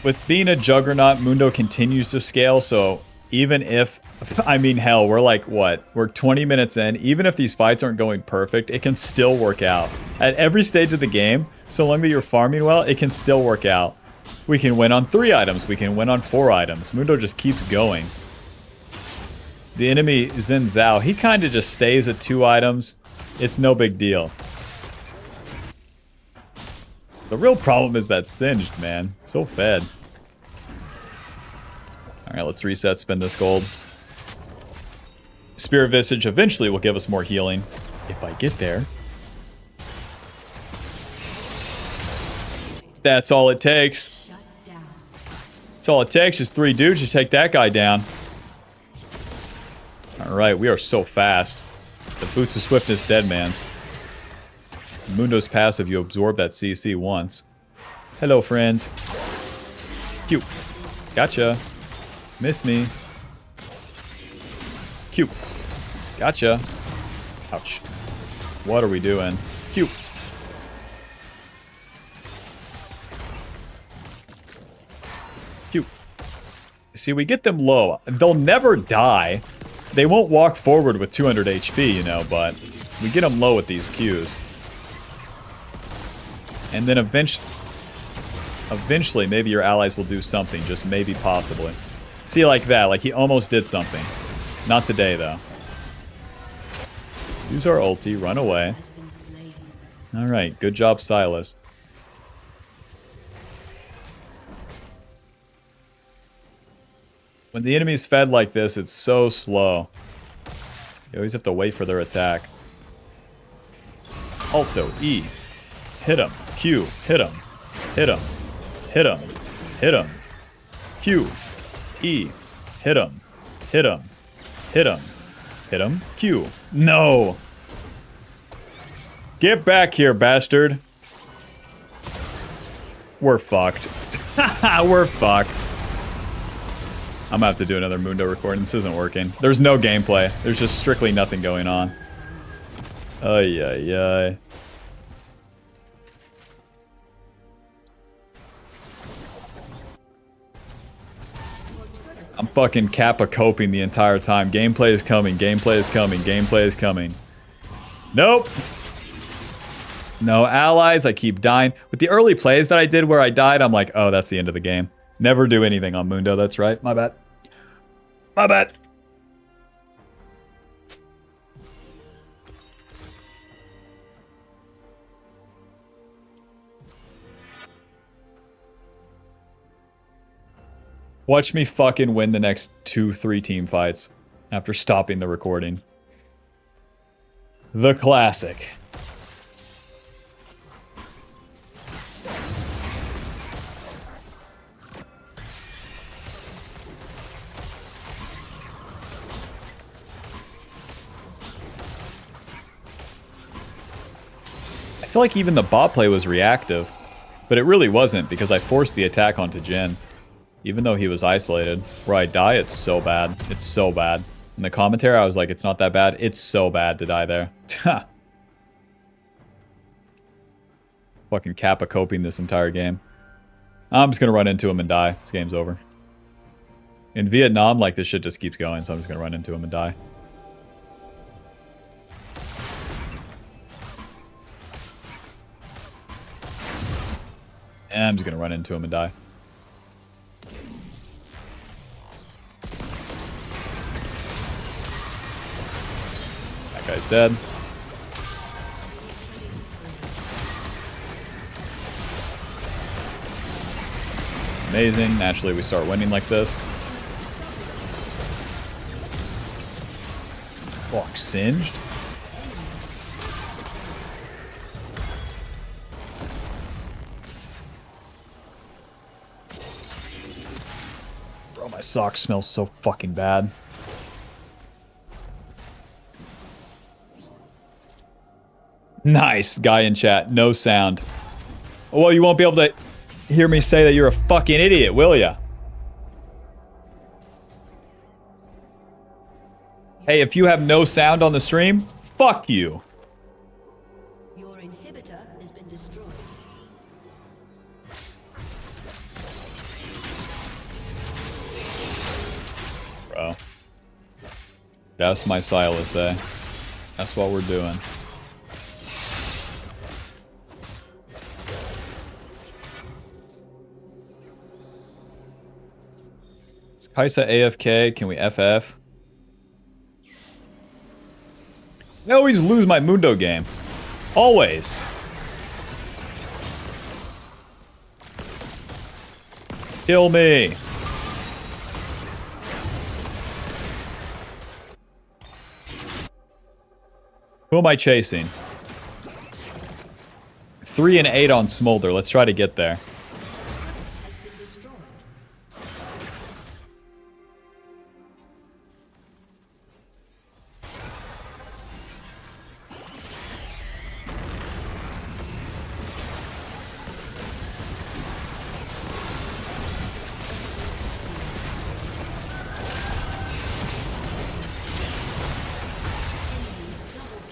With being a juggernaut, Mundo continues to scale, so even if, I mean, hell, we're like, what? We're 20 minutes in. Even if these fights aren't going perfect, it can still work out. At every stage of the game, so long that you're farming well, it can still work out. We can win on 3 items. We can win on 4 items. Mundo just keeps going. The enemy, Xin Zhao, he kind of just stays at 2 items. It's no big deal. The real problem is that Singed, man. So fed. Alright, let's reset, spend this gold. Spirit Visage eventually will give us more healing. If I get there. That's all it takes. Shut down. That's all it takes is 3 dudes to take that guy down. Alright, we are so fast. The Boots of Swiftness Deadman's. Mundo's passive, you absorb that CC once. Hello, friends. Q. Gotcha. Miss me. Q. Gotcha. Ouch. What are we doing? Q. Q. See, we get them low. They'll never die. They won't walk forward with 200 HP, you know, but we get them low with these Qs. And then eventually, maybe your allies will do something. Just maybe, possibly. See, like that. Like, he almost did something. Not today, though. Use our ulti. Run away. Has been slain. Alright. Good job, Silas. When the enemy's fed like this, it's so slow. You always have to wait for their attack. Alto. E. Hit him. Q. Hit him. Hit him. Hit him. Hit him. Q. E. Hit him. Hit him. Hit him. Hit him. Q. No! Get back here, bastard. We're fucked. We're fucked. I'm gonna have to do another Mundo recording. This isn't working. There's no gameplay. There's just strictly nothing going on. Ay, ay, ay. I'm fucking Kappa coping the entire time. Gameplay is coming. Gameplay is coming. Gameplay is coming. Nope. No allies. I keep dying. With the early plays that I did where I died, I'm like, oh, that's the end of the game. Never do anything on Mundo. That's right. My bad. My bad. Watch me fucking win the next 2-3 team fights after stopping the recording. The classic. I feel like even the bot play was reactive, but it really wasn't because I forced the attack onto Jhin. Even though he was isolated. Where I die, it's so bad. It's so bad. In the commentary, I was like, it's not that bad. It's so bad to die there. Fucking Kappa coping this entire game. I'm just gonna run into him and die. This game's over. In Vietnam, like, this shit just keeps going, so I'm just gonna run into him and die. I'm just gonna run into him and die. That guy's dead. Amazing. Naturally, we start winning like this. Fuck, singed? Bro, my socks smell so fucking bad. Nice, guy in chat. No sound. Well, you won't be able to hear me say that you're a fucking idiot, will ya? Hey, if you have no sound on the stream, fuck you. Your inhibitor has been destroyed. Bro. That's my Silas, eh? That's what we're doing. Is Kaisa AFK? Can we FF? I always lose my Mundo game. Always. Kill me. Who am I chasing? 3 and 8 on Smolder. Let's try to get there. Has been destroyed.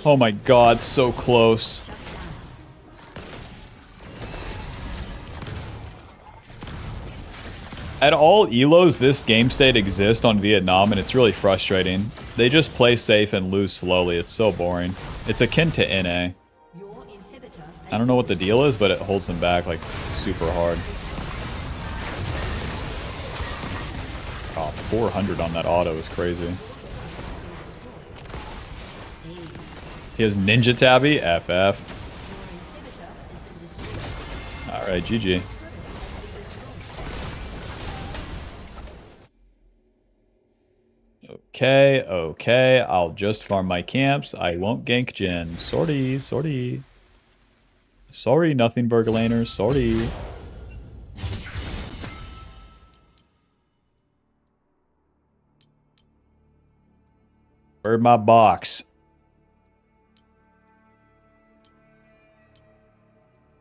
Oh my god, so close. At all elos, this game state exists on Vietnam, and it's really frustrating. They just play safe and lose slowly. It's so boring. It's akin to NA. Your inhibitor I don't know what the deal is, but it holds them back like super hard. Oh, 400 on that auto is crazy. He has Ninja Tabby, FF. Alright, GG. Okay, okay. I'll just farm my camps. I won't gank Jin. Sorry, sorry. Sorry, nothing Burglaners. Sorry. Where'd my box?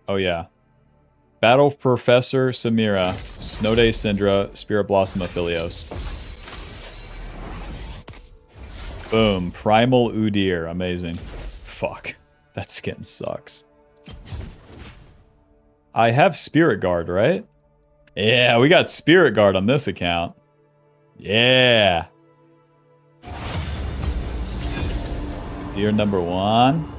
Oh, yeah. Battle Professor Samira, Snowday Syndra, Spirit Blossom Aphelios. Boom. Primal Udyr. Amazing. Fuck. That skin sucks. I have Spirit Guard, right? Yeah, we got Spirit Guard on this account. Yeah. Deer number 1.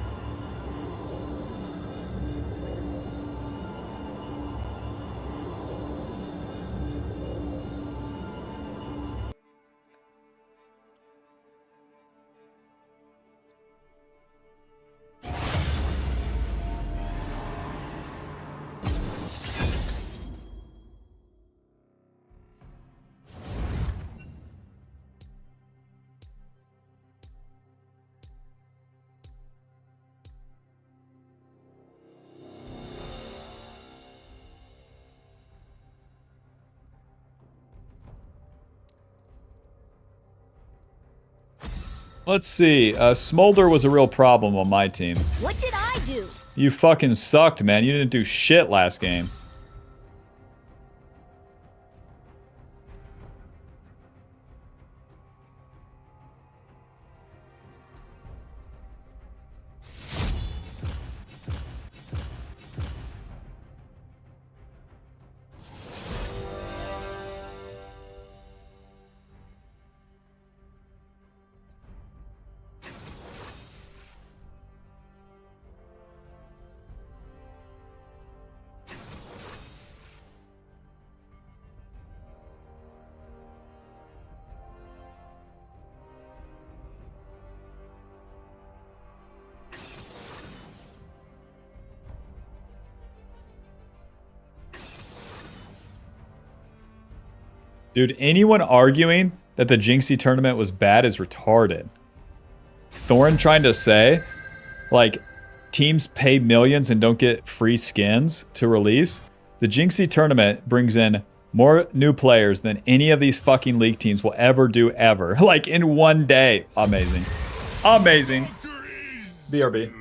Let's see. Smolder was a real problem on my team. What did I do? You fucking sucked, man. You didn't do shit last game. Dude, anyone arguing that the Jinxie tournament was bad is retarded. Thorn trying to say, like, teams pay millions and don't get free skins to release. The Jinxie tournament brings in more new players than any of these fucking league teams will ever do ever. Like, in one day. Amazing. Amazing. BRB.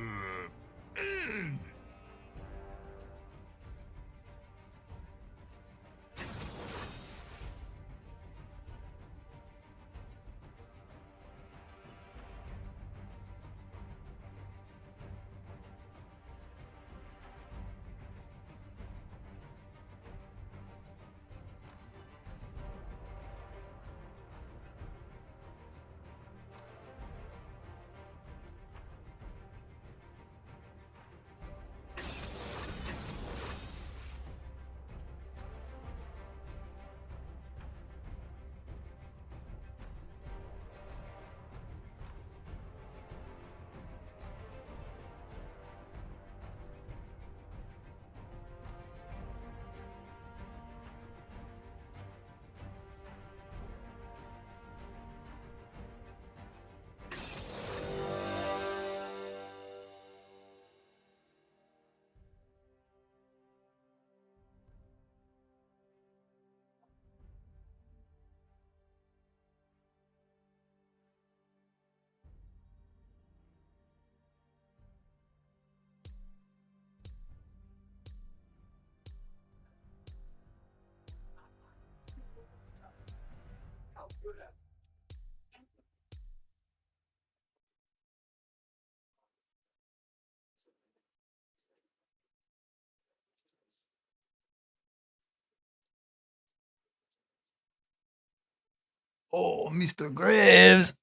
Oh, Mr. Graves.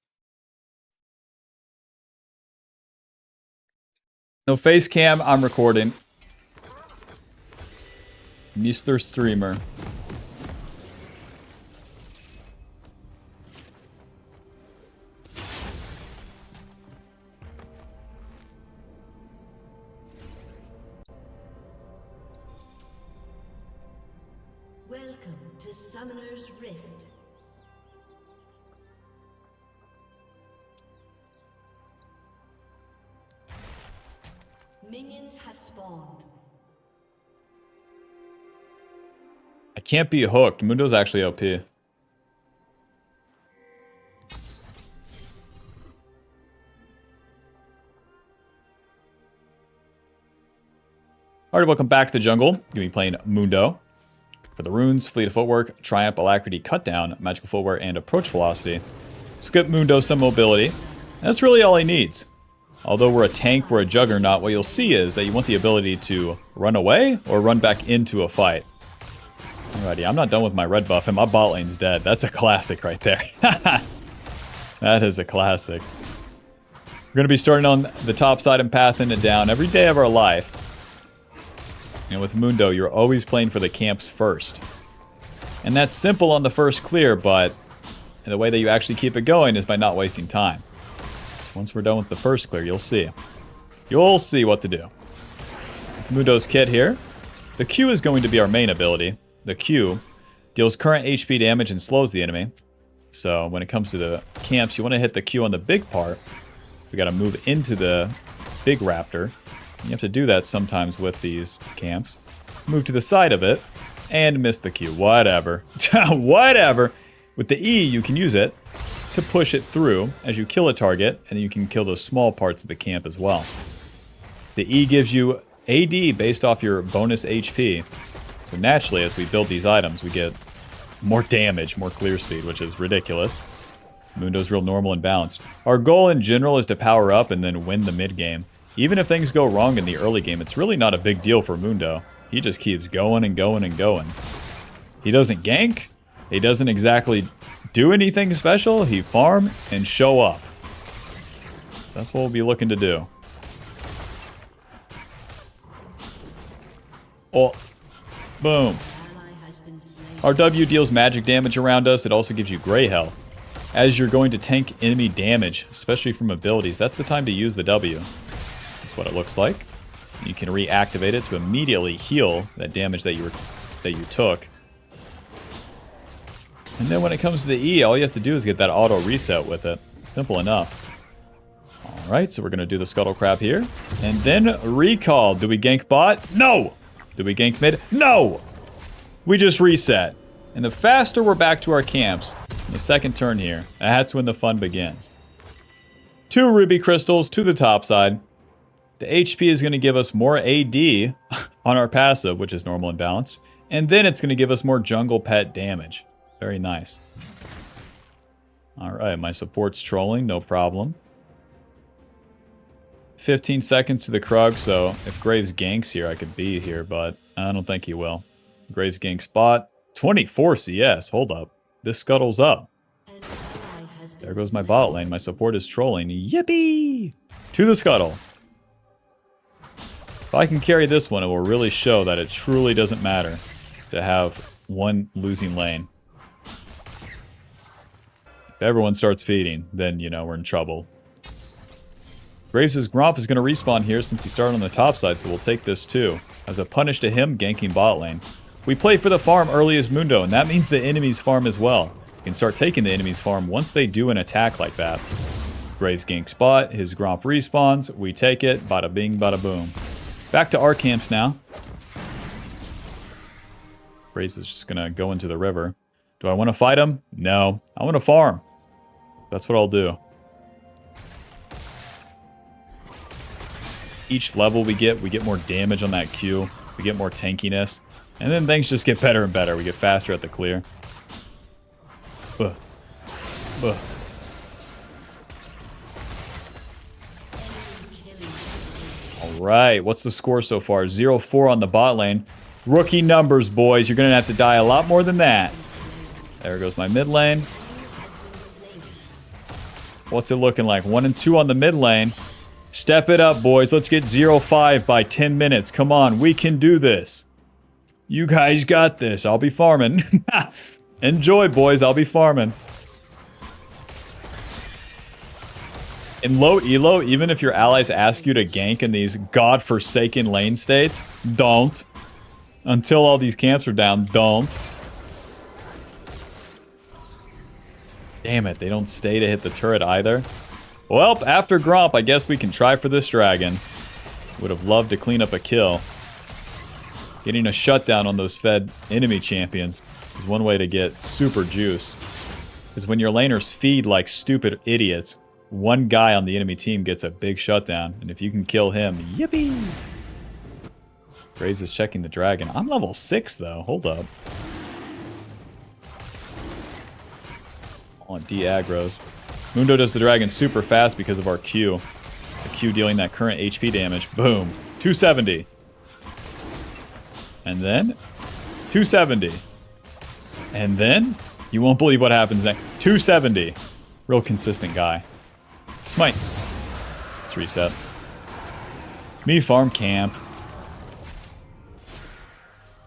No face cam, I'm recording. Mr. Streamer. Welcome to Summoner's Rift. Minions have spawned. I can't be hooked. Mundo's actually OP. Alright, welcome back to the jungle. You're going to be playing Mundo. For the runes, Fleet of Footwork, Triumph, Alacrity, Cutdown, Magical Footwear, and Approach Velocity. So get Mundo some mobility. And that's really all he needs. Although we're a tank, we're a juggernaut, what you'll see is that you want the ability to run away or run back into a fight. Alrighty, I'm not done with my red buff and my bot lane's dead. That's a classic right there. That is a classic. We're going to be starting on the top side and pathing it down every day of our life. And with Mundo, you're always playing for the camps first. And that's simple on the first clear, but the way that you actually keep it going is by not wasting time. Once we're done with the first clear, you'll see. You'll see what to do. With Mundo's kit here, the Q is going to be our main ability. The Q deals current HP damage and slows the enemy. So when it comes to the camps, you want to hit the Q on the big part. We got to move into the big raptor. You have to do that sometimes with these camps. Move to the side of it and miss the Q. Whatever. Whatever. With the E, you can use it to push it through as you kill a target, and you can kill those small parts of the camp as well. The E gives you AD based off your bonus HP. So naturally, as we build these items, we get more damage, more clear speed, which is ridiculous. Mundo's real normal and balanced. Our goal in general is to power up and then win the mid game. Even if things go wrong in the early game, it's really not a big deal for Mundo. He just keeps going and going and going. He doesn't gank. He doesn't exactly do anything special. He farm and show up. That's what we'll be looking to do. Oh, boom. Our W deals magic damage around us. It also gives you gray health. As you're going to tank enemy damage, especially from abilities, that's the time to use the W. That's what it looks like. You can reactivate it to immediately heal that damage that you took. And then when it comes to the E, all you have to do is get that auto reset with it. Simple enough. Alright, so we're going to do the Scuttle Crab here. And then recall. Do we gank bot? No! Do we gank mid? No! We just reset. And the faster we're back to our camps, in the second turn here, that's when the fun begins. 2 ruby crystals to the top side. The HP is going to give us more AD on our passive, which is normal and balanced. And then it's going to give us more jungle pet damage. Very nice. Alright, my support's trolling, no problem. 15 seconds to the Krug, so if Graves ganks here, I could be here, but I don't think he will. Graves gank spot. 24 CS, hold up. This scuttles up. There goes my bot lane. My support is trolling. Yippee! To the scuttle. If I can carry this one, it will really show that it truly doesn't matter to have one losing lane. If everyone starts feeding, then, you know, we're in trouble. Graves' Gromp is going to respawn here since he started on the top side, so we'll take this too. As a punish to him, ganking bot lane. We play for the farm early as Mundo, and that means the enemy's farm as well. You can start taking the enemy's farm once they do an attack like that. Graves gank spot, his Gromp respawns, we take it, bada bing, bada boom. Back to our camps now. Graves is just going to go into the river. Do I want to fight him? No. I want to farm. That's what I'll do. Each level we get more damage on that Q. We get more tankiness. And then things just get better and better. We get faster at the clear. Alright, what's the score so far? 0-4 on the bot lane. Rookie numbers, boys. You're going to have to die a lot more than that. There goes my mid lane. What's it looking like? 1 and 2 on the mid lane. Step it up, boys. Let's get 0-5 by 10 minutes. Come on, we can do this. You guys got this. I'll be farming. Enjoy, boys. I'll be farming. In low elo, even if your allies ask you to gank in these godforsaken lane states, don't. Until all these camps are down, don't. Damn it, they don't stay to hit the turret either. Well, after Gromp, I guess we can try for this dragon. Would have loved to clean up a kill. Getting a shutdown on those fed enemy champions is one way to get super juiced. Because when your laners feed like stupid idiots, one guy on the enemy team gets a big shutdown. And if you can kill him, yippee! Graves is checking the dragon. I'm level 6 though, hold up. On D-aggros. Mundo does the dragon super fast because of our Q. The Q dealing that current HP damage. Boom. 270. And then 270. And then you won't believe what happens next. 270. Real consistent guy. Smite. Let's reset. Me farm camp.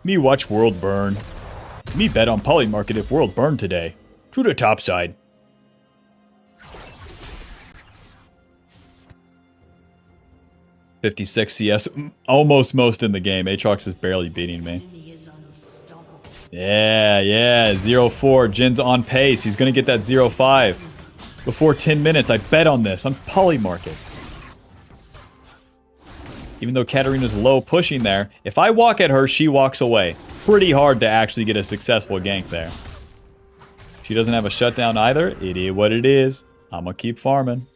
Me watch world burn. Me bet on Polymarket if world burn today. To the top side. $56 CS, almost most in the game. Aatrox is barely beating me. Yeah, 0-4. Jin's on pace. He's going to get that 0-5 before 10 minutes. I bet on this on Polymarket. Even though Katarina's low pushing there, if I walk at her, she walks away. Pretty hard to actually get a successful gank there. She doesn't have a shutdown either. It is what it is. I'm going to keep farming.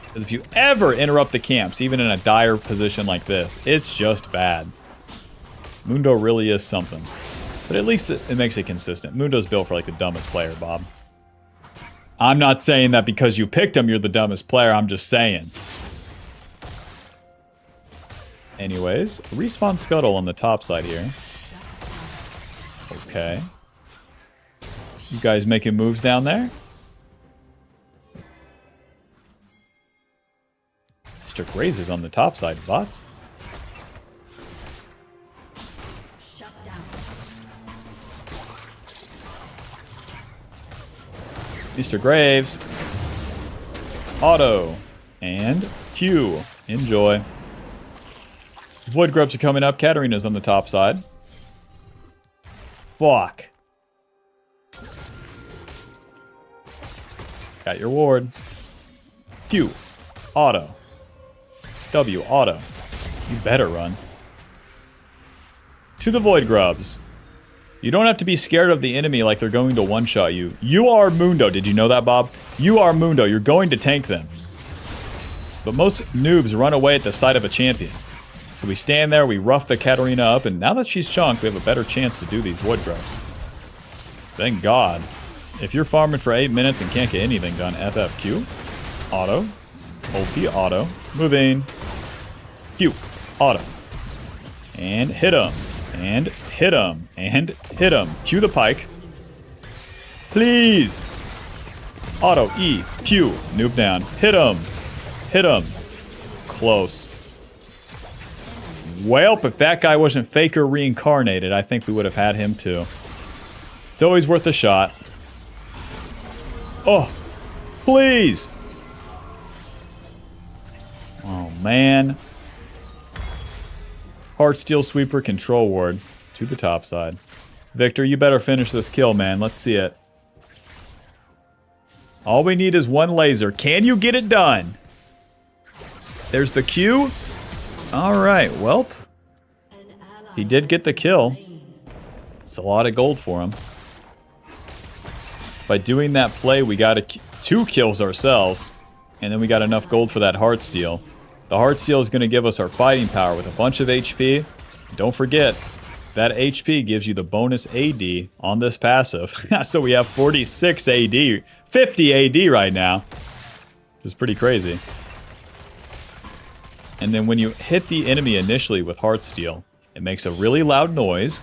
Because if you ever interrupt the camps, even in a dire position like this, it's just bad. Mundo really is something. But at least it makes it consistent. Mundo's built for like the dumbest player, Bob. I'm not saying that because you picked him, you're the dumbest player. I'm just saying. Anyways, respawn Scuttle on the top side here. Okay. You guys making moves down there? Mr. Graves is on the top side, bots. Shut down. Mr. Graves. Auto. And Q. Enjoy. Void Grubs are coming up. Katarina's on the top side. Fuck. Got your ward. Q. Auto. W. Auto. You better run. To the Void Grubs. You don't have to be scared of the enemy like they're going to one-shot you. You are Mundo. Did you know that, Bob? You are Mundo. You're going to tank them. But most noobs run away at the sight of a champion. So we stand there, we rough the Katarina up, and now that she's chunked, we have a better chance to do these Void Grubs. Thank God. If you're farming for 8 minutes and can't get anything done, FFQ. Auto. Ulti. Auto. Moving. Q. Auto. And hit him. And hit him. And hit him. Q the pike. Please. Auto. E. Q. Noob down. Hit him. Hit him. Close. Well, if that guy wasn't Faker reincarnated, I think we would have had him too. It's always worth a shot. Oh, please. Oh, man. Heartsteel Sweeper Control Ward to the top side. Victor, you better finish this kill, man. Let's see it. All we need is one laser. Can you get it done? There's the Q. All right, welp. He did get the kill. It's a lot of gold for him. By doing that play, we got 2 kills ourselves, and then we got enough gold for that Heartsteel. The Heartsteel is going to give us our fighting power with a bunch of HP. Don't forget, that HP gives you the bonus AD on this passive. So we have 46 AD, 50 AD right now, which is pretty crazy. And then when you hit the enemy initially with Heartsteel, it makes a really loud noise,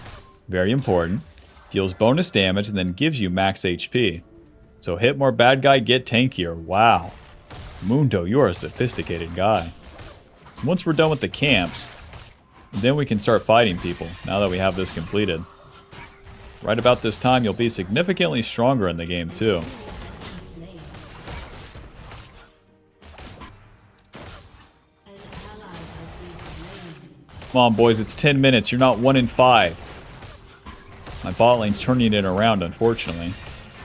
very important, deals bonus damage, and then gives you max HP. So hit more bad guy, get tankier. Wow. Mundo, you are a sophisticated guy. So once we're done with the camps, then we can start fighting people, now that we have this completed. Right about this time, you'll be significantly stronger in the game too. Come on, boys, it's 10 minutes. You're not 1 in 5. My bot lane's turning it around, unfortunately,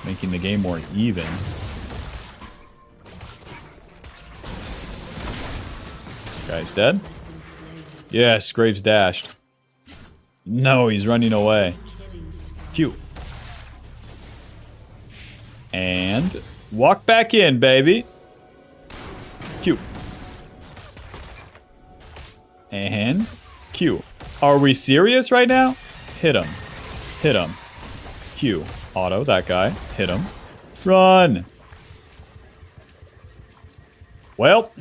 making the game more even. Guy's dead? Yes, Graves dashed. No, he's running away. Q. And walk back in, baby. Q. And Q. Are we serious right now? Hit him. Hit him. Q. Auto, that guy. Hit him. Run! Well.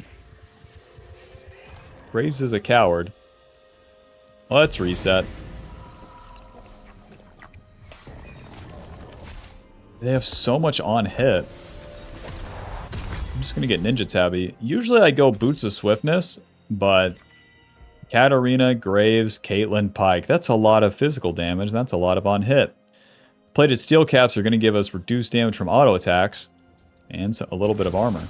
Graves is a coward. Let's reset. They have so much on hit. I'm just going to get Ninja Tabby. Usually I go Boots of Swiftness, but Katarina, Graves, Caitlyn, Pike. That's a lot of physical damage. That's a lot of on hit. Plated Steel Caps are going to give us reduced damage from auto attacks and a little bit of armor.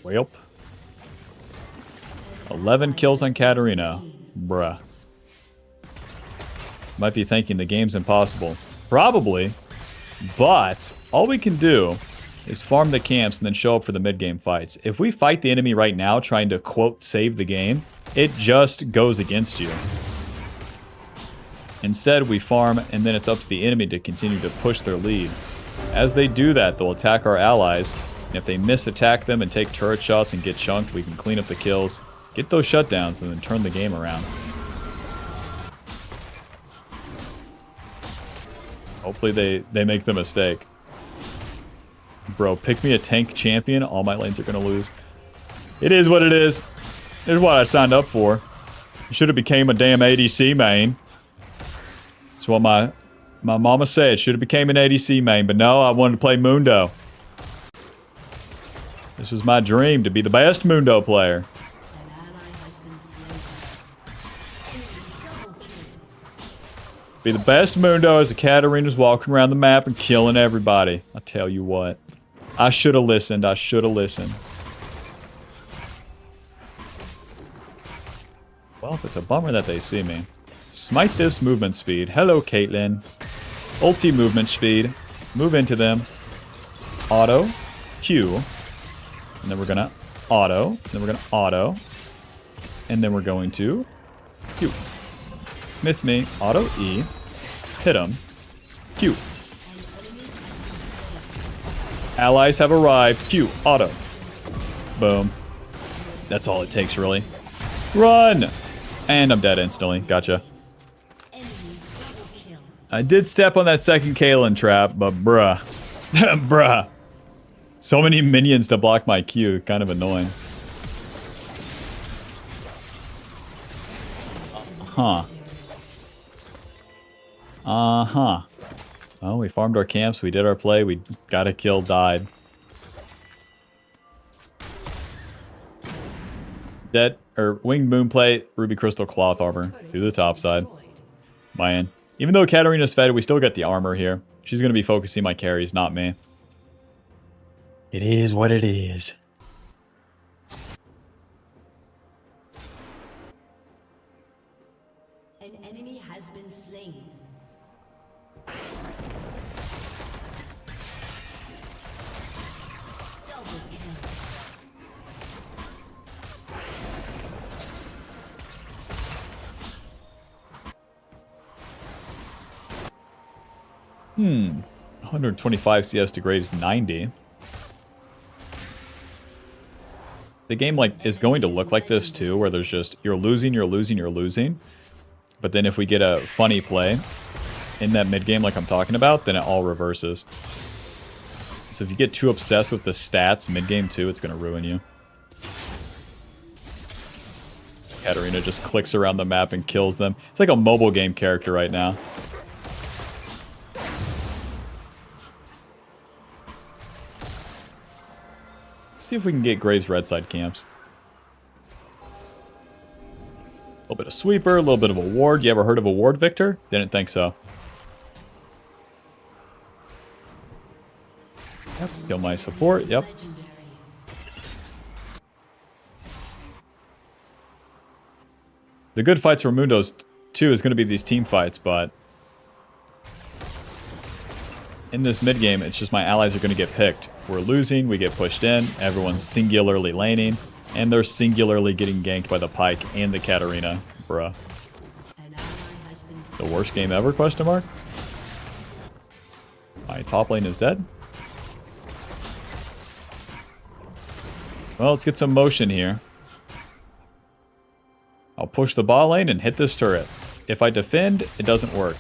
Welp. 11 kills on Katarina. Bruh. Might be thinking the game's impossible. Probably. But all we can do is farm the camps and then show up for the mid-game fights. If we fight the enemy right now trying to, quote, save the game, it just goes against you. Instead, we farm, and then it's up to the enemy to continue to push their lead. As they do that, they'll attack our allies, and if they miss-attack them and take turret shots and get chunked, we can clean up the kills, get those shutdowns, and then turn the game around. Hopefully they make the mistake. Bro, pick me a tank champion, all my lanes are going to lose. It is what it is. It's what I signed up for. Should have became a damn ADC main. That's what my mama said. Should have became an ADC main, but no, I wanted to play Mundo. This was my dream, to be the best Mundo player. Be the best Mundo as the Katarina's walking around the map and killing everybody. I tell you what. I should have listened. I should have listened. Well, it's a bummer that they see me. Smite this movement speed. Hello, Caitlyn. Ulti movement speed. Move into them. Auto. Q. And then we're gonna auto. And then we're gonna auto. And then we're going to Q. Miss me. Auto E. Hit him. Q. Allies have arrived. Q. Auto. Boom. That's all it takes, really. Run! And I'm dead instantly. Gotcha. I did step on that second Kaelin trap, but bruh. Bruh. So many minions to block my Q. Kind of annoying. Uh-huh. Well, we farmed our camps. We did our play. We got a kill, died. Dead, or winged moonplate, ruby crystal cloth armor. Through the top side. Man. Even though Katarina's fed, we still get the armor here. She's going to be focusing my carries, not me. It is what it is. An enemy has been slain. Double kill. Hmm. 125 CS to Graves 90. The game is going to look like this too, where there's just you're losing. But then if we get a funny play in that mid game like I'm talking about, then it all reverses. So if you get too obsessed with the stats mid game too, it's going to ruin you. So Katarina just clicks around the map and kills them. It's like a mobile game character right now. See if we can get Graves red side camps. A little bit of sweeper, a little bit of a ward. You ever heard of a ward, Victor? Didn't think so. Yep, kill my support. Yep. The good fights for Mundos too is going to be these team fights, but in this mid game, it's just my allies are going to get picked. We're losing, we get pushed in, everyone's singularly laning, and they're singularly getting ganked by the Pike and the Katarina. Bruh. The worst game ever, question mark? My top lane is dead. Well, let's get some motion here. I'll push the bot lane and hit this turret. If I defend, it doesn't work.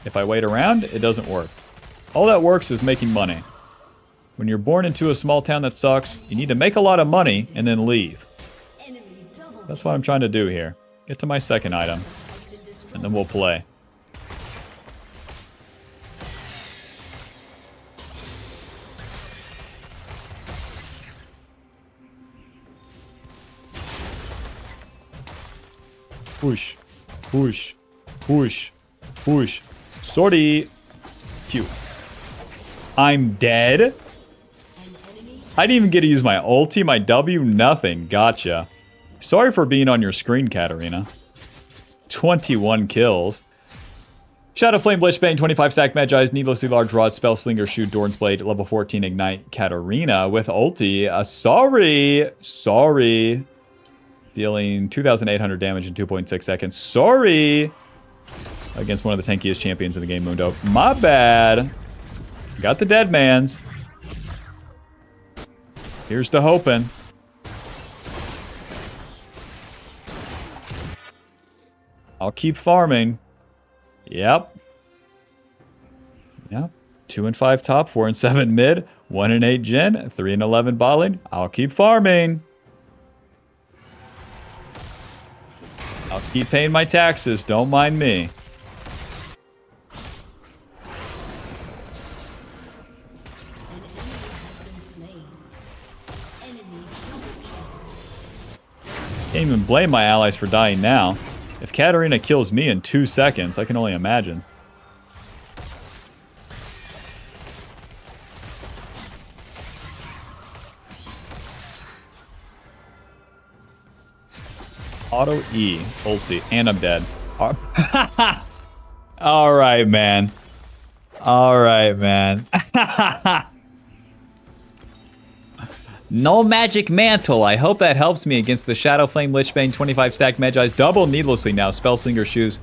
If I wait around, it doesn't work. All that works is making money. When you're born into a small town that sucks, you need to make a lot of money and then leave. That's what I'm trying to do here. Get to my second item, and then we'll play. Push, push, push, push. Sorry. Q. I'm dead? I didn't even get to use my ulti, my W, nothing. Gotcha. Sorry for being on your screen, Katarina. 21 kills. Shadow Flame, Blitzbang, 25 stack Magi's, Needlessly Large Rod, Spell Slinger, Shoot, Dorn's Blade, level 14 Ignite, Katarina with ulti. Sorry. Dealing 2,800 damage in 2.6 seconds. Sorry. Against one of the tankiest champions in the game, Mundo. My bad. Got the dead mans. Here's to hoping. I'll keep farming. Yep. 2 and 5 top, 4 and 7 mid, 1 and 8 gen, 3 and 11 botling. I'll keep farming. I'll keep paying my taxes. Don't mind me. Can't even blame my allies for dying now. If Katarina kills me in 2 seconds, I can only imagine. Auto E, ulti, and I'm dead. All right, man. All right, man. No magic mantle. I hope that helps me against the Shadow Flame Lichbane 25 stack Magi's double needlessly now. Spellslinger shoes.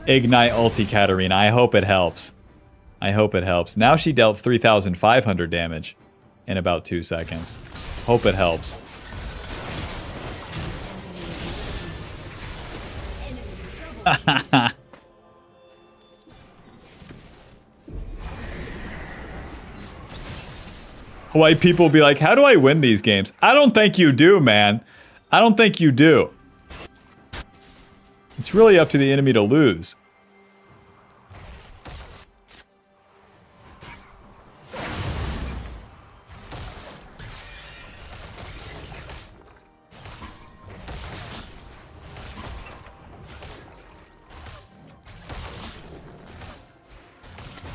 Ignite ulti Katarina. I hope it helps. I hope it helps. Now she dealt 3,500 damage in about 2 seconds. Hope it helps. White people be like, how do I win these games? I don't think you do, man. I don't think you do. It's really up to the enemy to lose.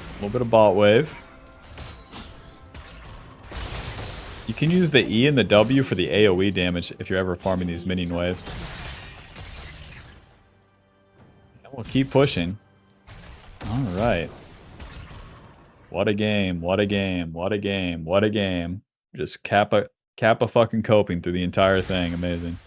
A little bit of bot wave. You can use the E and the W for the AoE damage if you're ever farming these minion waves. And we'll keep pushing. Alright. What a game, what a game, what a game, what a game. Just Kappa fucking coping through the entire thing. Amazing.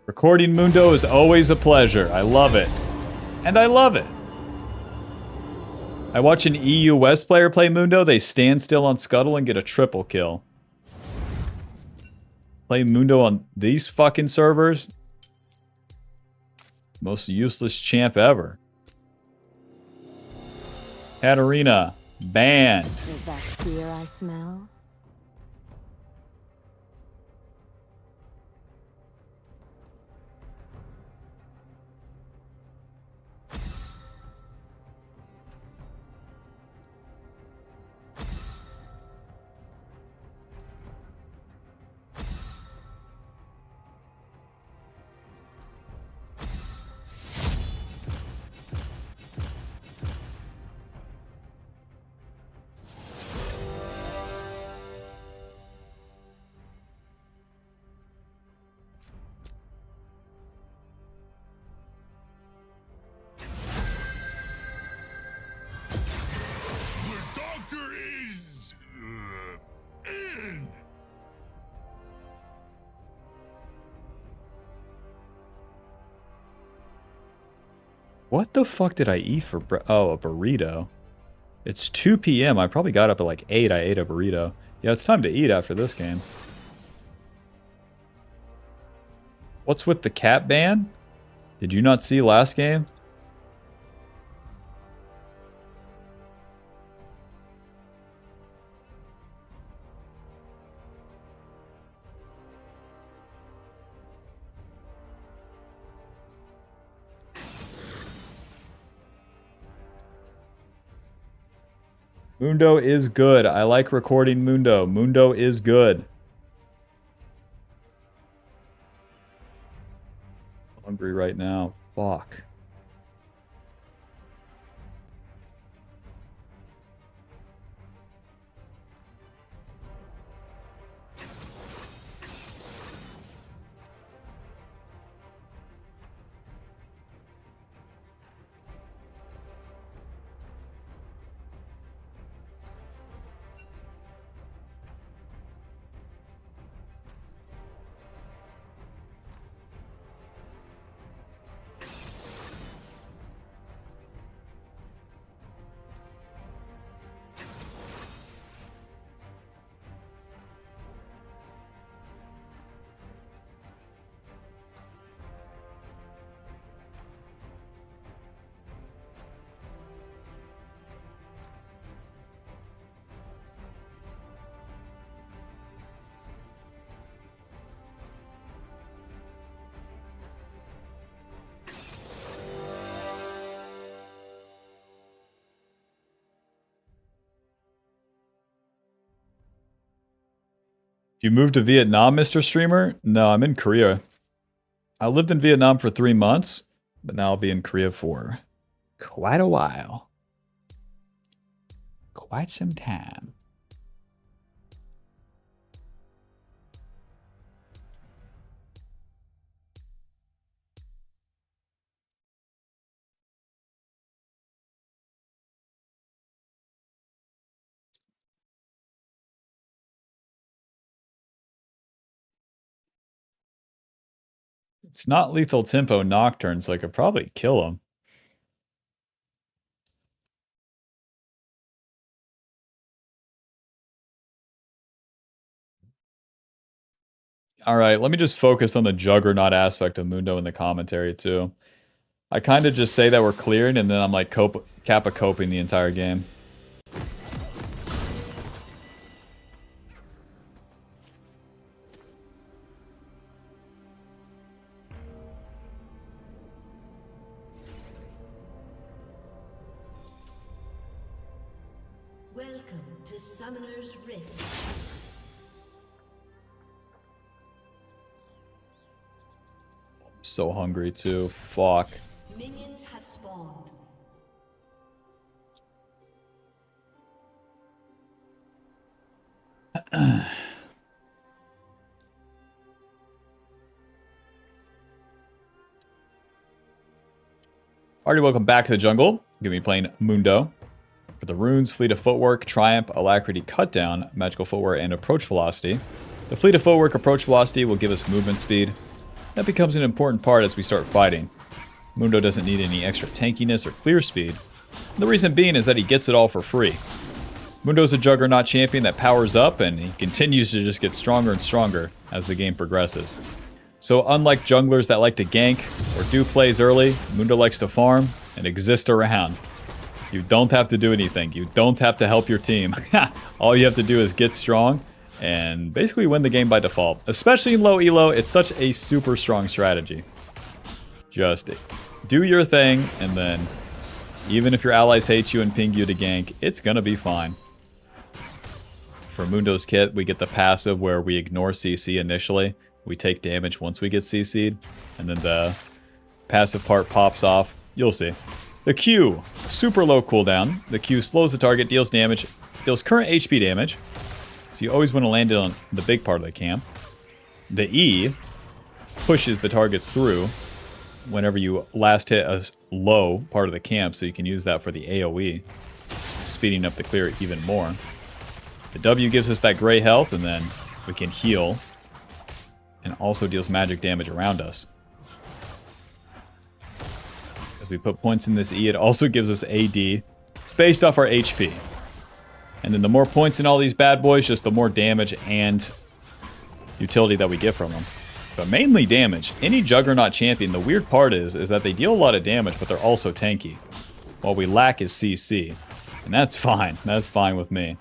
Recording Mundo is always a pleasure. I love it. And I love it. I watch an EU West player play Mundo. They stand still on Scuttle and get a triple kill. Play Mundo on these fucking servers. Most useless champ ever. Katarina, banned. Is that fear I smell? The doctor is in. What the fuck did I eat for oh, a burrito. It's 2 p.m. I probably got up at like 8. I ate a burrito. Yeah, it's time to eat after this game. What's with the cat ban? Did you not see last game? Mundo is good. I like recording Mundo. Mundo is good. Hungry right now. Fuck. You moved to Vietnam, Mr. Streamer? No, I'm in Korea. I lived in Vietnam for 3 months, but now I'll be in Korea for quite a while. Quite some time. It's not lethal tempo Nocturne, so I could probably kill him. Alright, let me just focus on the Juggernaut aspect of Mundo in the commentary, too. I kind of just say that we're clearing, and then I'm like Kappa coping the entire game. Welcome to Summoner's Rift. So hungry, too. Fuck. Minions have spawned. Alrighty, welcome back to the jungle. Gonna be playing Mundo. For the runes, Fleet of Footwork, Triumph, Alacrity, Cutdown, Magical Footwork, and Approach Velocity. The Fleet of Footwork Approach Velocity will give us movement speed. That becomes an important part as we start fighting. Mundo doesn't need any extra tankiness or clear speed. The reason being is that he gets it all for free. Mundo's a Juggernaut champion that powers up, and he continues to just get stronger and stronger as the game progresses. So unlike junglers that like to gank or do plays early, Mundo likes to farm and exist around. You don't have to do anything. You don't have to help your team. All you have to do is get strong and basically win the game by default. Especially in low elo, it's such a super strong strategy. Just do your thing, and then even if your allies hate you and ping you to gank, it's gonna be fine. For Mundo's kit, we get the passive where we ignore CC initially. We take damage once we get CC'd, and then the passive part pops off. You'll see. The Q, super low cooldown. The Q slows the target, deals damage, deals current HP damage. So you always want to land it on the big part of the camp. The E pushes the targets through whenever you last hit a low part of the camp, so you can use that for the AoE, speeding up the clear even more. The W gives us that gray health, and then we can heal, and also deals magic damage around us. As we put points in this E, it also gives us AD based off our HP. And then the more points in all these bad boys, just the more damage and utility that we get from them. But mainly damage. Any Juggernaut champion, the weird part is that they deal a lot of damage, but they're also tanky. What we lack is CC. And that's fine. That's fine with me.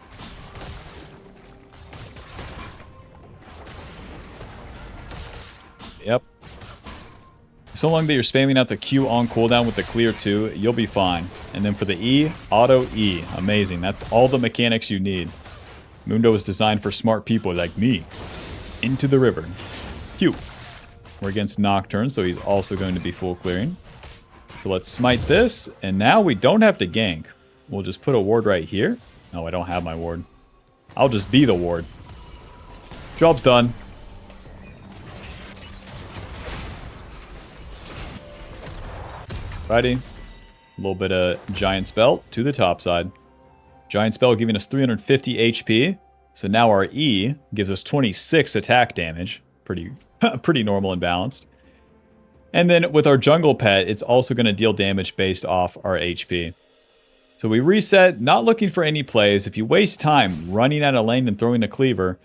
Yep. So long that you're spamming out the Q on cooldown with the clear 2, you'll be fine. And then for the E, auto E. Amazing. That's all the mechanics you need. Mundo is designed for smart people like me. Into the river. Q. We're against Nocturne, so he's also going to be full clearing. So let's smite this, and now we don't have to gank. We'll just put a ward right here. No, I don't have my ward. I'll just be the ward. Job's done. Righty. A little bit of Giant Spell to the top side. Giant Spell giving us 350 HP. So now our E gives us 26 attack damage. Pretty normal and balanced. And then with our Jungle Pet, it's also going to deal damage based off our HP. So we reset, not looking for any plays. If you waste time running out of lane and throwing a cleaver,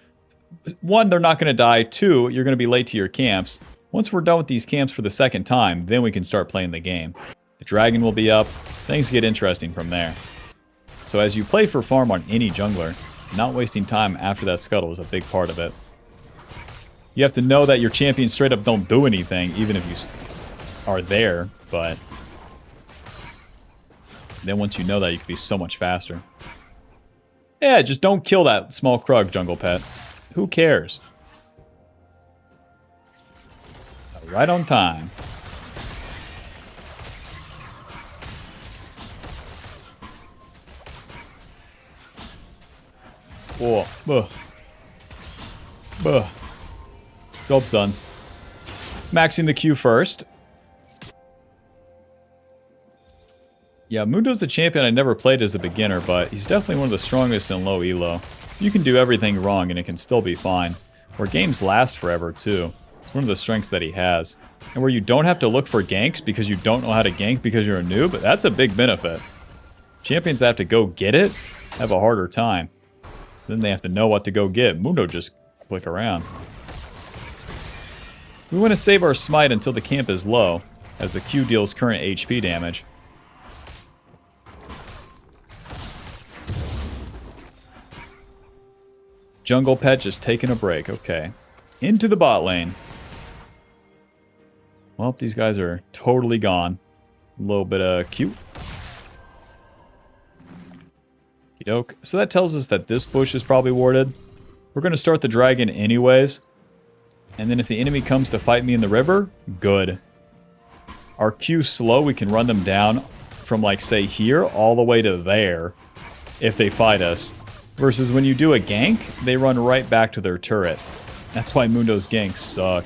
1, they're not going to die. 2, you're going to be late to your camps. Once we're done with these camps for the second time, then we can start playing the game. The dragon will be up. Things get interesting from there. So as you play for farm on any jungler, not wasting time after that scuttle is a big part of it. You have to know that your champions straight up don't do anything, even if you are there, but then once you know that, you can be so much faster. Yeah, just don't kill that small Krug, Jungle Pet. Who cares? Right on time. Whoa. Buh. Buh. Job's done. Maxing the Q first. Yeah, Mundo's a champion I never played as a beginner, but he's definitely one of the strongest in low elo. You can do everything wrong and it can still be fine. Where games last forever too. It's one of the strengths that he has. And where you don't have to look for ganks because you don't know how to gank because you're a noob, that's a big benefit. Champions that have to go get it have a harder time. Then they have to know what to go get. Mundo just click around. We want to save our smite until the camp is low, as the Q deals current HP damage. Jungle Pet just taking a break. Okay. Into the bot lane. Well, these guys are totally gone. A little bit of Q. Okey-doke. So that tells us that this bush is probably warded. We're going to start the dragon anyways. And then if the enemy comes to fight me in the river, good. Our Q's slow, we can run them down from, like, say here all the way to there if they fight us. Versus when you do a gank, they run right back to their turret. That's why Mundo's ganks suck.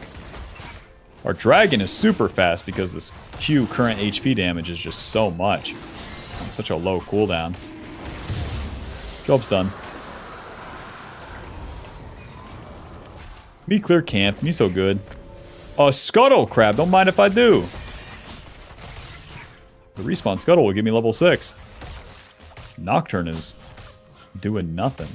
Our dragon is super fast because this Q current HP damage is just so much. On such a low cooldown. Job's done. Me clear camp. Me so good. A Scuttle Crab. Don't mind if I do. The respawn Scuttle will give me level 6. Nocturne is doing nothing.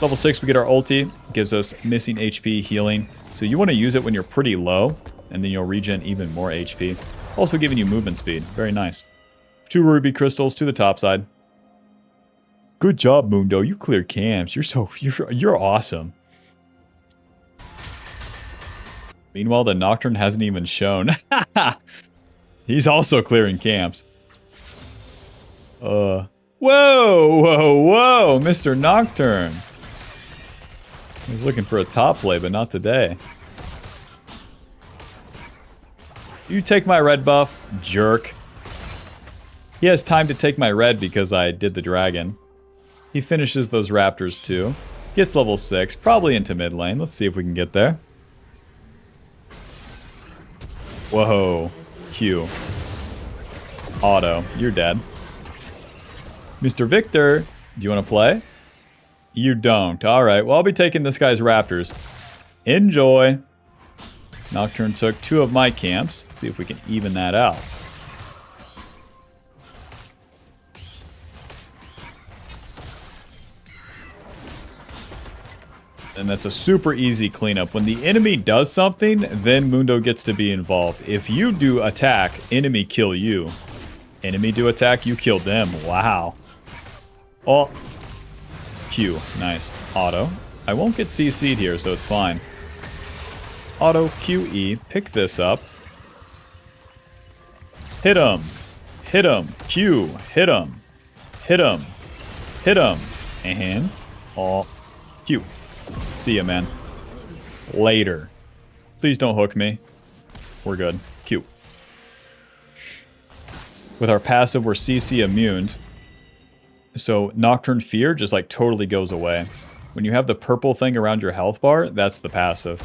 Level 6, we get our ulti. Gives us missing HP healing. So you want to use it when you're pretty low, and then you'll regen even more HP. Also giving you movement speed. Very nice. 2 ruby crystals to the top side. Good job, Mundo. You cleared camps. You're awesome. Meanwhile, the Nocturne hasn't even shown. He's also clearing camps. Whoa, whoa, whoa, Mr. Nocturne. I was looking for a top play, but not today. You take my red buff, jerk. He has time to take my red because I did the dragon. He finishes those raptors too. Gets level 6, probably into mid lane. Let's see if we can get there. Whoa. Q. Auto. You're dead. Mr. Victor, do you want to play? You don't. Alright, well I'll be taking this guy's raptors. Enjoy. Nocturne took 2 of my camps. Let's see if we can even that out. And that's a super easy cleanup. When the enemy does something, then Mundo gets to be involved. If you do attack, enemy kill you. Enemy do attack, you kill them. Wow. Oh. Q. Nice. Auto. I won't get CC'd here, so it's fine. Auto QE. Pick this up. Hit him. Hit him. Q. Hit him. Hit him. Hit him. And. Oh. Q. See ya, man. Later. Please don't hook me. We're good. Q. With our passive, we're CC immune. So Nocturne Fear just like totally goes away. When you have the purple thing around your health bar, that's the passive.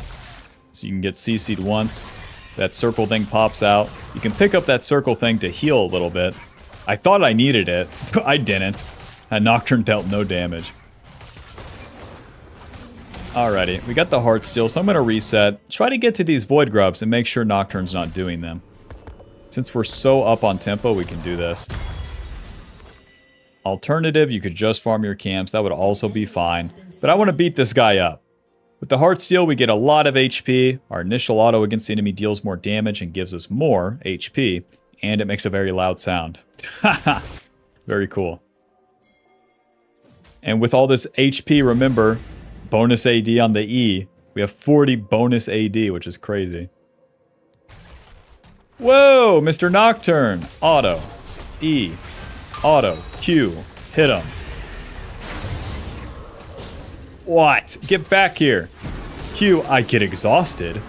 So you can get CC'd once. That circle thing pops out. You can pick up that circle thing to heal a little bit. I thought I needed it. I didn't. And Nocturne dealt no damage. Alrighty, we got the heart steal, so I'm going to reset. Try to get to these void grubs and make sure Nocturne's not doing them. Since we're so up on tempo, we can do this. Alternative, you could just farm your camps. That would also be fine. But I want to beat this guy up. With the heart steal, we get a lot of HP. Our initial auto against the enemy deals more damage and gives us more HP. And it makes a very loud sound. Haha. Very cool. And with all this HP, remember, bonus AD on the E. We have 40 bonus AD, which is crazy. Whoa, Mr. Nocturne. Auto. E. Auto. Q. Hit him. What? Get back here. Q, I get exhausted.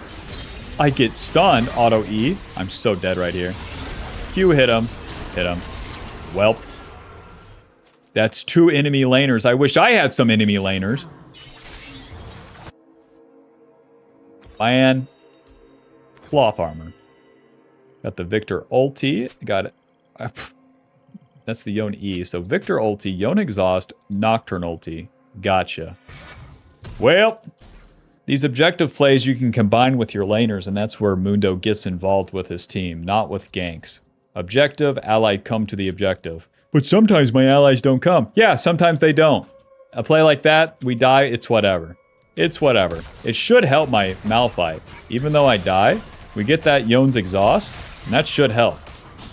I get stunned. Auto E. I'm so dead right here. Q, hit him. Hit him. Welp. That's 2 enemy laners. I wish I had some enemy laners. Man. Cloth armor. Got the Victor ulti. Got it. That's the Yone E. So Victor ulti, Yone exhaust, Nocturne ulti. Gotcha. Well, these objective plays you can combine with your laners, and that's where Mundo gets involved with his team, not with ganks. Objective, ally come to the objective. But sometimes my allies don't come. Yeah, sometimes they don't. A play like that, we die, it's whatever. It's whatever. It should help my Malphite. Even though I die, we get that Yone's exhaust, and that should help.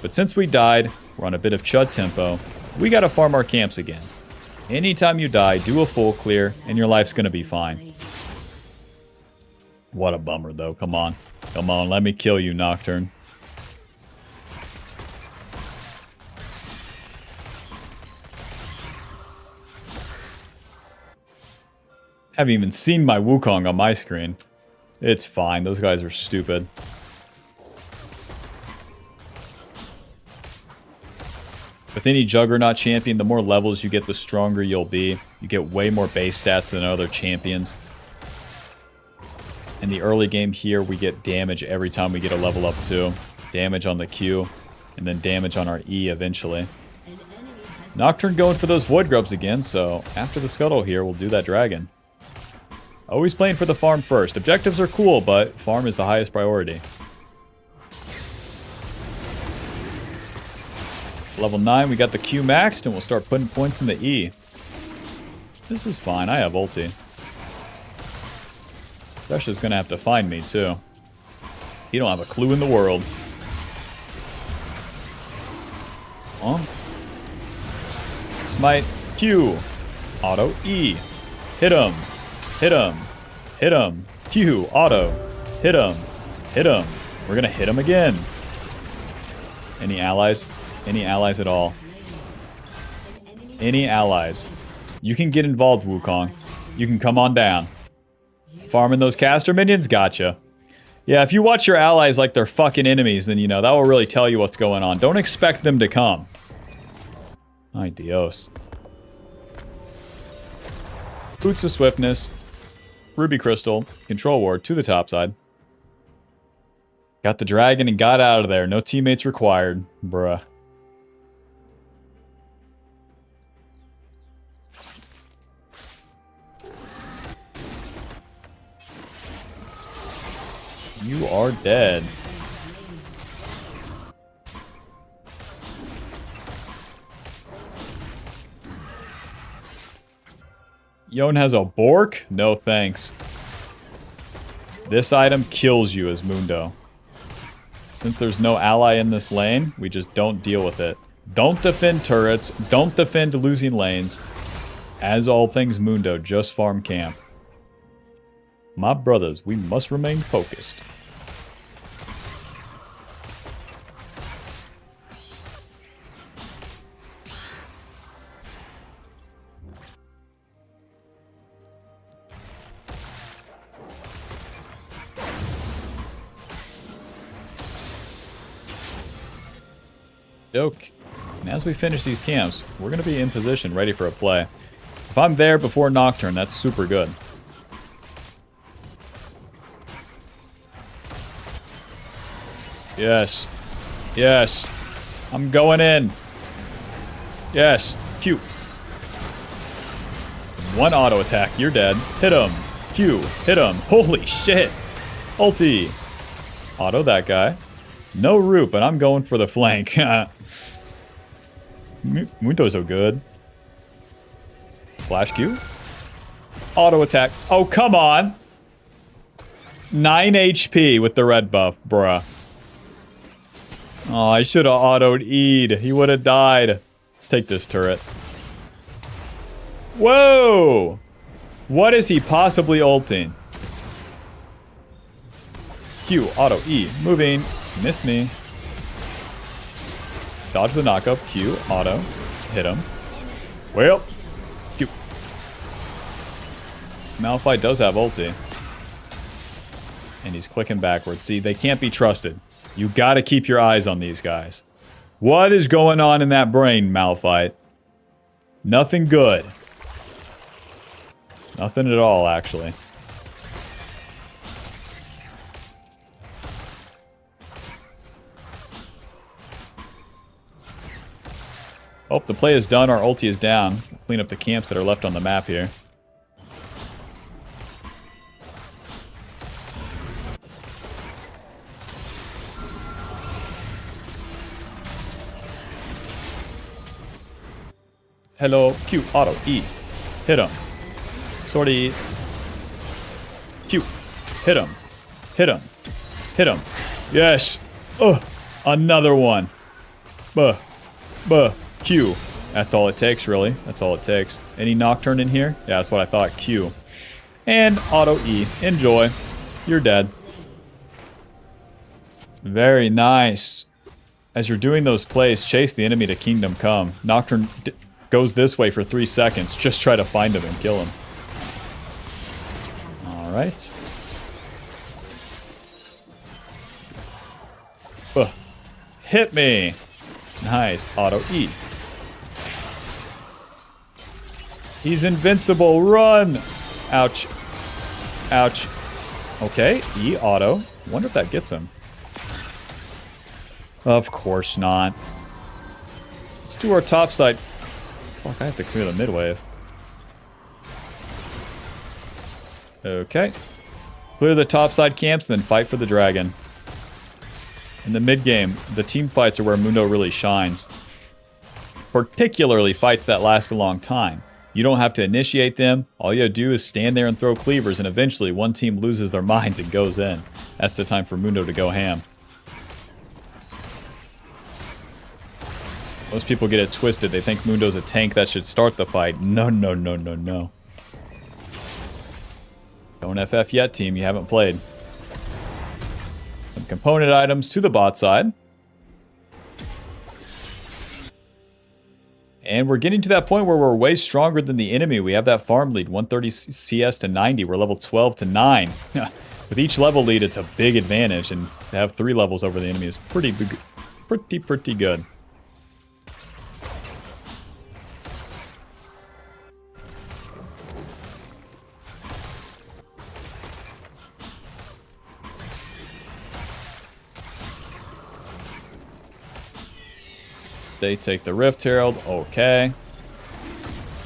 But since we died, we're on a bit of chud tempo, we gotta farm our camps again. Anytime you die, do a full clear, and your life's gonna be fine. What a bummer, though. Come on. Come on, let me kill you, Nocturne. Haven't even seen my Wukong on my screen. It's fine. Those guys are stupid. With any Juggernaut champion, the more levels you get, the stronger you'll be. You get way more base stats than other champions. In the early game here, we get damage every time we get a level up too. Damage on the Q, and then damage on our E eventually. Nocturne going for those Void Grubs again, so after the Scuttle here, we'll do that Dragon. Always playing for the farm first. Objectives are cool, but farm is the highest priority. Level 9, we got the Q maxed, and we'll start putting points in the E. This is fine, I have ulti. Thresher's gonna have to find me, too. He don't have a clue in the world. Oh. Smite, Q. Auto, E. Hit him. Hit him. Hit him. Q. Auto. Hit him. Hit him. We're gonna hit him again. Any allies? Any allies at all? Any allies? You can get involved, Wukong. You can come on down. Farming those caster minions? Gotcha. Yeah, if you watch your allies like they're fucking enemies, then, you know, that will really tell you what's going on. Don't expect them to come. Ay, Dios. Boots of Swiftness. Ruby Crystal. Control Ward to the top side. Got the dragon and got out of there. No teammates required. Bruh. You are dead. Yone has a Bork? No thanks. This item kills you as Mundo. Since there's no ally in this lane, we just don't deal with it. Don't defend turrets. Don't defend losing lanes. As all things Mundo, just farm camp. My brothers, we must remain focused. Doke. And as we finish these camps, we're going to be in position, ready for a play. If I'm there before Nocturne, that's super good. Yes. Yes. I'm going in. Yes. Q. One auto attack. You're dead. Hit him. Q. Hit him. Holy shit. Ulti. Auto that guy. No root, but I'm going for the flank. Mundo's so good. Flash Q. Auto attack. Oh, come on. 9 HP with the red buff, bruh. Oh, I should have autoed E'd. He would have died. Let's take this turret. Whoa! What is he possibly ulting? Q, auto, E, moving. Miss me. Dodge the knockup. Q, auto. Hit him. Well. Q. Malphite does have ulti. And he's clicking backwards. See, they can't be trusted. You gotta keep your eyes on these guys. What is going on in that brain, Malphite? Nothing good. Nothing at all, actually. Oh, the play is done. Our ulti is down. Clean up the camps that are left on the map here. Hello, Q, auto, E. Hit him. Sortie. Q. Hit him. Hit him. Hit him. Yes. Another one. Buh. Buh. Q. That's all it takes, really. That's all it takes. Any Nocturne in here? Yeah, that's what I thought. Q. And auto E. Enjoy. You're dead. Very nice. As you're doing those plays, chase the enemy to Kingdom Come. Nocturne goes this way for 3 seconds. Just try to find him and kill him. Alright. Hit me! Nice. Auto E. He's invincible. Run! Ouch. Ouch. Okay. E auto. Wonder if that gets him. Of course not. Let's do our top side. Fuck, I have to clear the mid wave. Okay. Clear the topside camps, then fight for the dragon. In the mid game, the team fights are where Mundo really shines. Particularly fights that last a long time. You don't have to initiate them. All you do is stand there and throw cleavers, and eventually one team loses their minds and goes in. That's the time for Mundo to go ham. Most people get it twisted. They think Mundo's a tank that should start the fight. No, no, no, no, no. Don't FF yet, team. You haven't played. Some component items to the bot side. And we're getting to that point where we're way stronger than the enemy. We have that farm lead, 130 CS to 90. We're level 12 to 9. With each level lead, it's a big advantage. And to have 3 levels over the enemy is pretty good. They take the Rift Herald. Okay.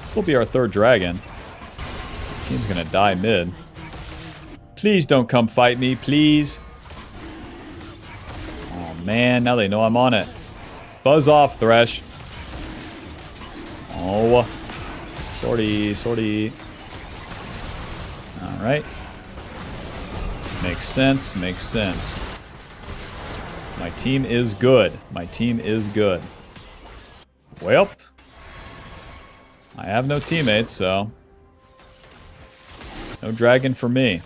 This will be our 3rd dragon. The team's gonna die mid. Please don't come fight me, please. Oh man, now they know I'm on it. Buzz off, Thresh. Oh. Sortie, sortie. Alright. Makes sense, makes sense. My team is good. My team is good. Well, I have no teammates, so no dragon for me.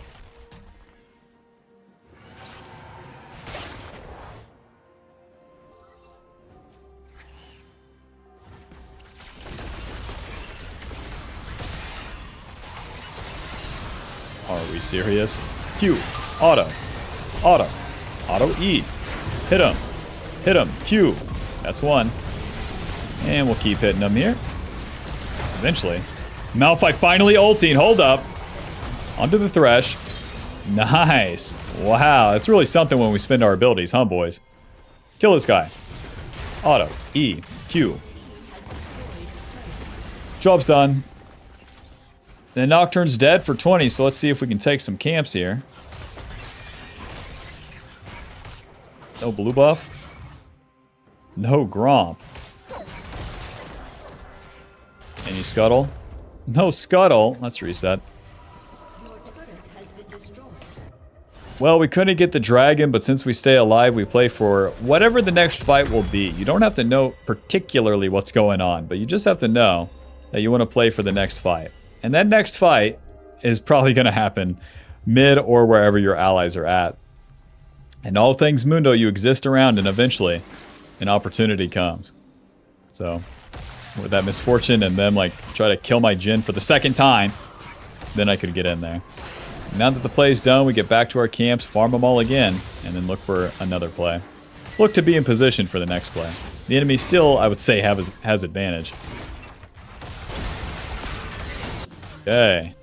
Are we serious? Q, auto, auto, auto E, hit him, Q, that's one. And we'll keep hitting them here. Eventually. Malphite finally ulting. Hold up. Onto the Thresh. Nice. Wow. It's really something when we spend our abilities, huh, boys? Kill this guy. Auto. E. Q. Job's done. The Nocturne's dead for 20, so let's see if we can take some camps here. No blue buff. No Gromp. Any Scuttle? No Scuttle. Let's reset. Well, we couldn't get the dragon, but since we stay alive, we play for whatever the next fight will be. You don't have to know particularly what's going on, but you just have to know that you want to play for the next fight. And that next fight is probably going to happen mid or wherever your allies are at. And all things Mundo, you exist around, and eventually an opportunity comes. So with that misfortune and them like try to kill my Jhin for the 2nd time. then I could get in there. Now that the play's done, we get back to our camps, farm them all again, and then look for another play. Look to be in position for the next play. The enemy still, I would say, has advantage. Okay.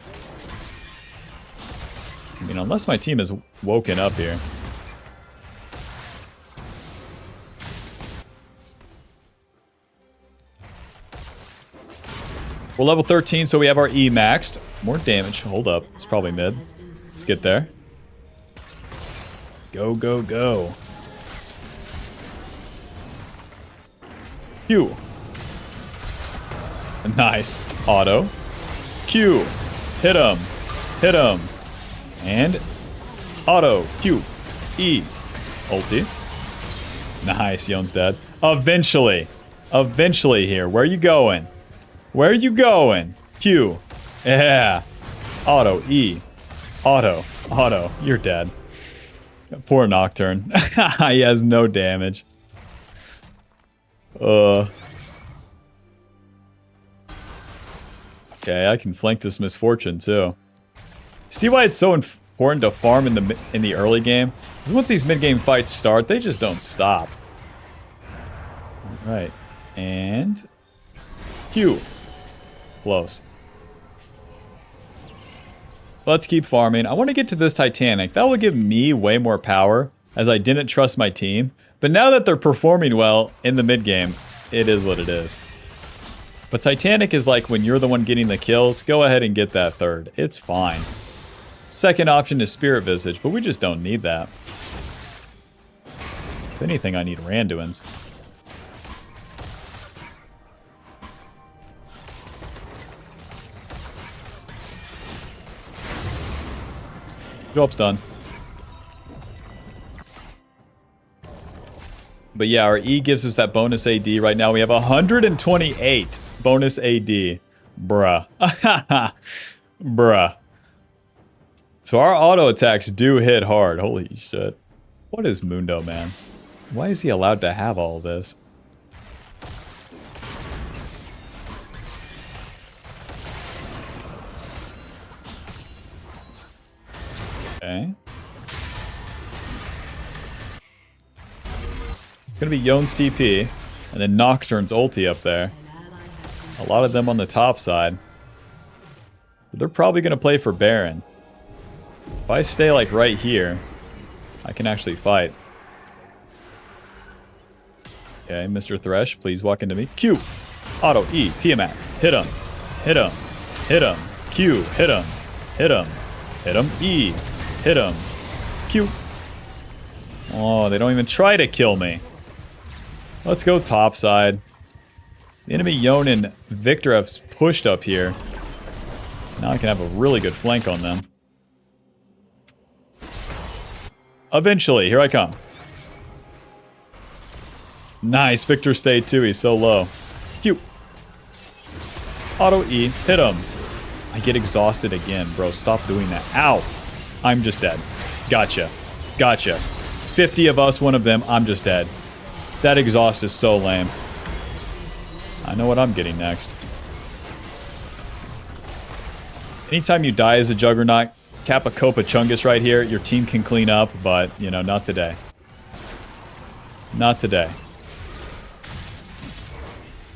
I mean, unless my team is woken up here. We're level 13, so we have our E maxed. More damage. Hold up. It's probably mid. Let's get there. Go, go, go. Q. Nice. Auto. Q. Hit him. Hit him. And auto. Q. E. Ulti. Nice. Yon's dead. Eventually. Eventually here. Where are you going? Where are you going? Q. Yeah. Auto. E. Auto. Auto. You're dead. Poor Nocturne. He has no damage. Okay, I can flank this Misfortune too. See why it's so important to farm in the early game? Because once these mid-game fights start, they just don't stop. Alright. And Q. Close. Let's keep farming. I want to get to this Titanic. That will give me way more power, as I didn't trust my team. But now that they're performing well in the mid-game, it is what it is. But Titanic is like when you're the one getting the kills, go ahead and get that third. It's fine. Second option is Spirit Visage, but we just don't need that. If anything, I need Randuin's. Job's done. But yeah, our E gives us that bonus AD. Right now we have 128 bonus AD. Bruh. Bruh. So our auto attacks do hit hard. Holy shit. What is Mundo, man? Why is he allowed to have all this? Okay. It's going to be Yon's TP, and then Nocturne's ulti up there. A lot of them on the top side. But they're probably going to play for Baron. If I stay like right here, I can actually fight. Okay, Mr. Thresh, please walk into me. Q. Auto. E. Tiamat. Hit him. Hit him. Hit him. Q. Hit him. Hit him. Hit him. E. Hit him. Q. Oh, they don't even try to kill me. Let's go top side. The enemy Yon and Victor have pushed up here. Now I can have a really good flank on them. Eventually, here I come. Nice, Victor stayed too, he's so low. Q. Auto E, hit him. I get exhausted again, bro, stop doing that. Ow. I'm just dead. Gotcha. Gotcha. 50 of us, one of them, I'm just dead. That exhaust is so lame. I know what I'm getting next. Anytime you die as a Juggernaut, Kappa Copa Chungus right here, your team can clean up, but, you know, not today. Not today.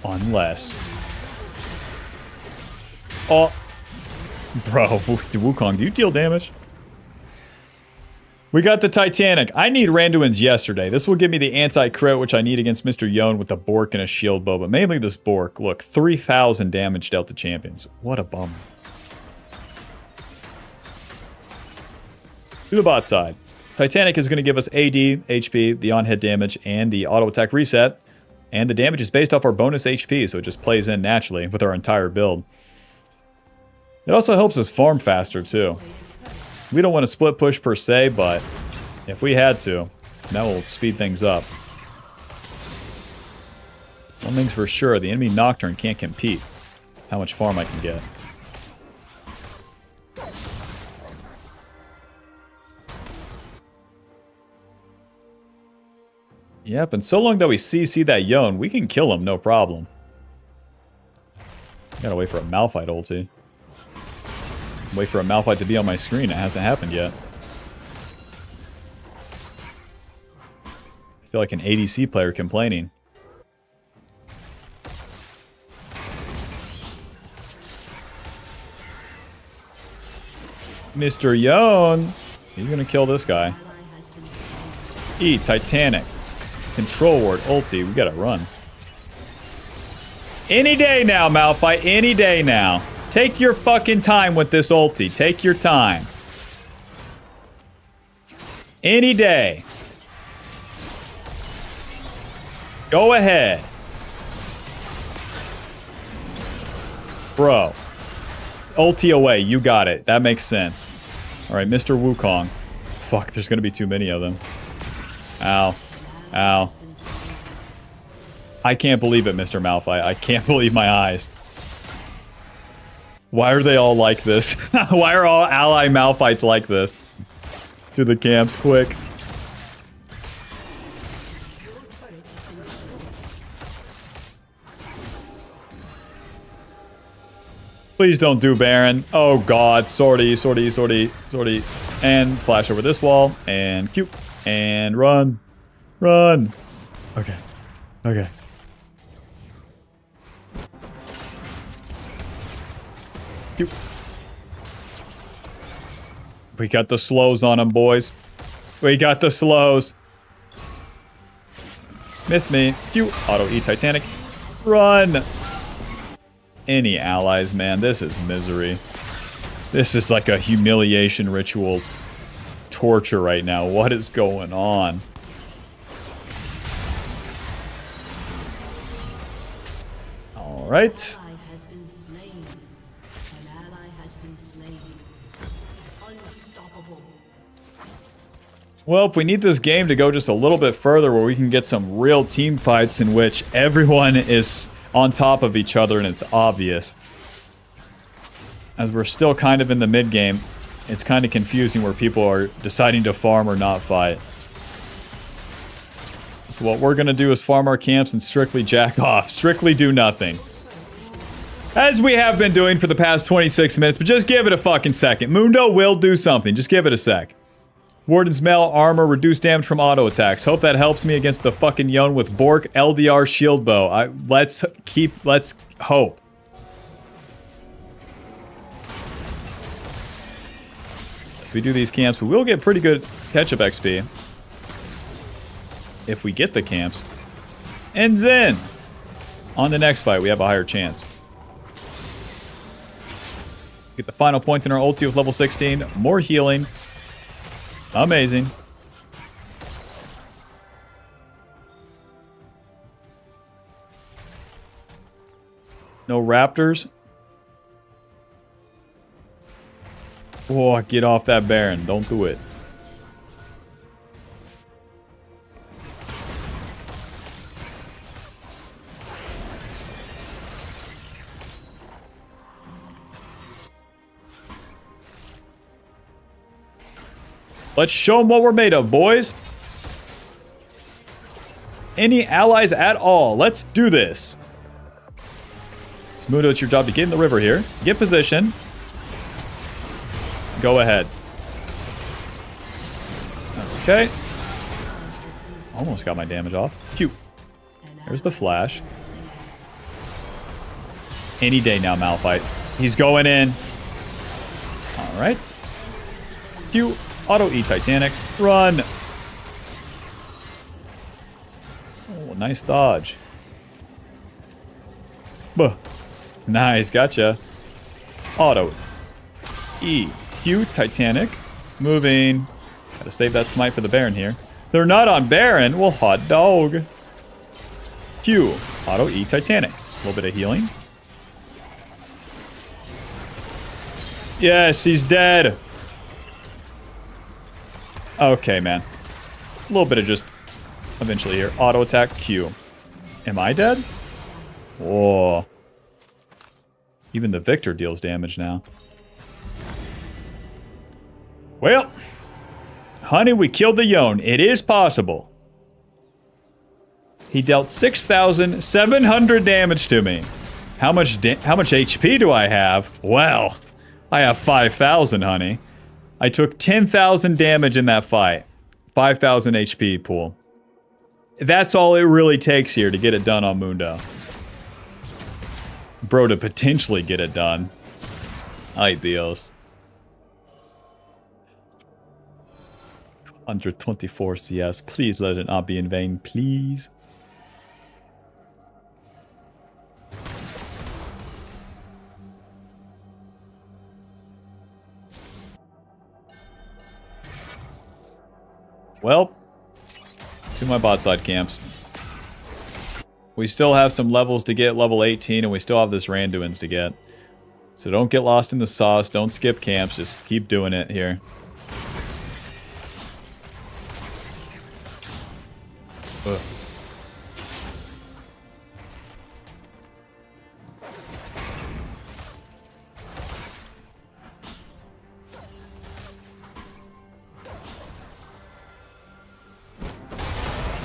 Unless... Oh. Bro, Wukong, do you deal damage? We got the Titanic. I need Randuin's yesterday. This will give me the anti-crit, which I need against Mr. Yon with the Bork and a shield bow, but mainly this Bork. Look, 3,000 damage dealt to champions. What a bummer. To the bot side. Titanic is going to give us AD, HP, the on-hit damage, and the auto-attack reset. And the damage is based off our bonus HP, so it just plays in naturally with our entire build. It also helps us farm faster, too. We don't want to split push per se, but if we had to, that will speed things up. One thing's for sure, the enemy Nocturne can't compete how much farm I can get. Yep, and so long that we CC that Yon, we can kill him, no problem. Gotta wait for a Malphite ulti. Wait for a Malphite to be on my screen. It hasn't happened yet. I feel like an ADC player complaining. Mr. Yon! He's gonna kill this guy. E, Titanic. Control ward, ulti. We gotta run. Any day now, Malphite. Any day now. Take your fucking time with this ulti. Take your time. Any day. Go ahead. Bro. Ulti away. You got it. That makes sense. Alright, Mr. Wukong. Fuck, there's gonna be too many of them. Ow. Ow. I can't believe it, Mr. Malphite. I can't believe my eyes. Why are they all like this? Why are all ally Malphites like this? To the camps, quick. Please don't do Baron. Oh god. Sortie, sortie, sortie, sortie. And flash over this wall. And Q. And run. Run. Okay. Okay. Q. We got the slows on him, boys. We got the slows. Myth me. Q. Auto E Titanic. Run. Any allies, man. This is misery. This is like a humiliation ritual torture right now. What is going on? All right. Well, we need this game to go just a little bit further where we can get some real team fights in which everyone is on top of each other and it's obvious. As we're still kind of in the mid game, it's kind of confusing where people are deciding to farm or not fight. So what we're going to do is farm our camps and strictly jack off. Strictly do nothing. As we have been doing for the past 26 minutes, but just give it a fucking second. Mundo will do something. Just give it a sec. Warden's Mail, armor, reduced damage from auto attacks. Hope that helps me against the fucking Yon with Bork, LDR, shield bow. Let's hope. As we do these camps, we will get pretty good catch-up XP. If we get the camps. And then, on the next fight, we have a higher chance. Get the final point in our ulti with level 16. More healing. Amazing. No raptors. Oh, get off that Baron. Don't do it. Let's show them what we're made of, boys. Any allies at all. Let's do this. Smudo, it's your job to get in the river here. Get position. Go ahead. Okay. Almost got my damage off. Cute. There's the flash. Any day now, Malphite. He's going in. Alright. Cute. Auto E Titanic. Run. Oh, nice dodge. Buh. Nice, gotcha. Auto E Q Titanic. Moving. Gotta save that smite for the Baron here. They're not on Baron. Well, hot dog. Q. Auto E Titanic. A little bit of healing. Yes, he's dead. Okay, man. A little bit of just eventually here. Auto attack Q. Am I dead? Whoa. Even the Victor deals damage now. Well, honey, we killed the Yon. It is possible. He dealt 6,700 damage to me. How much HP do I have? Well, I have 5,000, honey. I took 10,000 damage in that fight. 5,000 HP pool. That's all it really takes here to get it done on Mundo. Bro, to potentially get it done. Ay Dios. 124 CS. Please let it not be in vain, please. Well, to my bot side camps. We still have some levels to get, level 18, and we still have this Randuin's to get. So don't get lost in the sauce, don't skip camps, just keep doing it here. Ugh.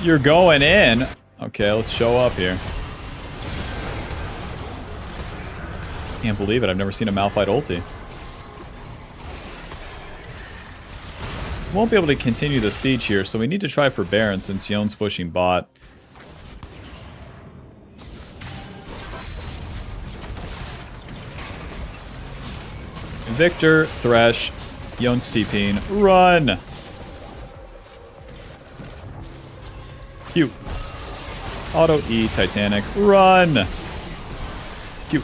You're going in. Okay, let's show up here. Can't believe it. I've never seen a Malphite ulti. Won't be able to continue the siege here, so we need to try for Baron since Yon's pushing bot. Victor, Thresh, Yon Steepine, run! Q. Auto E, Titanic, run! Q.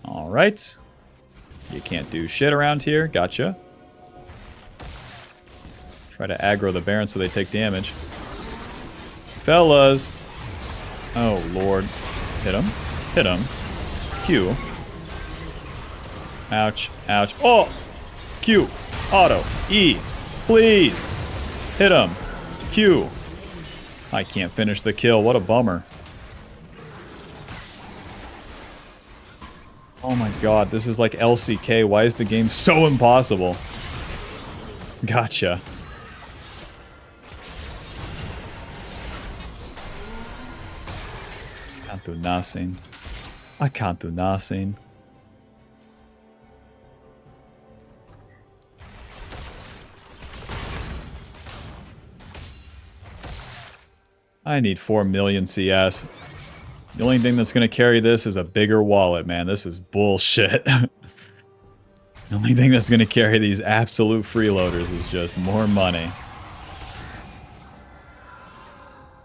Alright. You can't do shit around here, gotcha. Try to aggro the Baron so they take damage. Fellas! Oh, Lord. Hit him. Hit him. Q. Ouch. Ouch. Oh! Q. Auto. E. Please! Hit him. Q. I can't finish the kill. What a bummer. Oh my god, this is like LCK. Why is the game so impossible? Gotcha. Can't do nothing. I can't do nothing. I need 4 million CS. The only thing that's going to carry this is a bigger wallet, man. This is bullshit. The only thing that's going to carry these absolute freeloaders is just more money.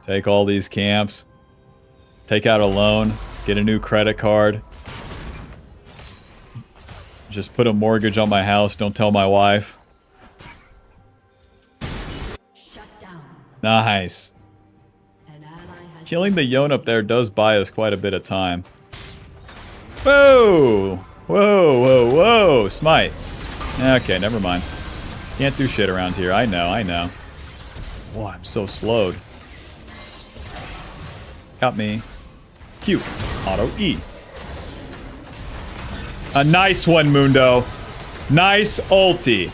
Take all these camps. Take out a loan. Get a new credit card. Just put a mortgage on my house. Don't tell my wife. Shut down. Nice. An ally has Killing the Yon up there does buy us quite a bit of time. Whoa! Whoa, whoa, whoa! Smite. Okay, never mind. Can't do shit around here. I know, I know. Whoa, I'm so slowed. Got me. Q. Auto E. A nice one, Mundo. Nice ulti.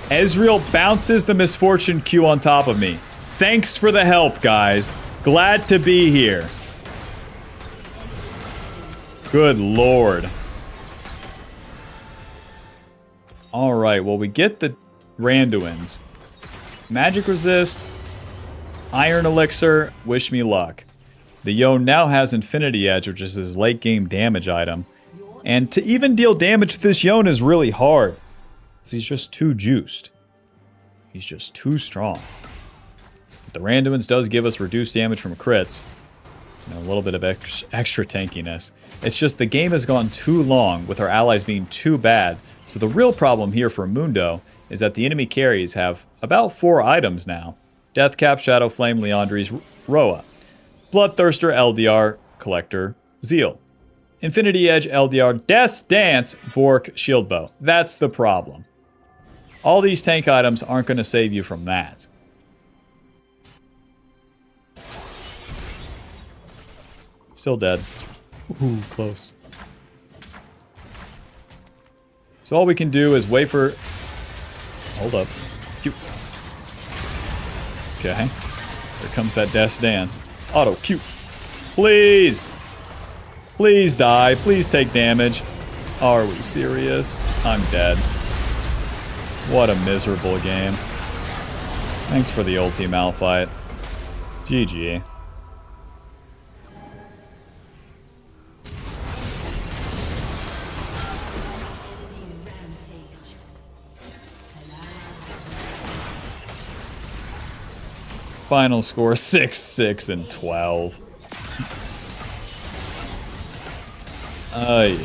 Ezreal bounces the misfortune Q on top of me. Thanks for the help, guys. Glad to be here. Good lord. Alright, well, we get the Randuins. Magic Resist. Iron Elixir. Wish me luck. The Yon now has Infinity Edge, which is his late game damage item. And to even deal damage to this Yon is really hard. Because he's just too juiced. He's just too strong. But the Randuins does give us reduced damage from crits. And a little bit of extra tankiness. It's just the game has gone too long with our allies being too bad. So the real problem here for Mundo is that the enemy carries have about 4 items now. Deathcap, Shadow Flame, Leandry's, Roa. Bloodthirster, LDR, Collector, Zeal. Infinity Edge, LDR, Death's Dance, Bork, Shieldbow. That's the problem. All these tank items aren't going to save you from that. Still dead. Ooh, close. So all we can do is wait for... Hold up. Q. Okay. Here comes that Death's Dance. Auto Q. Please! Please die. Please take damage. Are we serious? I'm dead. What a miserable game. Thanks for the ulti, Malphite. GG. Final score 6, 6, and 12. Ay,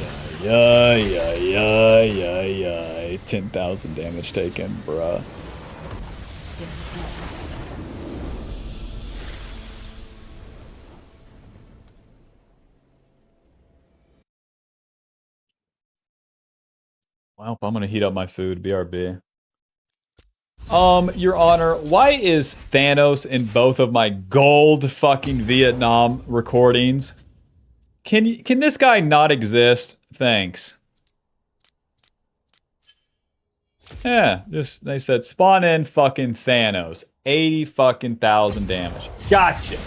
ay, ay, ay, ay, ay, ay. 10,000 damage taken, bruh. Well, I'm gonna heat up my food. BRB. Your Honor, why is Thanos in both of my gold fucking Vietnam recordings? Can this guy not exist? Thanks. Yeah, just they said spawn in fucking Thanos. 80 fucking thousand damage. Gotcha.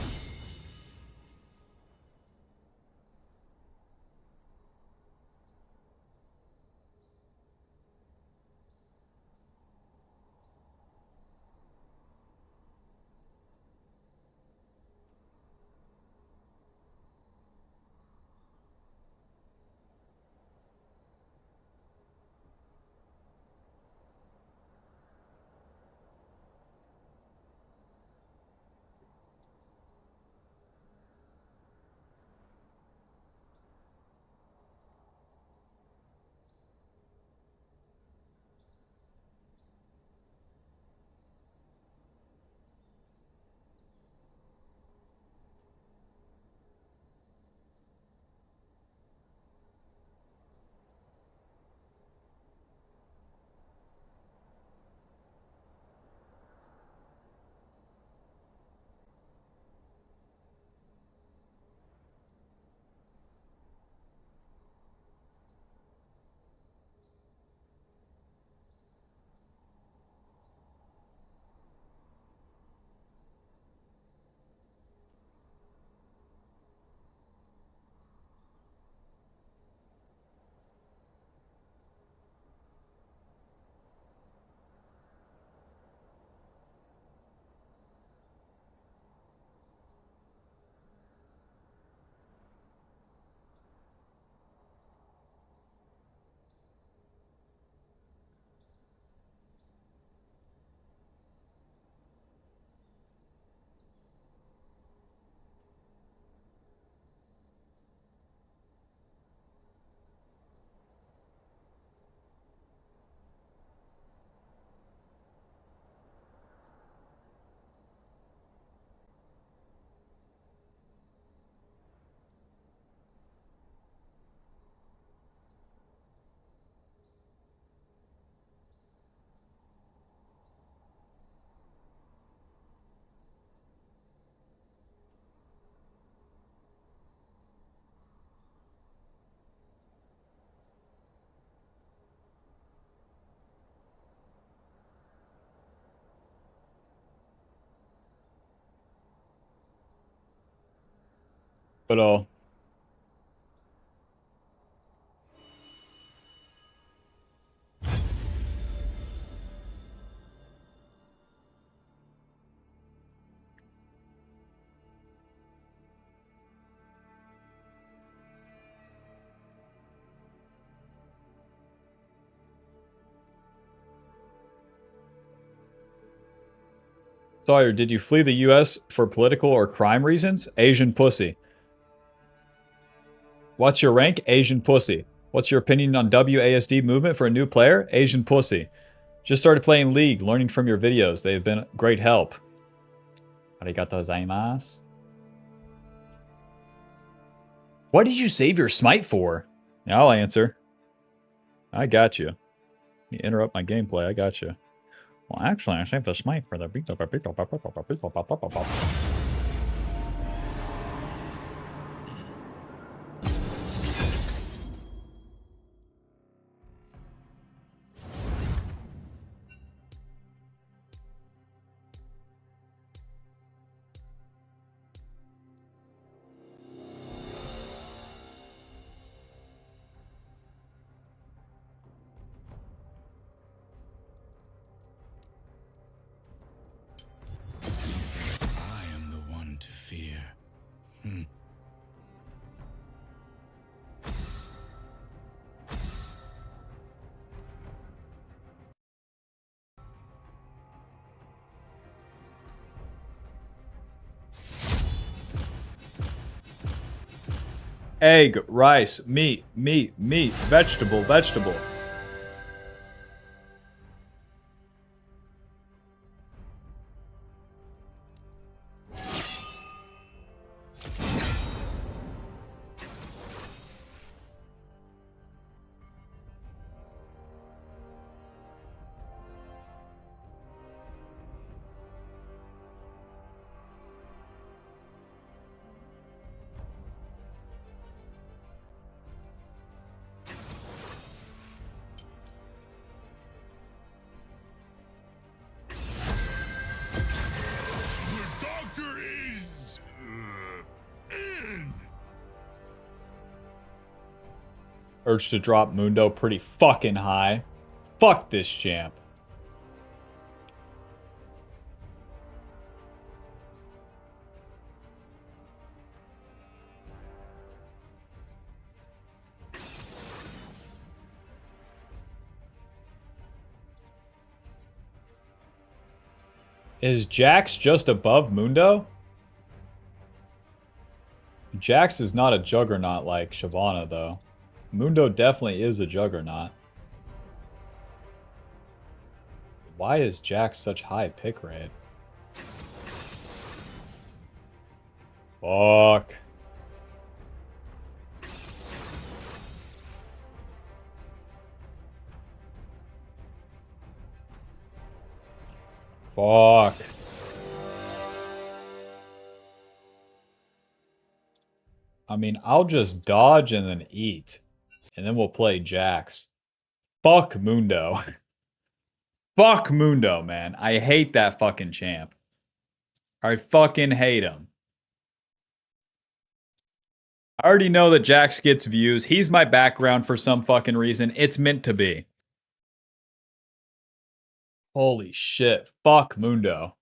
But Sawyer, did you flee the US for political or crime reasons? Asian pussy. What's your rank? Asian pussy. What's your opinion on WASD movement for a new player? Asian pussy. Just started playing League, learning from your videos. They have been great help. Arigato gozaimasu. What did you save your smite for? Yeah, I'll answer. I got you. You interrupt my gameplay, I got you. Well, actually, I saved the smite for the egg, rice, meat, vegetable, vegetable. The doctor is in. Urge to drop Mundo pretty fucking high. Fuck this champ. Is Jax just above Mundo? Jax is not a juggernaut like Shyvana, though. Mundo definitely is a juggernaut. Why is Jax such high pick rate? Fuck. Fuck. I mean, I'll just dodge and then eat. And then we'll play Jax. Fuck Mundo. Fuck Mundo, man. I hate that fucking champ. I fucking hate him. I already know that Jax gets views. He's my background for some fucking reason. It's meant to be. Holy shit. Fuck Mundo.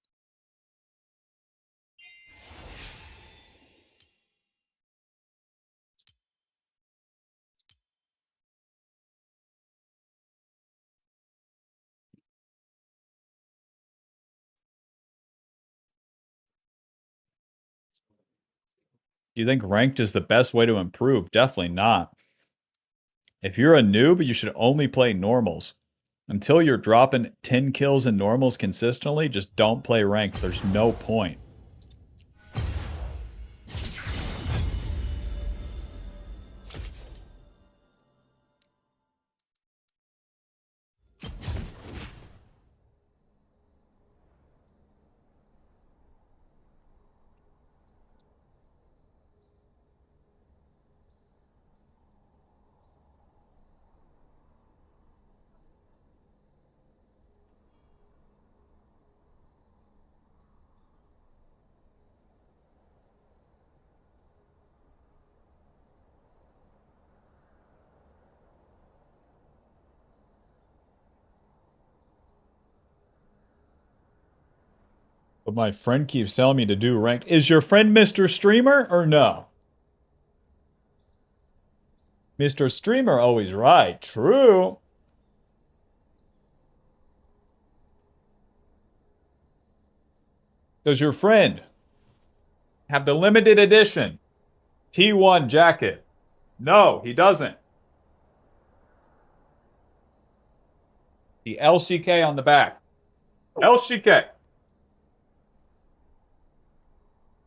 Do you think ranked is the best way to improve? Definitely not. If you're a noob, you should only play normals. Until you're dropping 10 kills in normals consistently, just don't play ranked. There's no point. But my friend keeps telling me to do ranked. Is your friend Mr. Streamer or no? Mr. Streamer always right. True. Does your friend have the limited edition T1 jacket? No, he doesn't. The LCK on the back. LCK.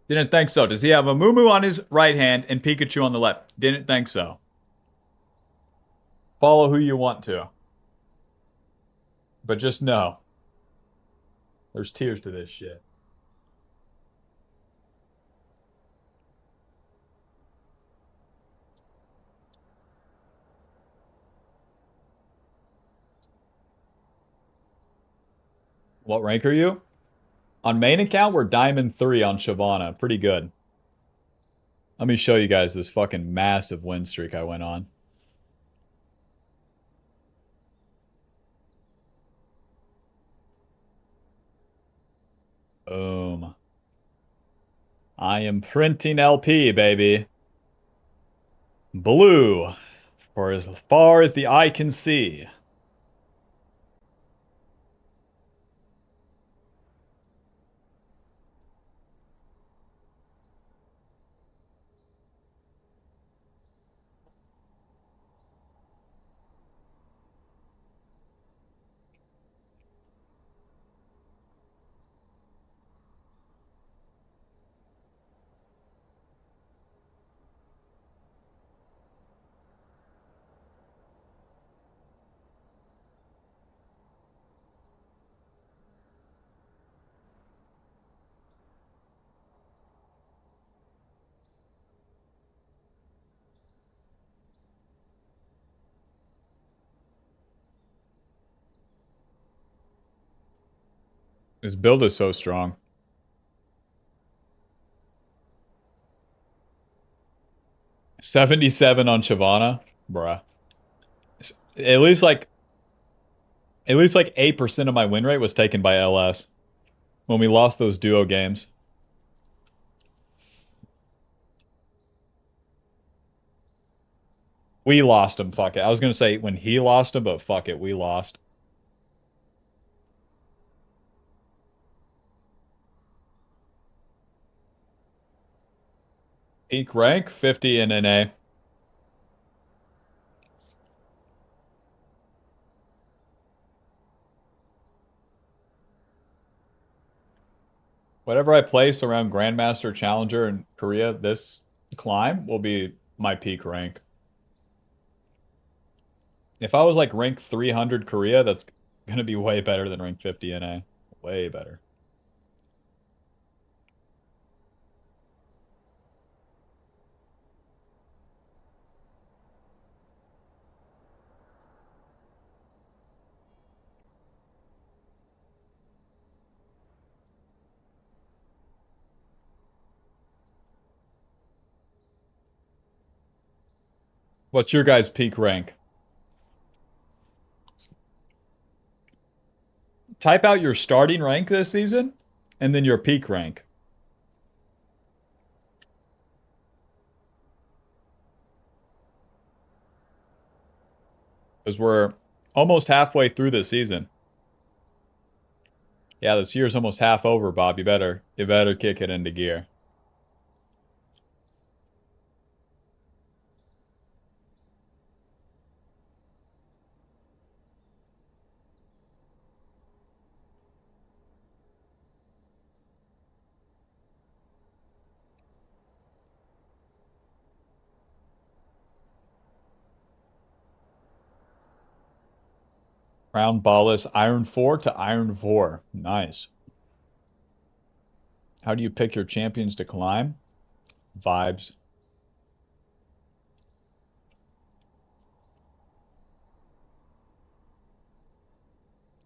Didn't think so. Does he have a Mumu on his right hand and Pikachu on the left? Didn't think so. Follow who you want to. But just know. There's tears to this shit. What rank are you? On main account, we're Diamond 3 on Shyvana. Pretty good. Let me show you guys this fucking massive win streak I went on. Boom. I am printing LP, baby. Blue. For as far as the eye can see. His build is so strong. $77 on Shyvana, bruh. At least like 8% of my win rate was taken by LS when we lost those duo games. We lost him, fuck it. I was gonna say when he lost him, but fuck it, we lost. Peak rank, 50 in NA. Whatever I place around Grandmaster, Challenger, and Korea this climb will be my peak rank. If I was like rank 300 Korea, that's gonna be way better than rank 50 NA. Way better. What's your guys' peak rank? Type out your starting rank this season, and then your peak rank. Because we're almost halfway through this season. Yeah, this year's almost half over, Bob. You better kick it into gear. Crown Ballless, Iron 4 to Iron 4. Nice. How do you pick your champions to climb? Vibes.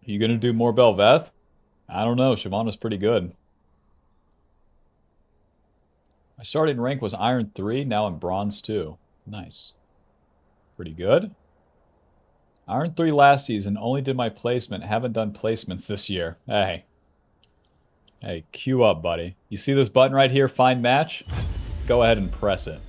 You gonna do more Belveth? I don't know. Shyvana's pretty good. My starting rank was Iron 3. Now I'm Bronze 2. Nice. Pretty good. Iron 3 last season. Only did my placement. Haven't done placements this year. Hey. Hey, queue up, buddy. You see this button right here, Find Match? Go ahead and press it.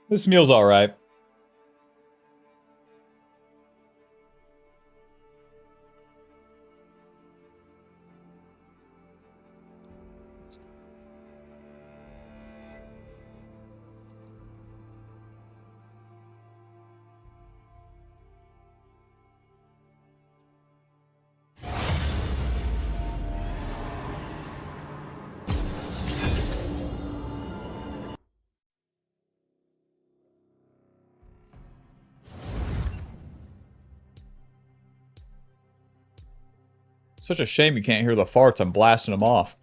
This meal's alright. Such a shame you can't hear the farts. I'm blasting them off.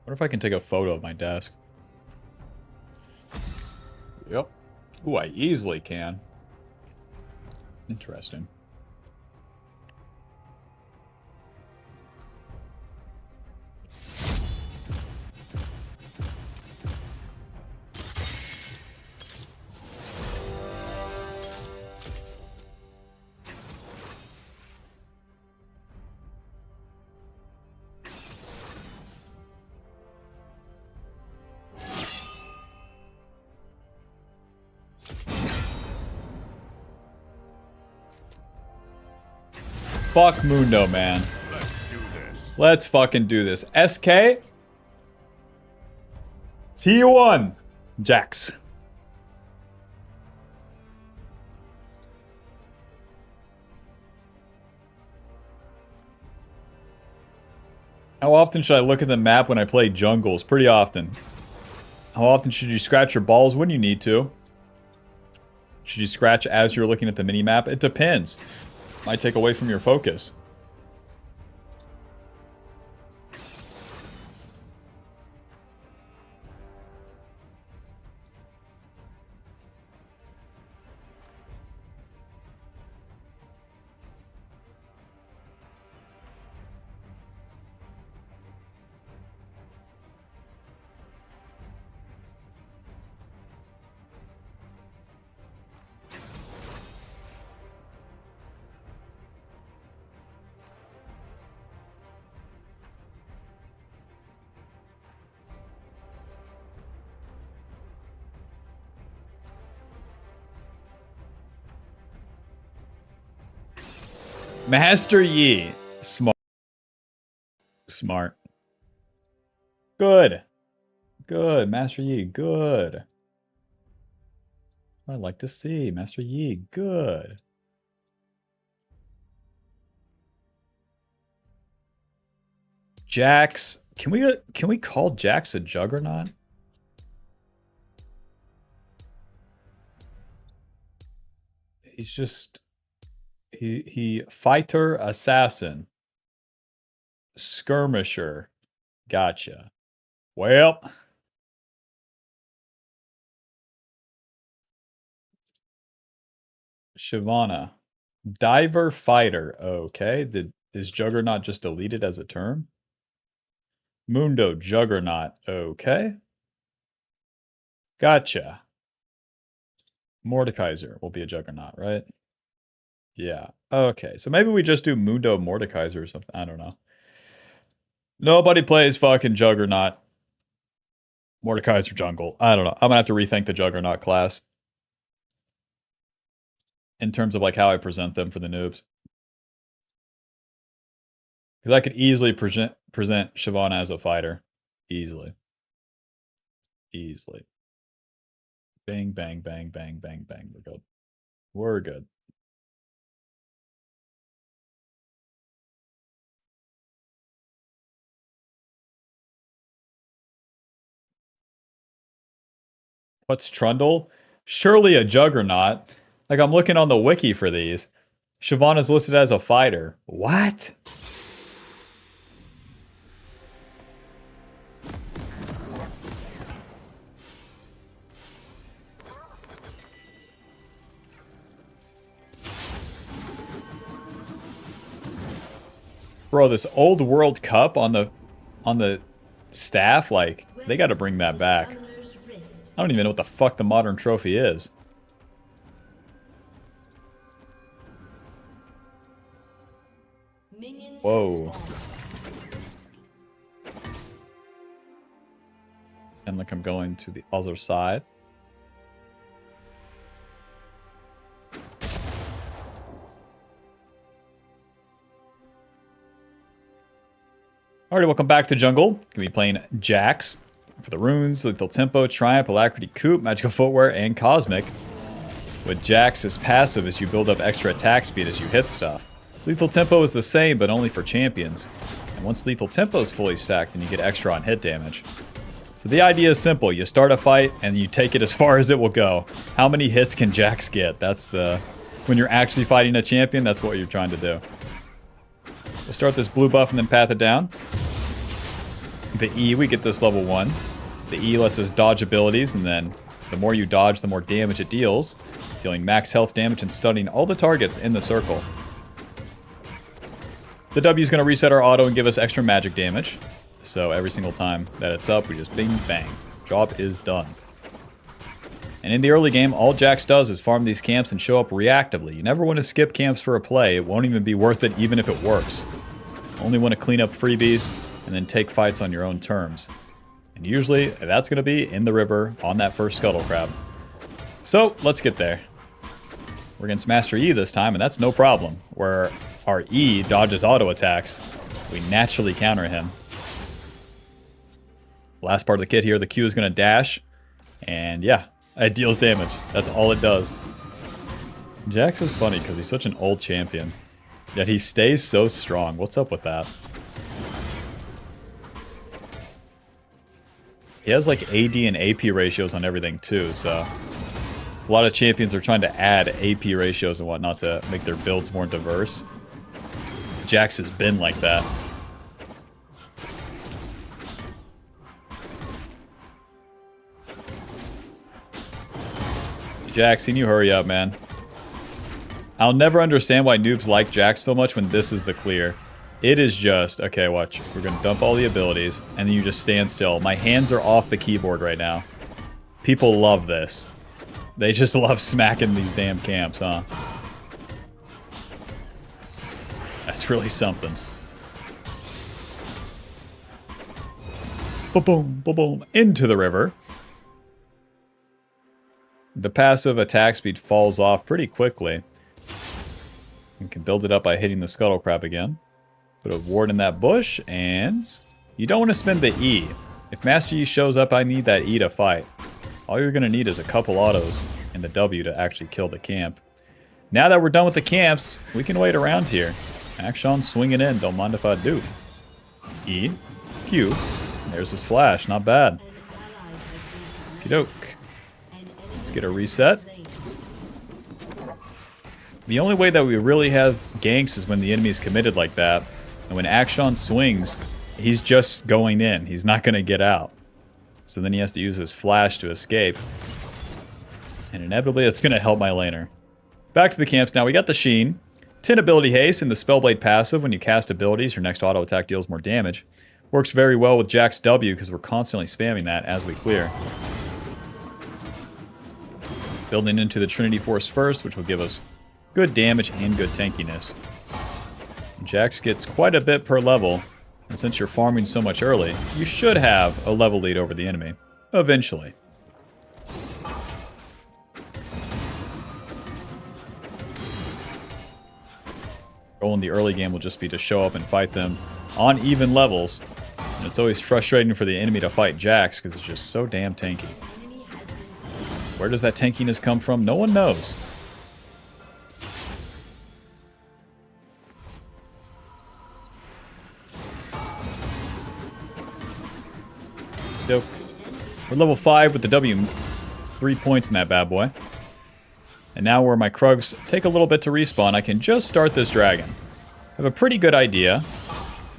What if I can take a photo of my desk? Yep. Ooh, I easily can. Interesting. Fuck Mundo, man. Let's do this. Let's fucking do this. SK? T1. Jax. How often should I look at the map when I play jungles? Pretty often. How often should you scratch your balls when you need to? Should you scratch as you're looking at the mini-map? It depends. Might take away from your focus. Master Yi. Smart. Smart. Good. Good. Master Yi. Good. I'd like to see. Master Yi. Good. Jax. Can we call Jax a juggernaut? He's just he fighter, assassin, skirmisher. Gotcha. Well, Shyvana, diver, fighter. Okay, is juggernaut just deleted as a term? Mundo, juggernaut. Okay, gotcha. Mordekaiser will be a juggernaut, right? Yeah. Okay. So maybe we just do Mundo Mordekaiser or something. I don't know. Nobody plays fucking Juggernaut. Mordekaiser jungle. I don't know. I'm gonna have to rethink the Juggernaut class. In terms of like how I present them for the noobs. Because I could easily present Shyvana as a fighter. Easily. Easily. Bang, bang, bang, bang, bang, bang. We're good. We're good. What's Trundle? Surely a juggernaut. Like, I'm looking on the wiki for these. Shyvana's listed as a fighter. What? Bro, this old World Cup on the staff, like, they gotta bring that back. I don't even know what the fuck the modern trophy is. Whoa. And like I'm going to the other side. Alright, welcome back to Jungle. Gonna be playing Jax for the runes, lethal tempo, triumph, alacrity, coup, magical footwear, and cosmic. With Jax, his passive is you build up extra attack speed as you hit stuff. Lethal tempo is the same, but only for champions. And once lethal tempo is fully stacked, then you get extra on hit damage. So the idea is simple. You start a fight and you take it as far as it will go. How many hits can Jax get? That's the... When you're actually fighting a champion, that's what you're trying to do. We'll start this blue buff and then path it down. The E, we get this level 1. The E lets us dodge abilities, and then the more you dodge, the more damage it deals. Dealing max health damage and stunning all the targets in the circle. The W is going to reset our auto and give us extra magic damage. So every single time that it's up, we just bing, bang. Job is done. And in the early game, all Jax does is farm these camps and show up reactively. You never want to skip camps for a play. It won't even be worth it even if it works. Only want to clean up freebies and then take fights on your own terms. And usually, that's going to be in the river on that first Scuttle Crab. So, let's get there. We're against Master E this time, and that's no problem. Where our E dodges auto attacks, we naturally counter him. Last part of the kit here, the Q is going to dash. And yeah, it deals damage. That's all it does. Jax is funny because he's such an old champion. Yet he stays so strong. What's up with that? He has like AD and AP ratios on everything too, so... A lot of champions are trying to add AP ratios and whatnot to make their builds more diverse. Jax has been like that. Jax, can you hurry up, man? I'll never understand why noobs like Jax so much when this is the clear. It is just... Okay, watch. We're going to dump all the abilities, and then you just stand still. My hands are off the keyboard right now. People love this. They just love smacking these damn camps, huh? That's really something. Boom, boom, boom, into the river. The passive attack speed falls off pretty quickly. You can build it up by hitting the Scuttle Crab again. Put a ward in that bush, and you don't want to spend the E. If Master Yi shows up, I need that E to fight. All you're going to need is a couple autos and the W to actually kill the camp. Now that we're done with the camps, we can wait around here. Action swinging in, don't mind if I do. E, Q, there's his flash, not bad. Okey-doke. Let's get a reset. The only way that we really have ganks is when the enemy is committed like that. And when Action swings, he's just going in. He's not going to get out. So then he has to use his flash to escape. And inevitably, it's going to help my laner. Back to the camps now. We got the Sheen. 10 ability haste and the Spellblade passive. When you cast abilities, your next auto attack deals more damage. Works very well with Jax W because we're constantly spamming that as we clear. Building into the Trinity Force first, which will give us good damage and good tankiness. Jax gets quite a bit per level, and since you're farming so much early, you should have a level lead over the enemy. Eventually. Goal in the early game will just be to show up and fight them on even levels. And it's always frustrating for the enemy to fight Jax because it's just so damn tanky. Where does that tankiness come from? No one knows. Dope. We're level 5 with the W. 3 points in that bad boy. And now where my Krugs take a little bit to respawn, I can just start this dragon. I have a pretty good idea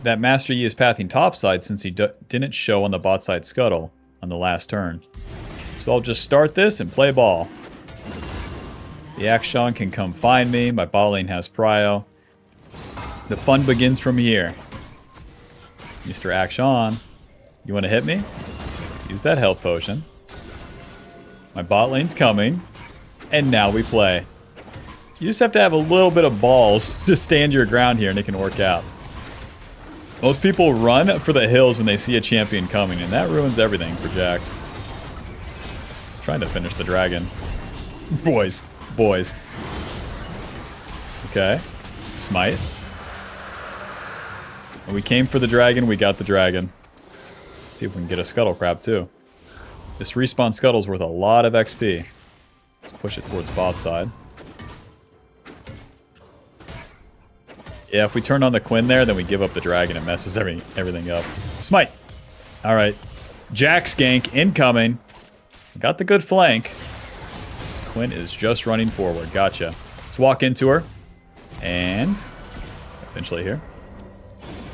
that Master Yi is pathing topside since he didn't show on the bot side scuttle on the last turn. So I'll just start this and play ball. The Akshan can come find me. My bot lane has prio. The fun begins from here. Mr. Akshan, you want to hit me? Use that health potion. My bot lane's coming. And now we play. You just have to have a little bit of balls to stand your ground here and it can work out. Most people run for the hills when they see a champion coming, and that ruins everything for Jax. Trying to finish the dragon. Boys. Boys. Okay. Smite. When we came for the dragon, we got the dragon. See if we can get a Scuttle Crab too. This respawn Scuttle's worth a lot of XP. Let's push it towards bot side. Yeah, if we turn on the Quinn there, then we give up the dragon. It messes everything up. Smite. All right. Jax gank incoming. Got the good flank. Quinn is just running forward. Gotcha. Let's walk into her. And eventually here.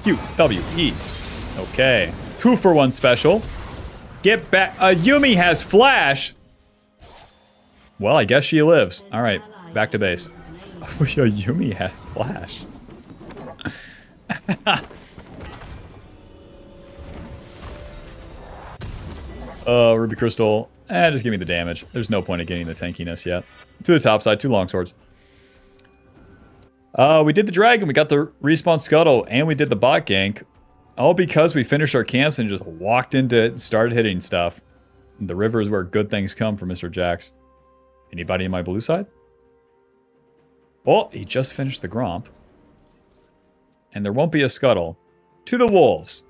Q, W, E. Okay. 2-for-1 special. Get back. Yumi has flash. Well, I guess she lives. All right. Back to base. Yumi has flash. Ruby Crystal. Just give me the damage. There's no point in getting the tankiness yet. To the top side, 2 longswords. We did the dragon, we got the respawn scuttle, and we did the bot gank. All because we finished our camps and just walked into it and started hitting stuff. The river is where good things come for Mr. Jax. Anybody in my blue side? Oh, he just finished the Gromp. And there won't be a scuttle. To the wolves.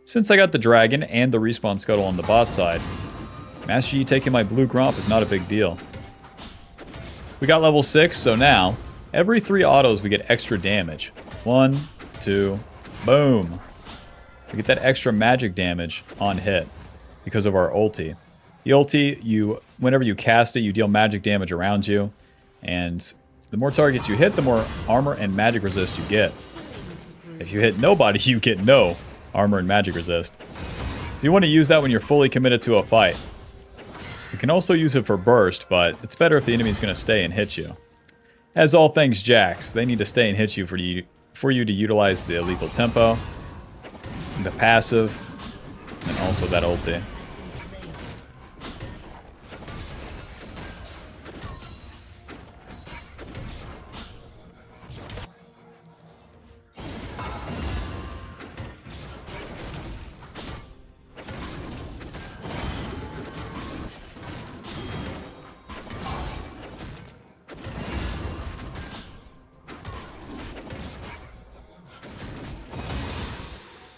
Since I got the dragon and the respawn scuttle on the bot side, Master Yi taking my blue Gromp is not a big deal. We got level 6, so now, every 3 autos we get extra damage. 1, 2, boom. We get that extra magic damage on hit because of our ulti. The ulti, whenever you cast it, you deal magic damage around you. And the more targets you hit, the more armor and magic resist you get. If you hit nobody, you get no armor and magic resist. So you want to use that when you're fully committed to a fight. You can also use it for burst, but it's better if the enemy's going to stay and hit you. As all things Jax, they need to stay and hit you for you to utilize the illegal tempo, the passive, and also that ulti.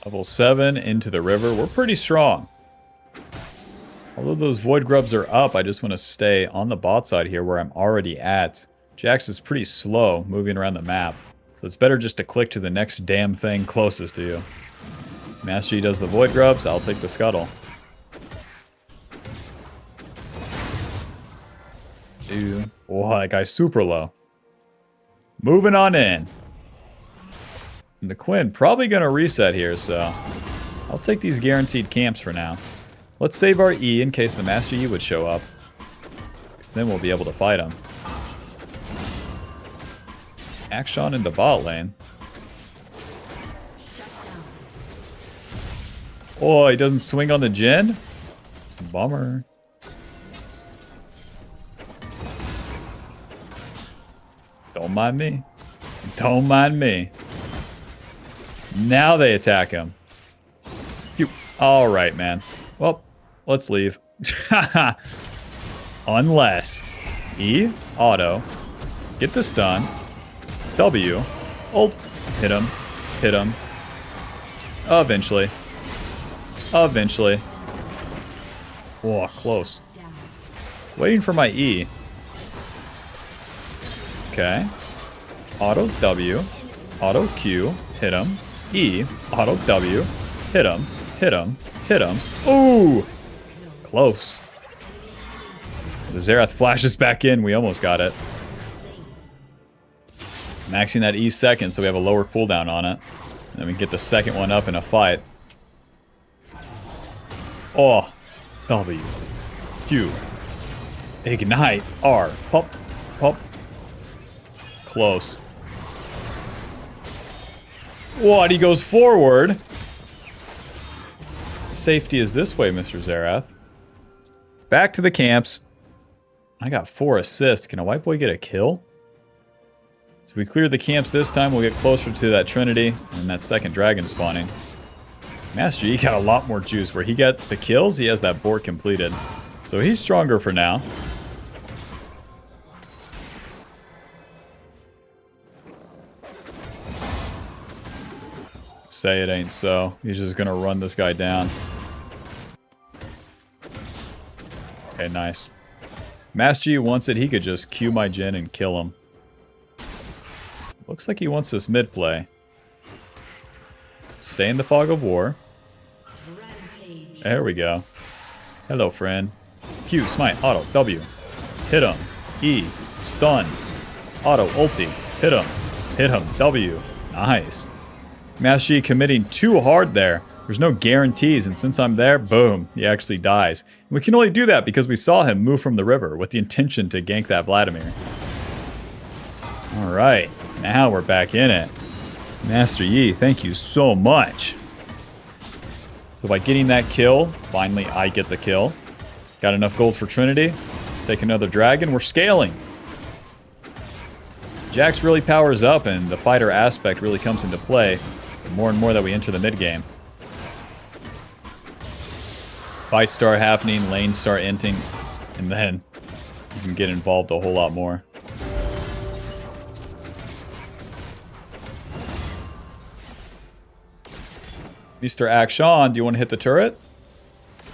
Level 7 into the river. We're pretty strong. Although those void grubs are up, I just want to stay on the bot side here where I'm already at. Jax is pretty slow moving around the map. So it's better just to click to the next damn thing closest to you. Master Yi does the void grubs, I'll take the scuttle. Dude. Oh, that guy's super low. Moving on in. And the Quinn probably going to reset here, so I'll take these guaranteed camps for now. Let's save our E in case the Master Yi would show up, because then we'll be able to fight him. Action into bot lane. Oh, he doesn't swing on the Jhin? Bummer. Don't mind me. Don't mind me. Now they attack him. Alright, man. Well, let's leave. Unless E, auto, get the stun, W, ult, hit him, eventually. Eventually. Whoa, close. Waiting for my E. Okay. Auto W, auto Q, hit him. E, auto W, hit him, hit him, hit him. Ooh! Close. The Xerath flashes back in. We almost got it. Maxing that E second so we have a lower cooldown on it. And then we get the second one up in a fight. Oh. W. Q. Ignite. R. Pop. Pop. Close. What? He goes forward. Safety is this way, Mr. Xerath. Back to the camps. I got 4 assists. Can a white boy get a kill? So we cleared the camps this time. We'll get closer to that Trinity and that second dragon spawning. Master Yi got a lot more juice. Where he got the kills, he has that board completed. So he's stronger for now. Say it ain't so. He's just gonna run this guy down. Okay, nice. Master Yi wants it. He could just Q my Jhin and kill him. Looks like he wants this mid play. Stay in the fog of war. There we go. Hello, friend. Q, smite, auto, W. Hit him. E, stun. Auto, ulti. Hit him. Hit him. W. Nice. Master Yi committing too hard there. There's no guarantees, and since I'm there, boom, he actually dies. And we can only do that because we saw him move from the river with the intention to gank that Vladimir. Alright, now we're back in it. Master Yi, thank you so much. So by getting that kill, finally I get the kill. Got enough gold for Trinity. Take another dragon, we're scaling. Jax really powers up and the fighter aspect really comes into play the more and more that we enter the mid game. Fights start happening, lanes start inting, and then you can get involved a whole lot more. Mr. Akshan, do you want to hit the turret?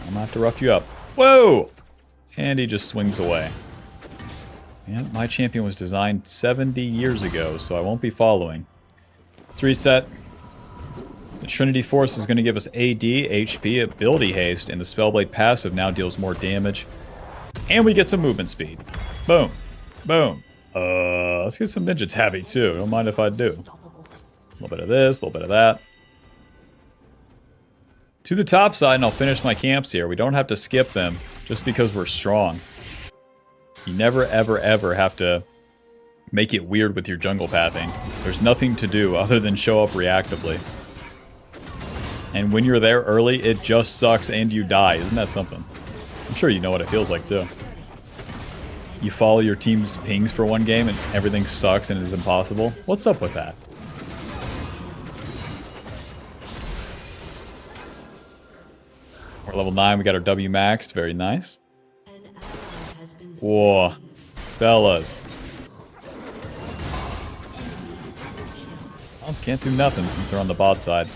I'm gonna have to rough you up. Whoa! And he just swings away. And my champion was designed 70 years ago, so I won't be following. Let's reset. The Trinity Force is going to give us AD, HP, ability haste, and the Spellblade passive now deals more damage. And we get some movement speed. Boom. Boom. Let's get some Ninja Tabby too. Don't mind if I do. A little bit of this, a little bit of that. To the top side, and I'll finish my camps here. We don't have to skip them just because we're strong. You never, ever, ever have to make it weird with your jungle pathing. There's nothing to do other than show up reactively. And when you're there early, it just sucks and you die. Isn't that something? I'm sure you know what it feels like too. You follow your team's pings for one game and everything sucks and is impossible. What's up with that? We're level 9, we got our W maxed, very nice. Whoa, fellas. Well, can't do nothing since they're on the bot side.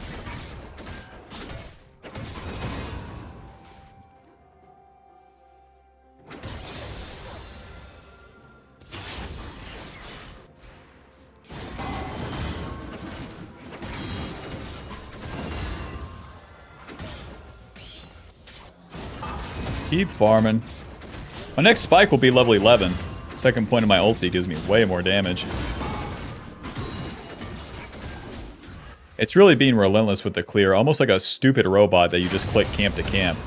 Keep farming. My next spike will be level 11. Second point of my ulti gives me way more damage. It's really being relentless with the clear, almost like a stupid robot that you just click camp to camp.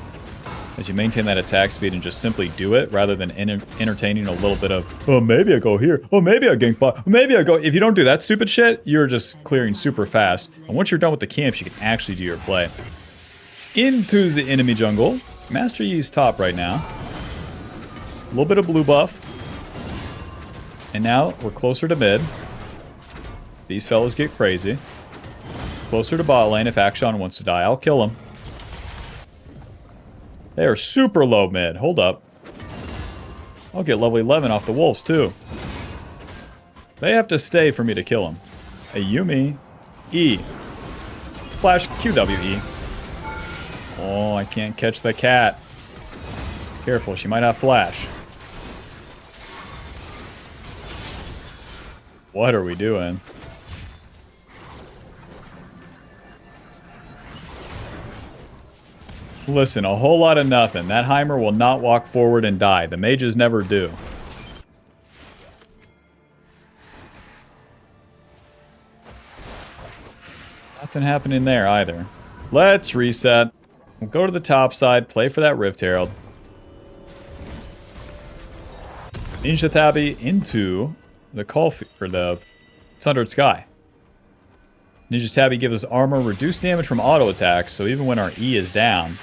As you maintain that attack speed and just simply do it, rather than entertaining a little bit of, oh, maybe I go here, oh, maybe I gank bot, oh, maybe I go... If you don't do that stupid shit, you're just clearing super fast. And once you're done with the camps, you can actually do your play. Into the enemy jungle. Master Yi's top right now. A little bit of blue buff. And now we're closer to mid. These fellas get crazy. Closer to bot lane if Akshan wants to die. I'll kill him. They are super low mid. Hold up. I'll get level 11 off the wolves too. They have to stay for me to kill him. A Yumi. E. Flash QWE. Oh, I can't catch the cat. Careful, she might have flash. What are we doing? Listen, a whole lot of nothing. That Heimer will not walk forward and die. The mages never do. Nothing happening there either. Let's reset. We'll go to the top side, play for that Rift Herald. Ninja Tabby into the or the Sundered Sky. Ninja Tabby gives us armor, reduced damage from auto attacks, so even when our E is down,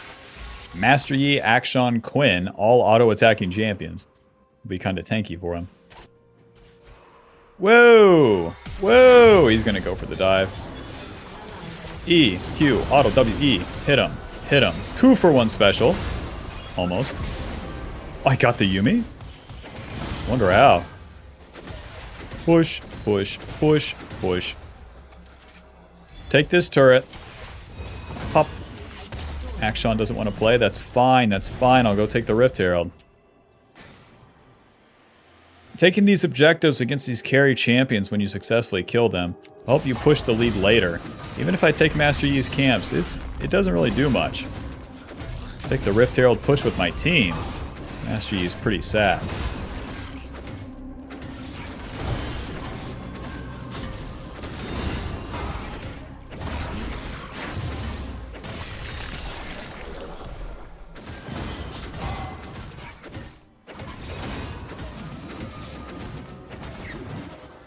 Master Yi, Akshan, Quinn, all auto attacking champions, will be kind of tanky for him. Whoa! Whoa! He's gonna go for the dive. E, Q, auto, W, E, hit him. Hit him. 2-for-1 special. Almost. Oh, I got the Yumi? Wonder how. Push, push, push, push. Take this turret. Pop. Akshan doesn't want to play. That's fine. That's fine. I'll go take the Rift Herald. Taking these objectives against these carry champions when you successfully kill them will help you push the lead later. Even if I take Master Yi's camps, it doesn't really do much. Take the Rift Herald push with my team. Master Yi is pretty sad.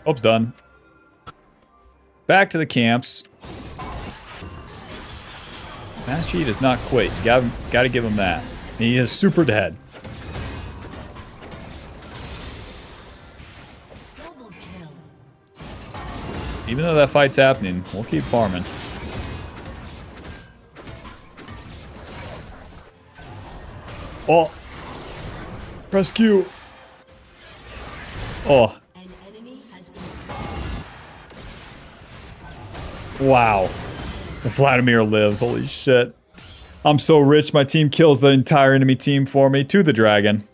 Hope's done. Back to the camps. Master Yi does not quit. You gotta give him that. He is super dead. Even though that fight's happening, we'll keep farming. Oh! Press Q! Oh. Wow. Vladimir lives. Holy shit. I'm so rich, my team kills the entire enemy team for me to the dragon.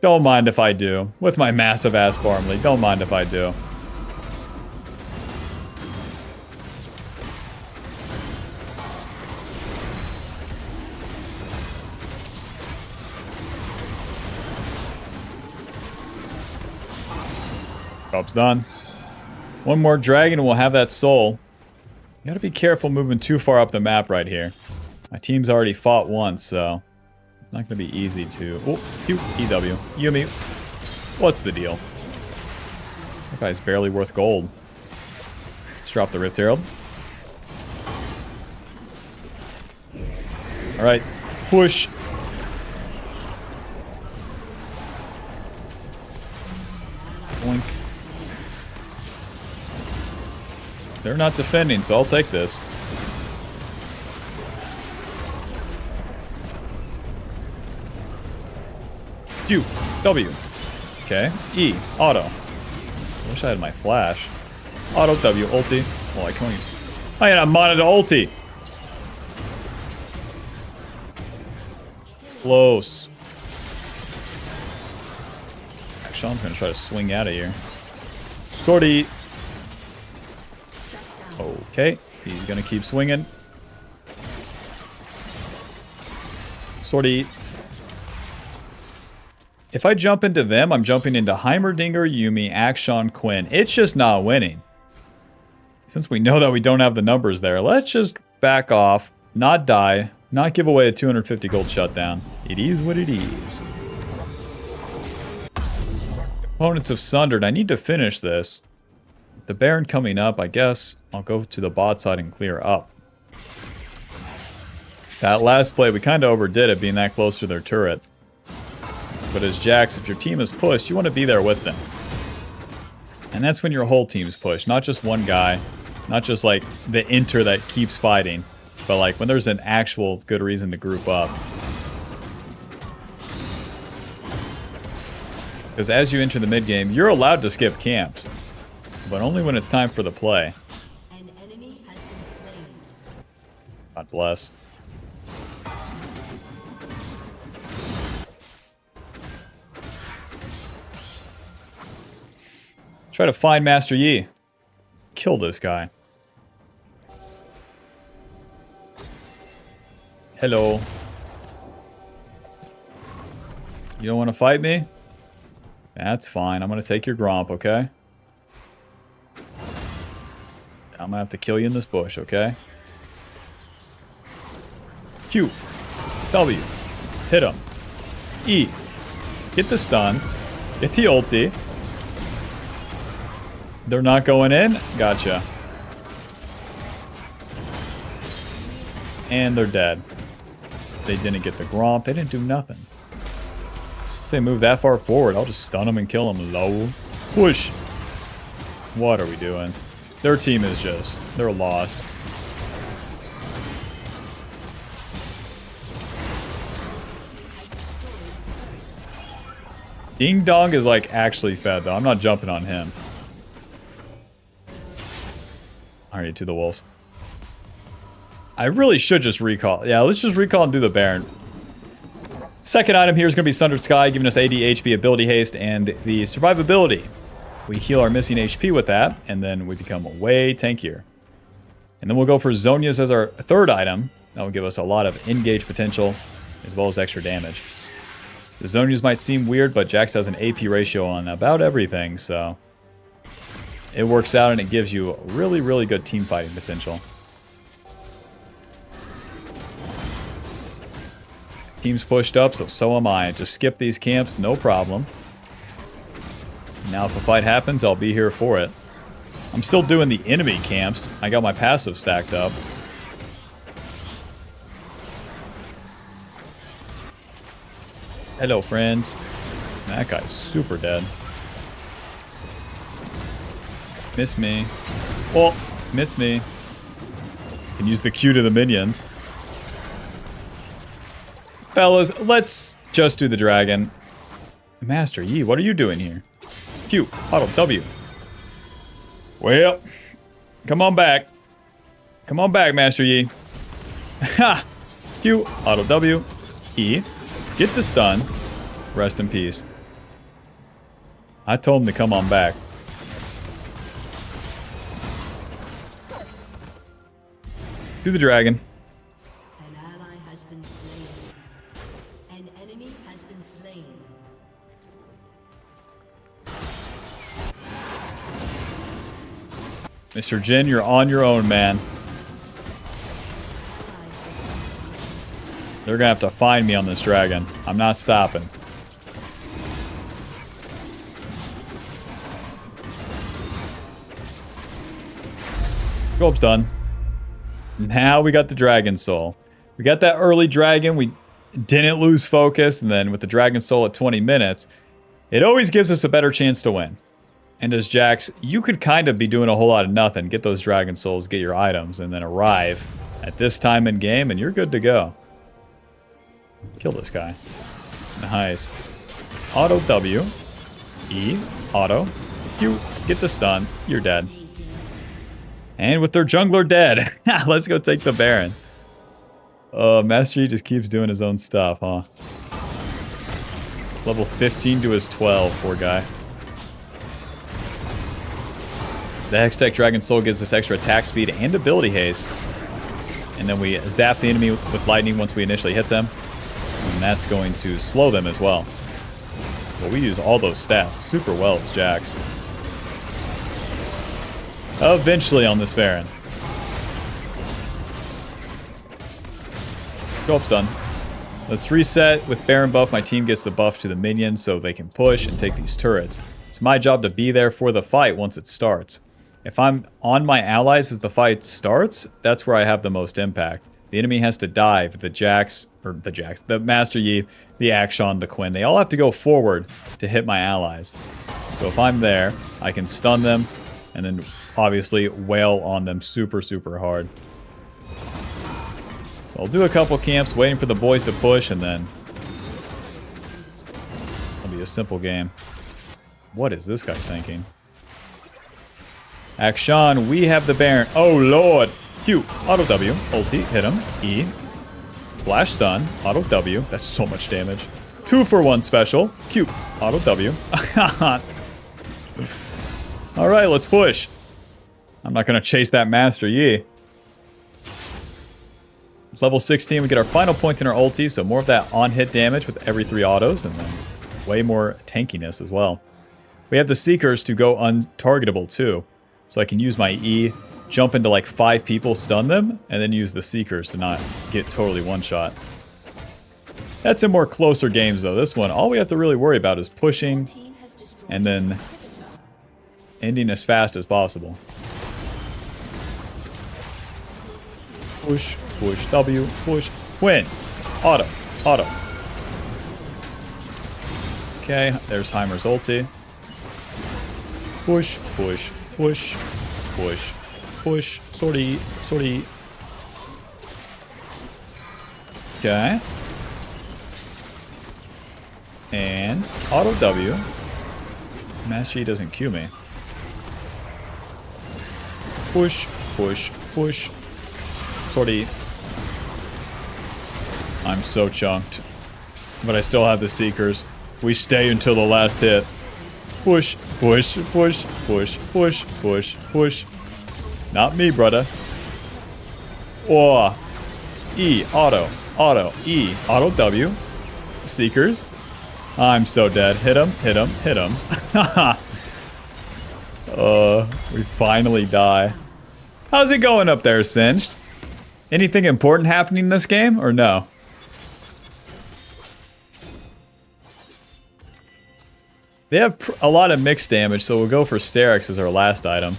Don't mind if I do. With my massive ass farm lead. Don't mind if I do. Job's done. One more dragon and we'll have that soul. You gotta be careful moving too far up the map right here. My team's already fought once, so it's not gonna be easy to... Oh, EW. Yumi. What's the deal? That guy's barely worth gold. Let's drop the Rift Herald. Alright. Push. Blink. They're not defending, so I'll take this. Q, W. Okay, E, auto. Wish I had my flash. Auto W, ulti. Well, I can't. I had a mono to ulti. Close. Sean's gonna try to swing out of here. Sortie. Okay, he's gonna keep swinging. Sortie. If I jump into them, I'm jumping into Heimerdinger, Yumi, Akshan, Quinn. It's just not winning. Since we know that we don't have the numbers there, let's just back off, not die, not give away a 250 gold shutdown. It is what it is. Opponents have sundered. I need to finish this. The Baron coming up, I guess I'll go to the bot side and clear up. That last play, we kind of overdid it being that close to their turret. But as Jax, if your team is pushed, you want to be there with them. And that's when your whole team's pushed, not just one guy. Not just like the inter that keeps fighting. But like when there's an actual good reason to group up. Because as you enter the mid game, you're allowed to skip camps. But only when it's time for the play. An enemy has been slain. God bless. Try to find Master Yi. Kill this guy. Hello. You don't want to fight me? That's fine. I'm going to take your Gromp, okay? I'm gonna have to kill you in this bush, okay? Q. W. Hit him. E. Get the stun. Get the ulti. They're not going in? Gotcha. And they're dead. They didn't get the Gromp. They didn't do nothing. Since they move that far forward, I'll just stun them and kill them. Low. Push. What are we doing? Their team is just... they're lost. Ding Dong is like actually fed though. I'm not jumping on him. Alright, to the wolves. I really should just recall. Yeah, let's just recall and do the Baron. Second item here is going to be Sundered Sky, giving us AD, HP, ability haste, and the survivability. We heal our missing HP with that, and then we become way tankier. And then we'll go for Zhonya's as our third item. That will give us a lot of engage potential, as well as extra damage. The Zhonya's might seem weird, but Jax has an AP ratio on about everything, so it works out and it gives you really, really good team fighting potential. Team's pushed up, so am I. Just skip these camps, no problem. Now if a fight happens, I'll be here for it. I'm still doing the enemy camps. I got my passive stacked up. Hello, friends. That guy's super dead. Miss me. Oh, missed me. Can use the Q to the minions. Fellas, let's just do the dragon. Master Yi, what are you doing here? Q, auto W. Well, come on back. Come on back, Master Yi. Ha! Q, auto W. E. Get the stun. Rest in peace. I told him to come on back. Do the dragon. An ally has been slain. An enemy has been slain. Mr. Jin, you're on your own, man. They're gonna have to find me on this dragon. I'm not stopping. Scope's done. Now we got the Dragon Soul. We got that early dragon. We didn't lose focus. And then with the Dragon Soul at 20 minutes, it always gives us a better chance to win. And as Jax, you could kind of be doing a whole lot of nothing. Get those Dragon Souls, get your items, and then arrive at this time in game, and you're good to go. Kill this guy. Nice. Auto W. E. Auto. Q. Get the stun. You're dead. And with their jungler dead, let's go take the Baron. Master Yi just keeps doing his own stuff, huh? Level 15 to his 12, poor guy. The Hextech Dragon Soul gives us extra attack speed and ability haste. And then we zap the enemy with lightning once we initially hit them. And that's going to slow them as well. But we use all those stats super well as Jax. Eventually on this Baron. Scope's done. Let's reset. With Baron buff, my team gets the buff to the minions so they can push and take these turrets. It's my job to be there for the fight once it starts. If I'm on my allies as the fight starts, that's where I have the most impact. The enemy has to dive. The Master Yi, the Action, the Quinn. They all have to go forward to hit my allies. So if I'm there, I can stun them and then obviously wail on them super, super hard. So I'll do a couple camps waiting for the boys to push and then it'll be a simple game. What is this guy thinking? Action, we have the Baron. Oh lord! Q, auto W, ulti, hit him. E, flash stun, auto W. That's so much damage. 2-for-1 special. Q, auto W. Alright, let's push. I'm not going to chase that Master Yi. It's level 16, we get our final point in our ulti, so more of that on-hit damage with every 3 autos, and then way more tankiness as well. We have the Seekers to go untargetable too. So I can use my E, jump into like 5 people, stun them, and then use the Seekers to not get totally one-shot. That's in more closer games though. This one, all we have to really worry about is pushing and then ending as fast as possible. Push, push, W, push, win. Auto, auto. Okay, there's Heimer's ulti. Push, push, push, push, push, sortie, sortie. Okay. And auto W. Master Yi doesn't Q me. Push, push, push. Sortie. I'm so chunked. But I still have the Seekers. We stay until the last hit. Push, push, push, push, push, push, push. Not me, brother. Oh. E, auto, auto, E, auto W. Seekers. I'm so dead. Hit him, hit him, hit him. We finally die. How's it going up there, Singed? Anything important happening in this game, or no? They have a lot of mixed damage, so we'll go for Sterix as our last item.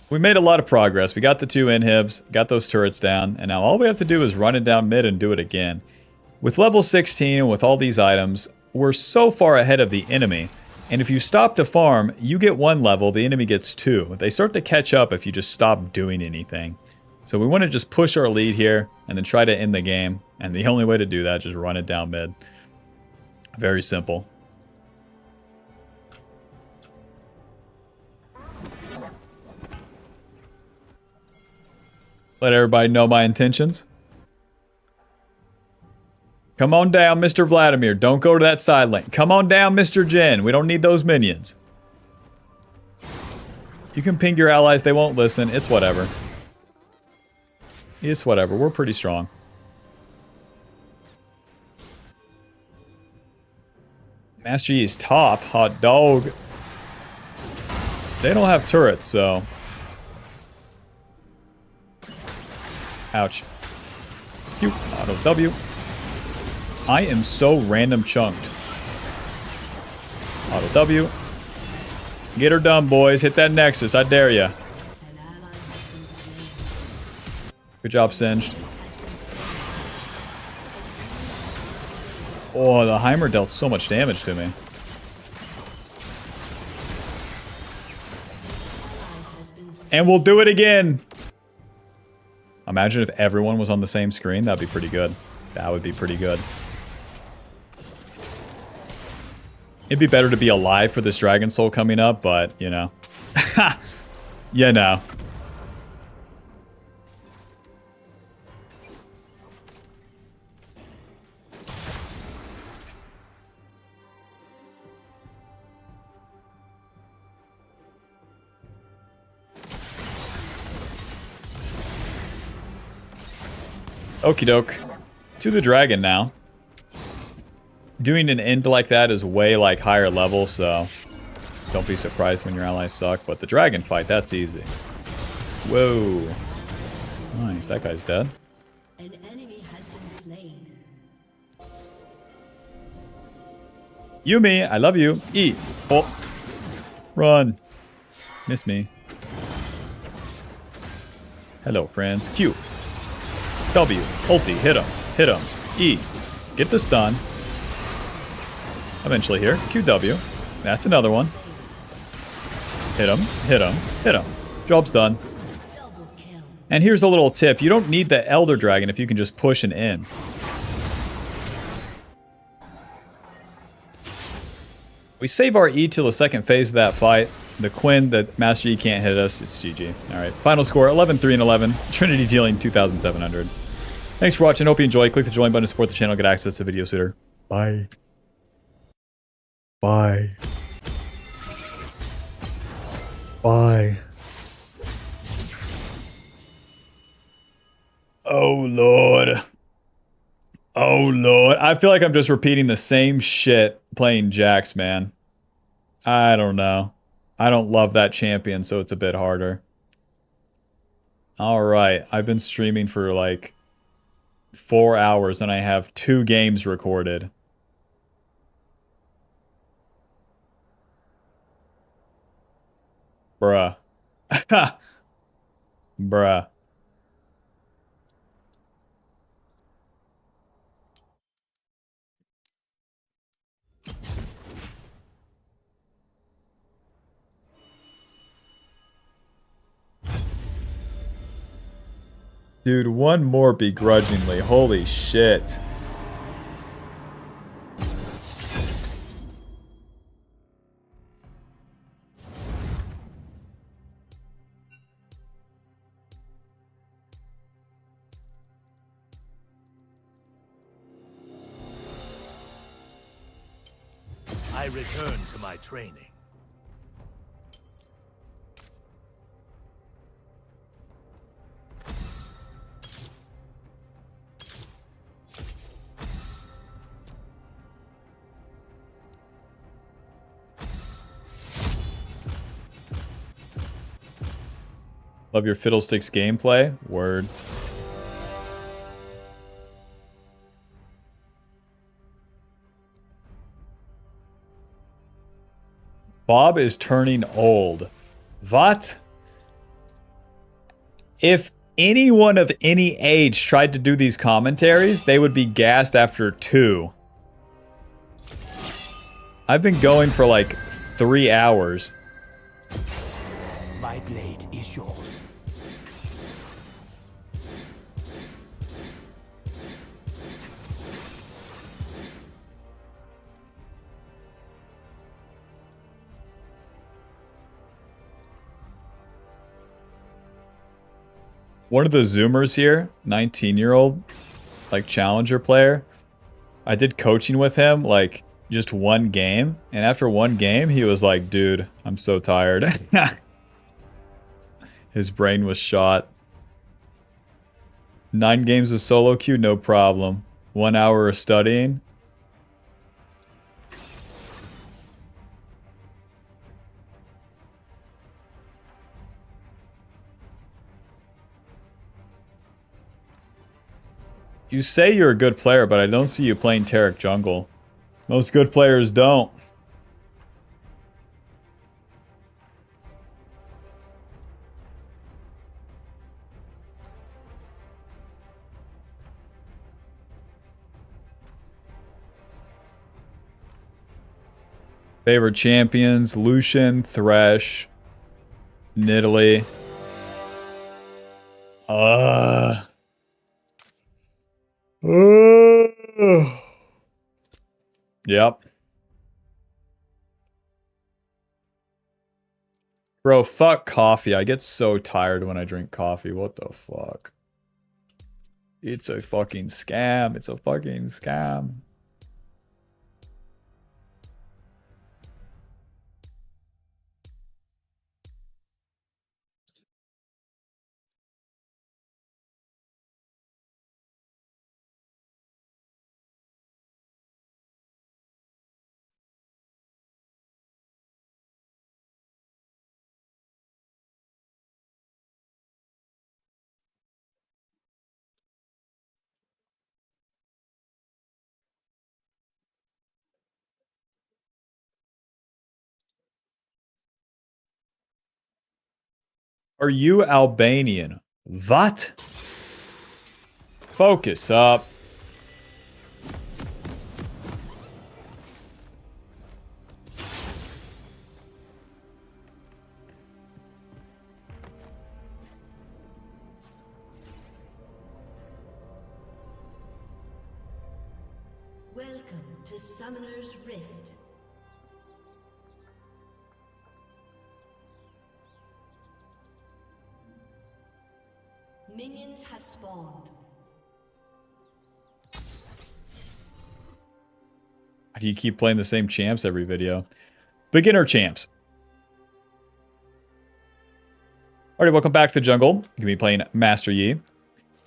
We made a lot of progress. We got the 2 inhibs, got those turrets down, and now all we have to do is run it down mid and do it again. With level 16 and with all these items, we're so far ahead of the enemy. And if you stop to farm, you get 1 level, the enemy gets 2. They start to catch up if you just stop doing anything. So we want to just push our lead here and then try to end the game. And the only way to do that is just run it down mid. Very simple. Let everybody know my intentions. Come on down, Mr. Vladimir. Don't go to that side lane. Come on down, Mr. Jin. We don't need those minions. You can ping your allies. They won't listen. It's whatever. It's whatever. We're pretty strong. Master Yi is top. Hot dog. They don't have turrets, so... Ouch. Q. Auto W. I am so random chunked. Auto W. Get her done, boys. Hit that Nexus. I dare ya. Good job, Singed. Oh, the Heimer dealt so much damage to me. And we'll do it again. Imagine if everyone was on the same screen. That'd be pretty good. That would be pretty good. It'd be better to be alive for this Dragon Soul coming up, but, you know. You know. Okie doke. To the dragon now. Doing an end like that is way like higher level, so don't be surprised when your allies suck. But the dragon fight, that's easy. Whoa. Nice, that guy's dead. An enemy has been slain. Yumi, I love you. E. Oh. Run. Miss me. Hello, friends. Q. W. Ulti. Hit him. Hit him. E. Get the stun. Eventually here. QW. That's another one. Hit him. Hit him. Hit him. Job's done. Double kill. And here's a little tip. You don't need the Elder Dragon if you can just push an in. We save our E till the second phase of that fight. The Quinn, the Master E can't hit us. It's GG. Alright. Final score 11-3 and 11. Trinity dealing 2,700. Thanks for watching. Hope you enjoyed. Click the join button to support the channel. Get access to video sooner. Bye. Bye. Bye. Oh, Lord. Oh, Lord. I feel like I'm just repeating the same shit playing Jax, man. I don't know. I don't love that champion, so it's a bit harder. Alright. I've been streaming for like 4 hours and I have 2 games recorded. Bruh. Bruh. Dude, one more begrudgingly. Holy shit. I return to my training. Love your Fiddlesticks gameplay. Word. Bob is turning old. What? If anyone of any age tried to do these commentaries, they would be gassed after 2. I've been going for like 3 hours. My blade is yours. One of the Zoomers here, 19-year-old, like challenger player, I did coaching with him, like just 1 game. And after 1 game, he was like, dude, I'm so tired. His brain was shot. 9 games of solo queue, no problem. 1 hour of studying. You say you're a good player, but I don't see you playing Taric jungle. Most good players don't. Favorite champions, Lucian, Thresh, Nidalee. Yep. Bro, fuck coffee. I get so tired when I drink coffee. What the fuck? It's a fucking scam. It's a fucking scam. Are you Albanian? What? Focus up. Welcome to Summoner's Rift. Minions have spawned. How do you keep playing the same champs every video? Beginner champs. Alright, welcome back to the jungle. You're going to be playing Master Yi.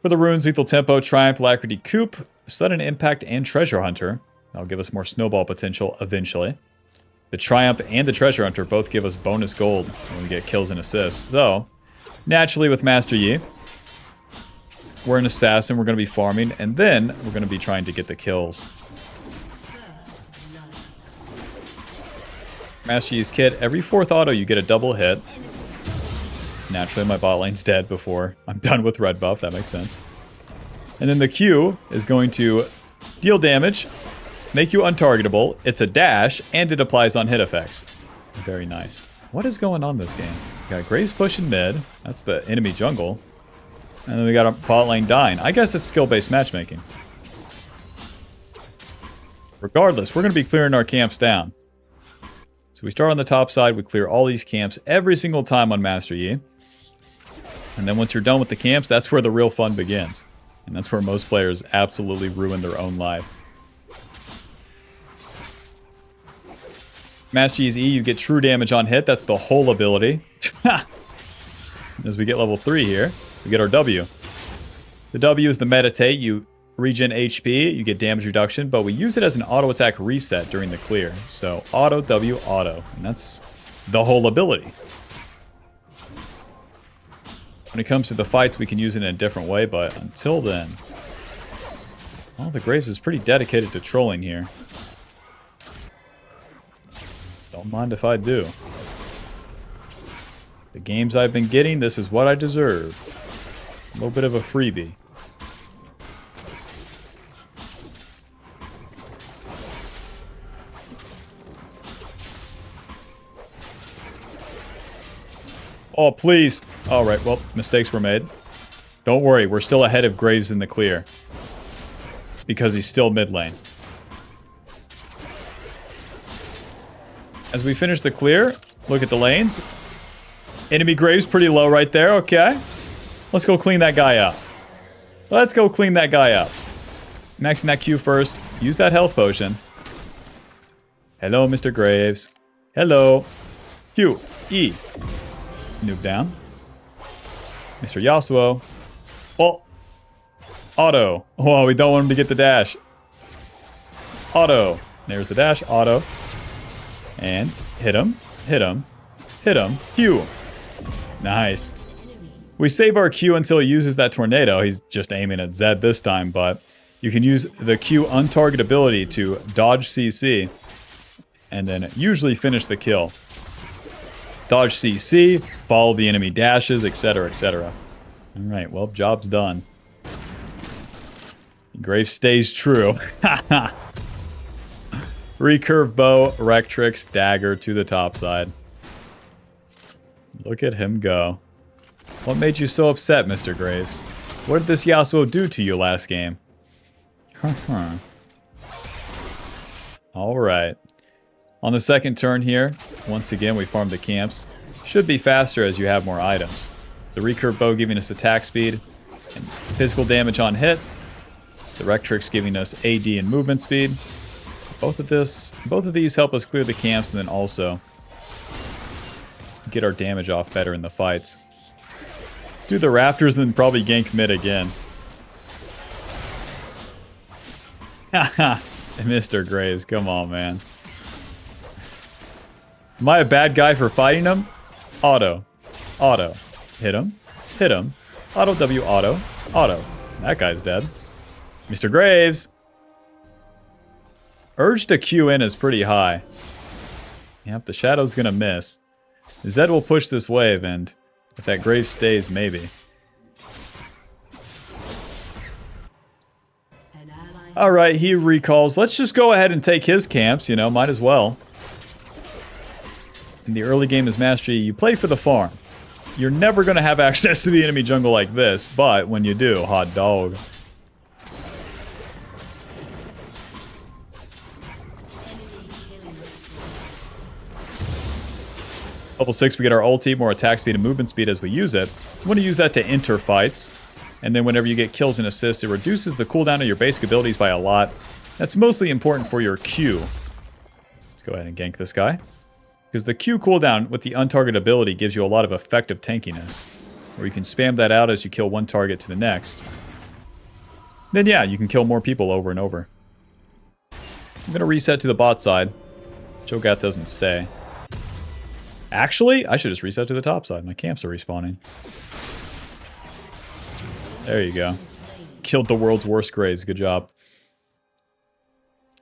For the runes, Lethal Tempo, Triumph, Alacrity, Coop, Sudden Impact, and Treasure Hunter. That'll give us more snowball potential eventually. The Triumph and the Treasure Hunter both give us bonus gold when we get kills and assists. So, naturally with Master Yi, we're an assassin, we're going to be farming, and then we're going to be trying to get the kills. Master Yi's kit, every 4th auto you get a double hit. Naturally my bot lane's dead before I'm done with red buff, that makes sense. And then the Q is going to deal damage, make you untargetable, it's a dash, and it applies on hit effects. Very nice. What is going on this game? We got Graves pushing mid, that's the enemy jungle. And then we got a bot lane dying. I guess it's skill-based matchmaking. Regardless, we're going to be clearing our camps down. So we start on the top side, we clear all these camps every single time on Master Yi. And then once you're done with the camps, that's where the real fun begins. And that's where most players absolutely ruin their own life. Master Yi's E, you get true damage on hit. That's the whole ability. As we get level 3 here, we get our W. The W is the meditate. You regen HP, you get damage reduction, but we use it as an auto attack reset during the clear. So auto, W, auto. And that's the whole ability. When it comes to the fights, we can use it in a different way, but until then... Well, the Graves is pretty dedicated to trolling here. Don't mind if I do. The games I've been getting, this is what I deserve. A little bit of a freebie. Oh, please. Alright, well, mistakes were made. Don't worry, we're still ahead of Graves in the clear. Because he's still mid lane. As we finish the clear, look at the lanes. Enemy Graves pretty low right there, okay. Let's go clean that guy up. Let's go clean that guy up. Maxing that Q first. Use that health potion. Hello, Mr. Graves. Hello. Q. E. Noob down. Mr. Yasuo. Oh. Auto. Oh, we don't want him to get the dash. Auto. There's the dash. Auto. And hit him. Hit him. Hit him. Q. Nice. We save our Q until he uses that tornado. He's just aiming at Zed this time, but you can use the Q untarget ability to dodge CC and then usually finish the kill. Dodge CC, follow the enemy dashes, etc., etc. Alright, well, job's done. Grave stays true. Recurve bow, Rectrix, dagger to the top side. Look at him go. What made you so upset, Mr. Graves? What did this Yasuo do to you last game? Alright. On the second turn here, once again we farm the camps. Should be faster as you have more items. The recurve bow giving us attack speed and physical damage on hit. The Rectrix giving us AD and movement speed. Both of these help us clear the camps and then also get our damage off better in the fights. Let's do the Raptors and then probably gank mid again. Haha, Mr. Graves, come on, man. Am I a bad guy for fighting him? Auto. Auto. Hit him. Hit him. Auto W auto. Auto. That guy's dead. Mr. Graves. Urge to Q in is pretty high. Yep, the Shadow's gonna miss. Zed will push this wave, and if that Graves stays, maybe. Alright, he recalls. Let's just go ahead and take his camps, you know, might as well. In the early game as Mastery, you play for the farm. You're never going to have access to the enemy jungle like this, but when you do, hot dog. Level 6, we get our ulti, more attack speed and movement speed as we use it. You want to use that to enter fights. And then whenever you get kills and assists, it reduces the cooldown of your basic abilities by a lot. That's mostly important for your Q. Let's go ahead and gank this guy. Because the Q cooldown with the untargeted ability gives you a lot of effective tankiness. Where you can spam that out as you kill one target to the next. Then yeah, you can kill more people over and over. I'm going to reset to the bot side. Cho'Gath doesn't stay. Actually, I should just reset to the top side. My camps are respawning. There you go. Killed the world's worst Graves. Good job.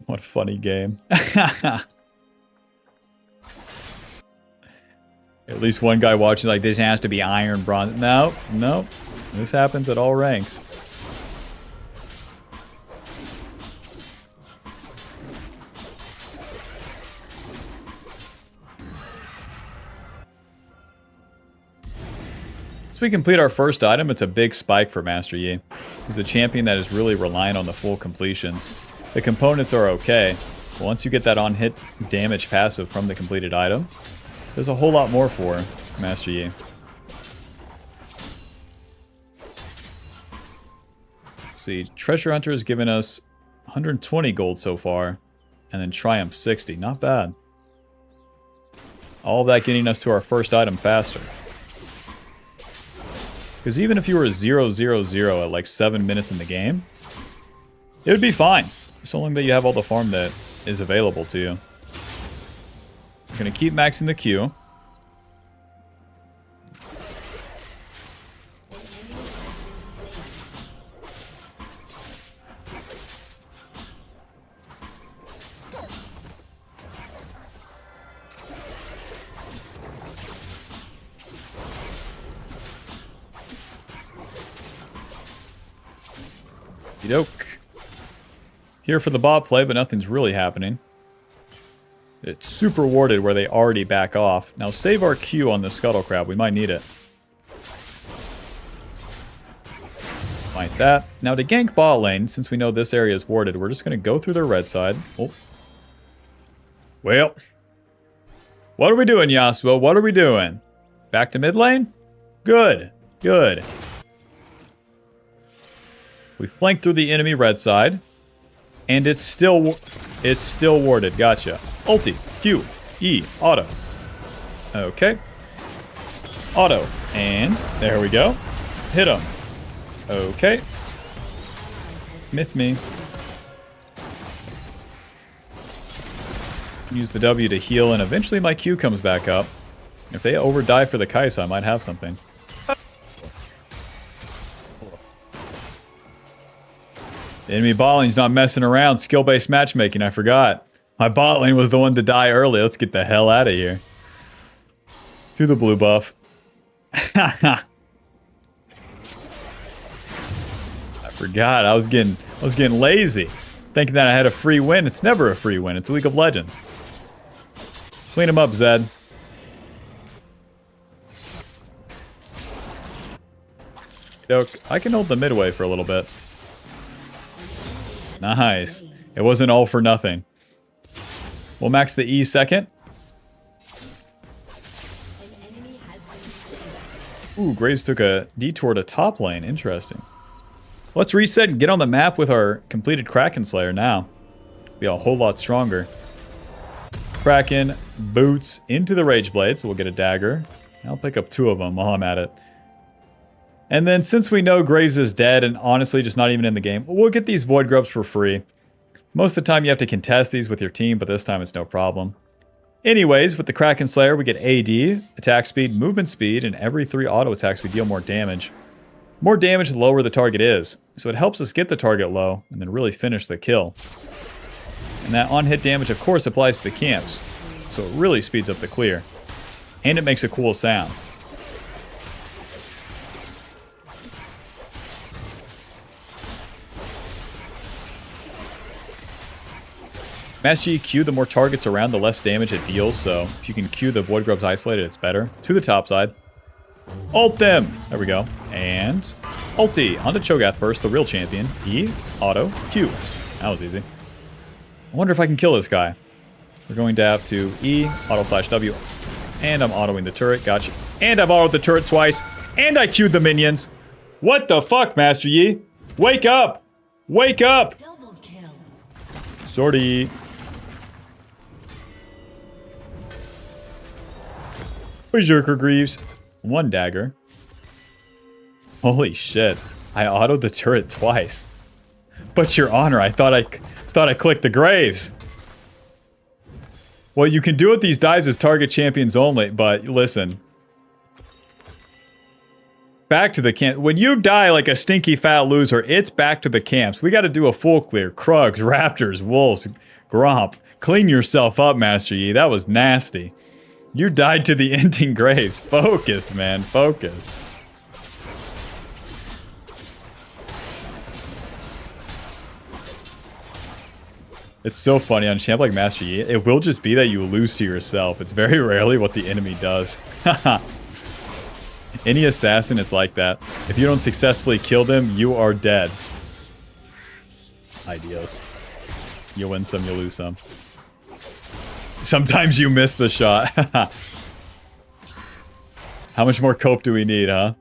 What a funny game. At least one guy watching like, this has to be iron, bronze. No, no. This happens at all ranks. As we complete our first item, it's a big spike for Master Yi. He's a champion that is really reliant on the full completions. The components are okay. Once you get that on-hit damage passive from the completed item, there's a whole lot more for Master Yi. Let's see, Treasure Hunter has given us 120 gold so far, and then Triumph 60. Not bad. All of that getting us to our first item faster. Because even if you were 0-0-0 at like 7 minutes in the game, it would be fine. So long that you have all the farm that is available to you. I'm going to keep maxing the Q. Doke. Here for the bot play, but nothing's really happening. It's super warded where they already back off. Now save our Q on the Scuttle Crab. We might need it. Smite that. Now to gank bot lane, since we know this area is warded, we're just going to go through their red side. Oh. Well. What are we doing, Yasuo? What are we doing? Back to mid lane? Good. Good. We flank through the enemy red side. And it's still warded. Gotcha. Ulti. Q. E. Auto. Okay. Auto. And there we go. Hit him. Okay. Myth me. Use the W to heal, and eventually my Q comes back up. If they overdive for the Kai'Sa, I might have something. The enemy bot lane's not messing around. Skill-based matchmaking, I forgot. My bot lane was the one to die early. Let's get the hell out of here. To the blue buff. I forgot. I was getting lazy. Thinking that I had a free win. It's never a free win. It's League of Legends. Clean him up, Zed. I can hold the midway for a little bit. Nice. It wasn't all for nothing. We'll max the E second. Ooh, Graves took a detour to top lane. Interesting. Let's reset and get on the map with our completed Kraken Slayer now. Be a whole lot stronger. Kraken, boots, into the Rage Blade, so we'll get a dagger. I'll pick up 2 of them while I'm at it. And then since we know Graves is dead and honestly just not even in the game, we'll get these Void Grubs for free. Most of the time you have to contest these with your team, but this time it's no problem. Anyways, with the Kraken Slayer we get AD, attack speed, movement speed, and every 3 auto attacks we deal more damage. More damage the lower the target is, so it helps us get the target low and then really finish the kill. And that on-hit damage of course applies to the camps, so it really speeds up the clear. And it makes a cool sound. Master Yi Q, the more targets around, the less damage it deals, so if you can Q the Void Grubs isolated, it's better. To the top side. Ult them! There we go. And ulti. Onto Cho'Gath first, the real champion. E, auto, Q. That was easy. I wonder if I can kill this guy. We're going to have to E, auto flash W, and I'm autoing the turret. Gotcha. And I've autoed the turret twice, and I Q'd the minions. What the fuck, Master Yi? Wake up! Wake up! Double kill. Sorry. Berserker Greaves. 1 dagger. Holy shit. I autoed the turret twice. But your honor, I thought I clicked the Graves. What you can do with these dives is target champions only, but listen. Back to the camp. When you die like a stinky fat loser, it's back to the camps. We gotta do a full clear. Krugs, Raptors, Wolves, Gromp. Clean yourself up, Master Yi. That was nasty. You died to the ending Graves. Focus, man. Focus. It's so funny on champ like Master Yi. It will just be that you lose to yourself. It's very rarely what the enemy does. Any assassin, it's like that. If you don't successfully kill them, you are dead. Ideos. You win some, you lose some. Sometimes you miss the shot. How much more cope do we need, huh?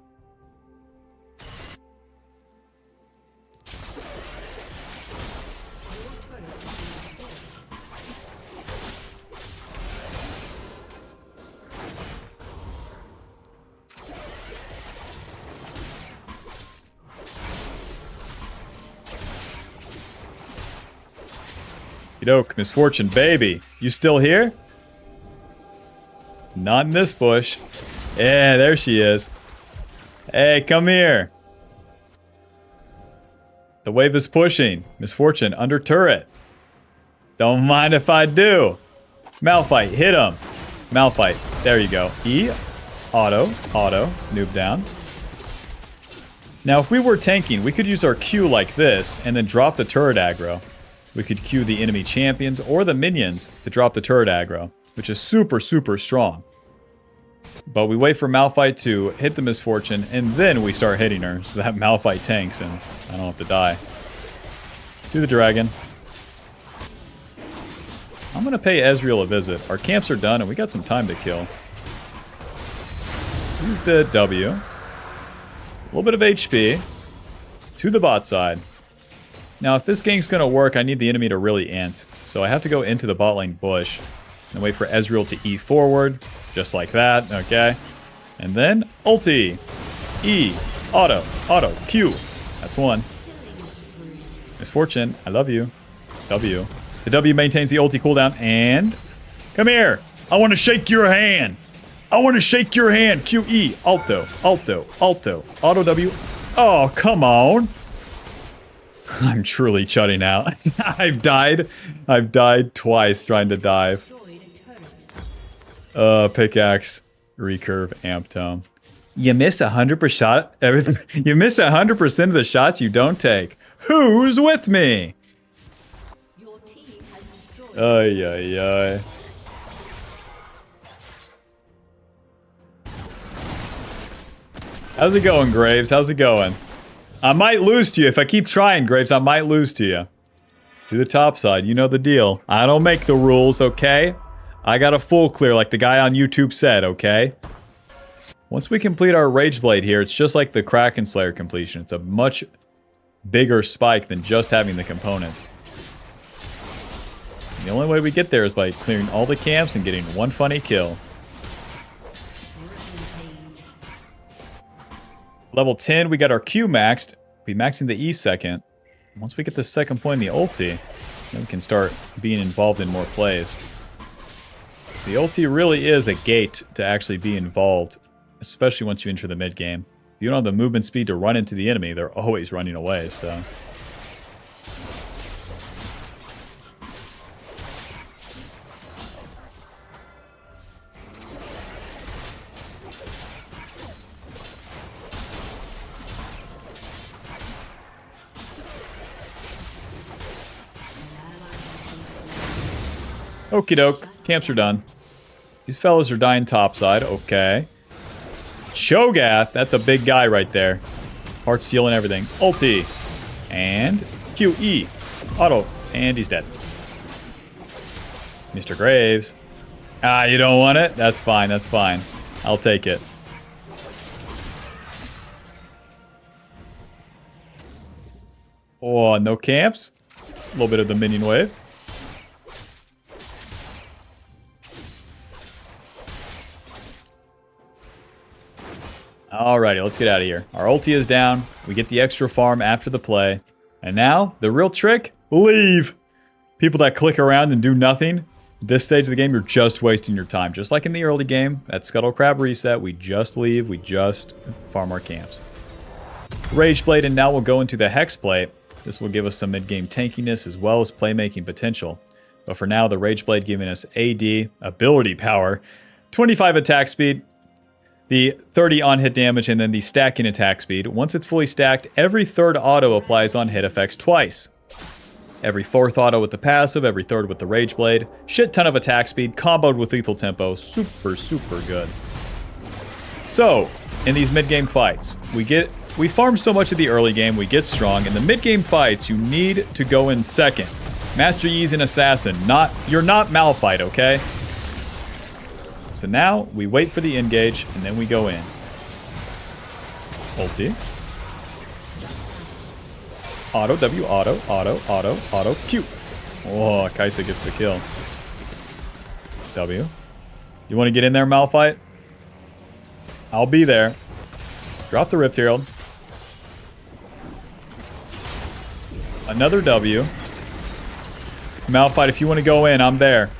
Okey-doke, Misfortune, baby. You still here? Not in this bush. Yeah, there she is. Hey, come here. The wave is pushing. Misfortune, under turret. Don't mind if I do. Malphite, hit him. Malphite, there you go. E, auto, noob down. Now, if we were tanking, we could use our Q like this and then drop the turret aggro. We could Q the enemy champions or the minions to drop the turret aggro, which is super, super strong. But we wait for Malphite to hit the Misfortune, and then we start hitting her so that Malphite tanks and I don't have to die. To the dragon. I'm going to pay Ezreal a visit. Our camps are done and we got some time to kill. Use the W. A little bit of HP. To the bot side. Now if this gang's going to work, I need the enemy to really int. So I have to go into the bot lane bush. And wait for Ezreal to E forward. Just like that. Okay. And then ulti. E. Auto. Q. That's one. Misfortune. I love you. W. The W maintains the ulti cooldown, and... Come here! I want to shake your hand! I want to shake your hand! QE! Alto. Auto W. Oh, come on! I'm truly shutting out. I've died twice trying to dive. Pickaxe. Recurve. Amp tome. You miss 100%. You miss 100% of the shots you don't take. Who's with me? Ay. How's it going, Graves? How's it going? I might lose to you. If I keep trying, Graves, I might lose to you. To the top side. You know the deal. I don't make the rules, okay? I got a full clear like the guy on YouTube said, okay? Once we complete our Rage Blade here, it's just like the Kraken Slayer completion. It's a much bigger spike than just having the components. The only way we get there is by clearing all the camps and getting one funny kill. Level 10, we got our Q maxed. We'll be maxing the E second. Once we get the second point in the ulti, then we can start being involved in more plays. The ulti really is a gate to actually be involved, especially once you enter the mid game. If you don't have the movement speed to run into the enemy, they're always running away, so... Okie doke. Camps are done. These fellas are dying topside. Okay. Cho'Gath. That's a big guy right there. Heart steal and everything. Ulti. And QE. Auto. And he's dead. Mr. Graves. Ah, you don't want it? That's fine. That's fine. I'll take it. Oh, no camps. A little bit of the minion wave. Alrighty, let's get out of here. Our ulti is down. We get the extra farm after the play. And now, the real trick? Leave! People that click around and do nothing, this stage of the game, you're just wasting your time. Just like in the early game, at Scuttle Crab Reset, we just leave, we just farm our camps. Rage Blade, and now we'll go into the Hex Plate. This will give us some mid-game tankiness as well as playmaking potential. But for now, the Rage Blade giving us AD, ability power, 25 attack speed, the 30 on-hit damage, and then the stacking attack speed. Once it's fully stacked, every third auto applies on hit effects twice. Every fourth auto with the passive, every third with the Rage Blade. Shit ton of attack speed, comboed with lethal tempo. Super, super good. So, in these mid-game fights, we farm so much of the early game, we get strong. In the mid-game fights, you need to go in second. Master Yi's an assassin. You're not Malphite, okay? So now, we wait for the engage, and then we go in. Ulti. Auto, W, auto, Q. Oh, Kaisa gets the kill. W. You want to get in there, Malphite? I'll be there. Drop the Rift Herald. Another W. Malphite, if you want to go in, I'm there.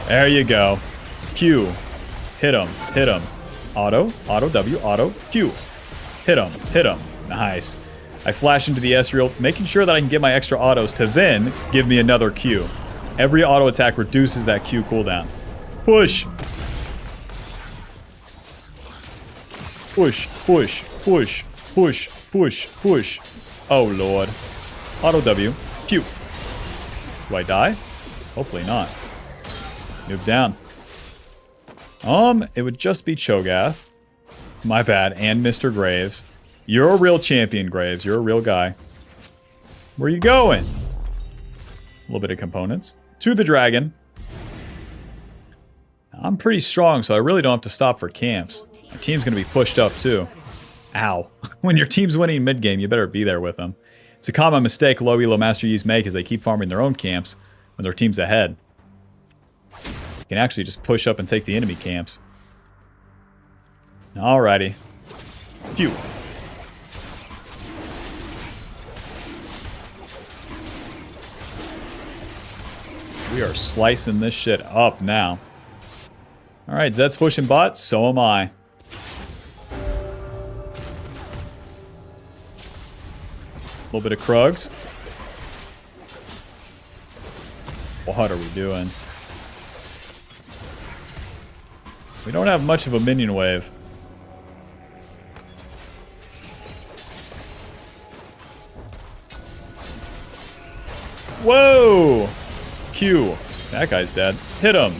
There you go. Q. Hit him. Hit him. Auto. Auto W. Auto. Q. Hit him. Hit him. Nice. I flash into the Ezreal, making sure that I can get my extra autos to then give me another Q. Every auto attack reduces that Q cooldown. Push. Push. Push. Push. Push. Push. Push. Oh, Lord. Auto W. Q. Do I die? Hopefully not. Move down. It would just be Cho'Gath. My bad. And Mr. Graves. You're a real champion, Graves. You're a real guy. Where are you going? A little bit of components. To the dragon. I'm pretty strong, so I really don't have to stop for camps. My team's going to be pushed up, too. Ow. When your team's winning mid-game, you better be there with them. It's a common mistake low elo Master Yi's make as they keep farming their own camps when their team's ahead. You can actually just push up and take the enemy camps. Alrighty. Phew. We are slicing this shit up now. Alright, Zed's pushing bot, so am I. A little bit of Krugs. What are we doing? We don't have much of a minion wave. Whoa! Q. That guy's dead. Hit him.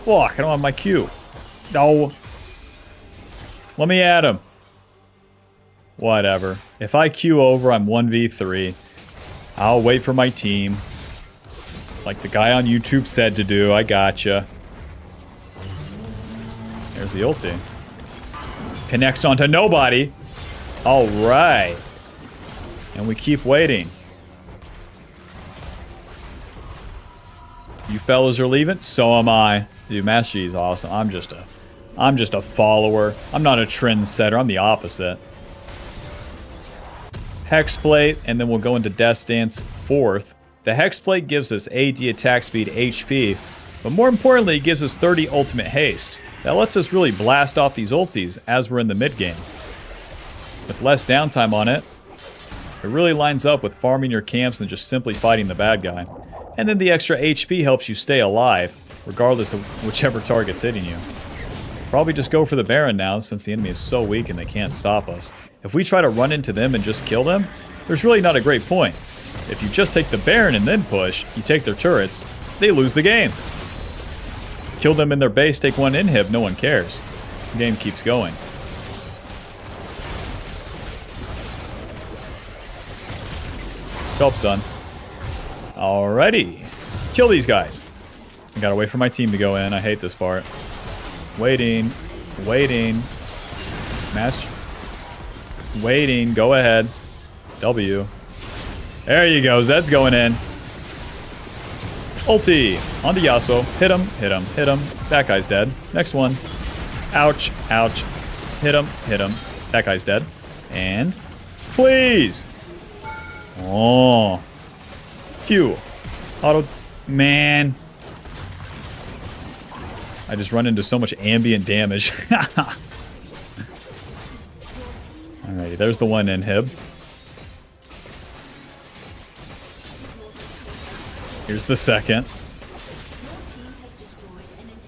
Fuck, I don't have my Q. No. Let me at him. Whatever. If I Q over, I'm 1v3. I'll wait for my team. Like the guy on YouTube said to do. I gotcha. There's the ulti. Connects onto nobody. Alright. And we keep waiting. You fellas are leaving? So am I. Dude, Master Yi is awesome. I'm just a follower. I'm not a trendsetter. I'm the opposite. Hexblade, and then we'll go into Death Dance 4th. The Hexblade gives us AD attack speed, HP, but more importantly, it gives us 30 ultimate haste. That lets us really blast off these ultis as we're in the mid game. With less downtime on it, it really lines up with farming your camps and just simply fighting the bad guy. And then the extra HP helps you stay alive, regardless of whichever target's hitting you. Probably just go for the Baron now, since the enemy is so weak and they can't stop us. If we try to run into them and just kill them, there's really not a great point. If you just take the Baron and then push, you take their turrets, they lose the game. Kill them in their base, take one inhib, no one cares. The game keeps going. Job's done. Alrighty. Kill these guys. I gotta wait for my team to go in. I hate this part. Waiting. Waiting. Master. Waiting. Go ahead. W. There you go. Zed's going in. Ulti. On the Yasuo. Hit him. Hit him. Hit him. That guy's dead. Next one. Ouch. Ouch. Hit him. Hit him. That guy's dead. And... please. Oh. Q. Auto. Man. I just run into so much ambient damage. Alrighty, there's the one inhib. Here's the second.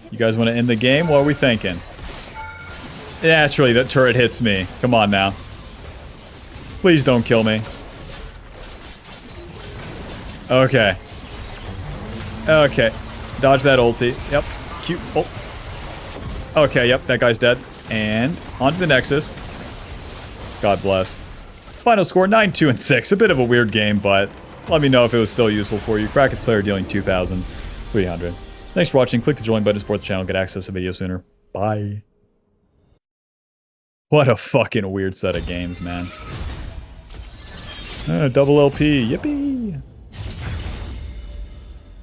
You guys want to end the game? What are we thinking? Naturally, that turret hits me. Come on now. Please don't kill me. Okay. Okay. Dodge that ulti. Yep. Cute. Oh. Okay, yep, that guy's dead. And on to the Nexus. God bless. Final score, 9-2 and 6. A bit of a weird game, but let me know if it was still useful for you. Kraken Slayer dealing 2,300. Thanks for watching. Click the join button to support the channel. Get access to video sooner. Bye. What a fucking weird set of games, man. Double LP. Yippee.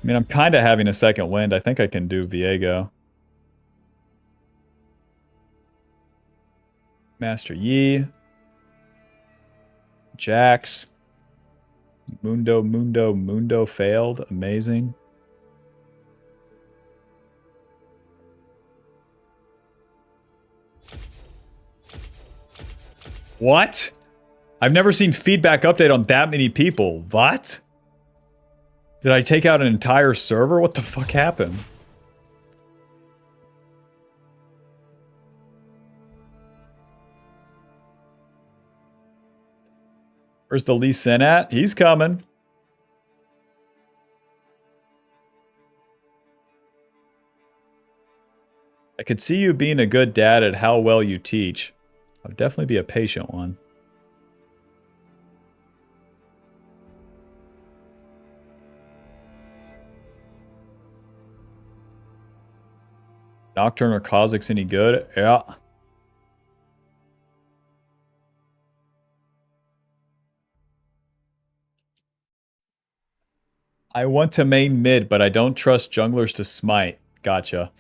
I mean, I'm kind of having a second wind. I think I can do Viego. Master Yi. Jax. Mundo failed. Amazing. What? I've never seen feedback update on that many people. What? Did I take out an entire server? What the fuck happened? Where's the Lee Sin at? He's coming. I could see you being a good dad at how well you teach. I'll definitely be a patient one. Nocturne or Kha'Zix any good? Yeah. I want to main mid, but I don't trust junglers to smite. Gotcha.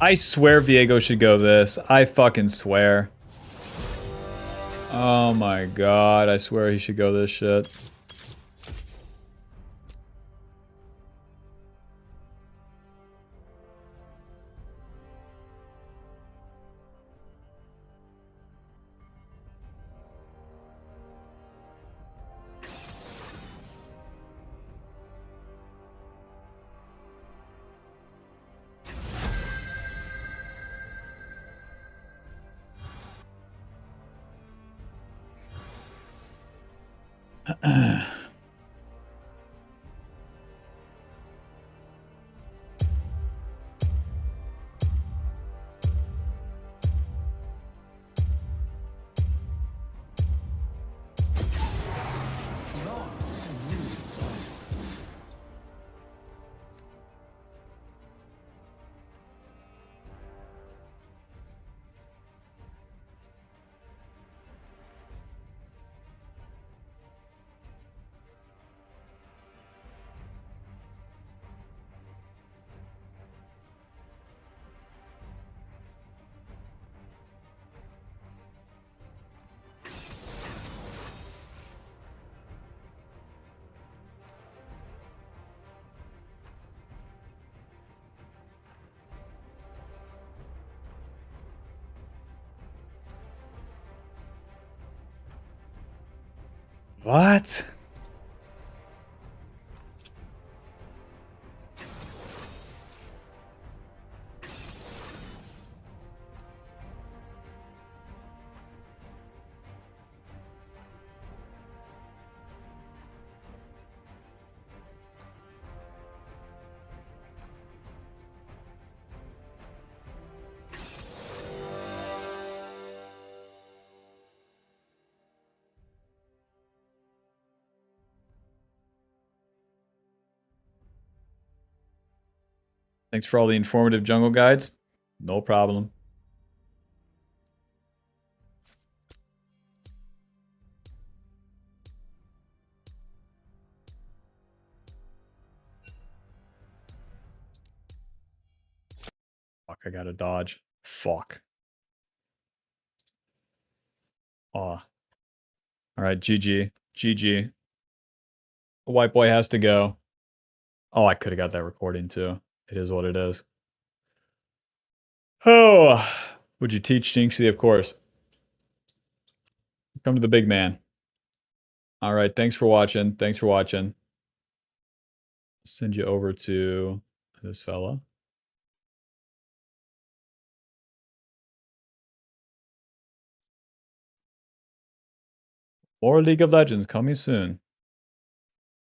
I swear Viego should go this. I fucking swear. Oh my god, I swear he should go this shit. What? Thanks for all the informative jungle guides. No problem. Fuck, I gotta dodge. Fuck. Aw. Alright, GG. GG. The white boy has to go. Oh, I could have got that recording too. It is what it is. Oh, would you teach Jinxie? Of course. Come to the big man. All right, thanks for watching. Thanks for watching. Send you over to this fella. More League of Legends coming soon.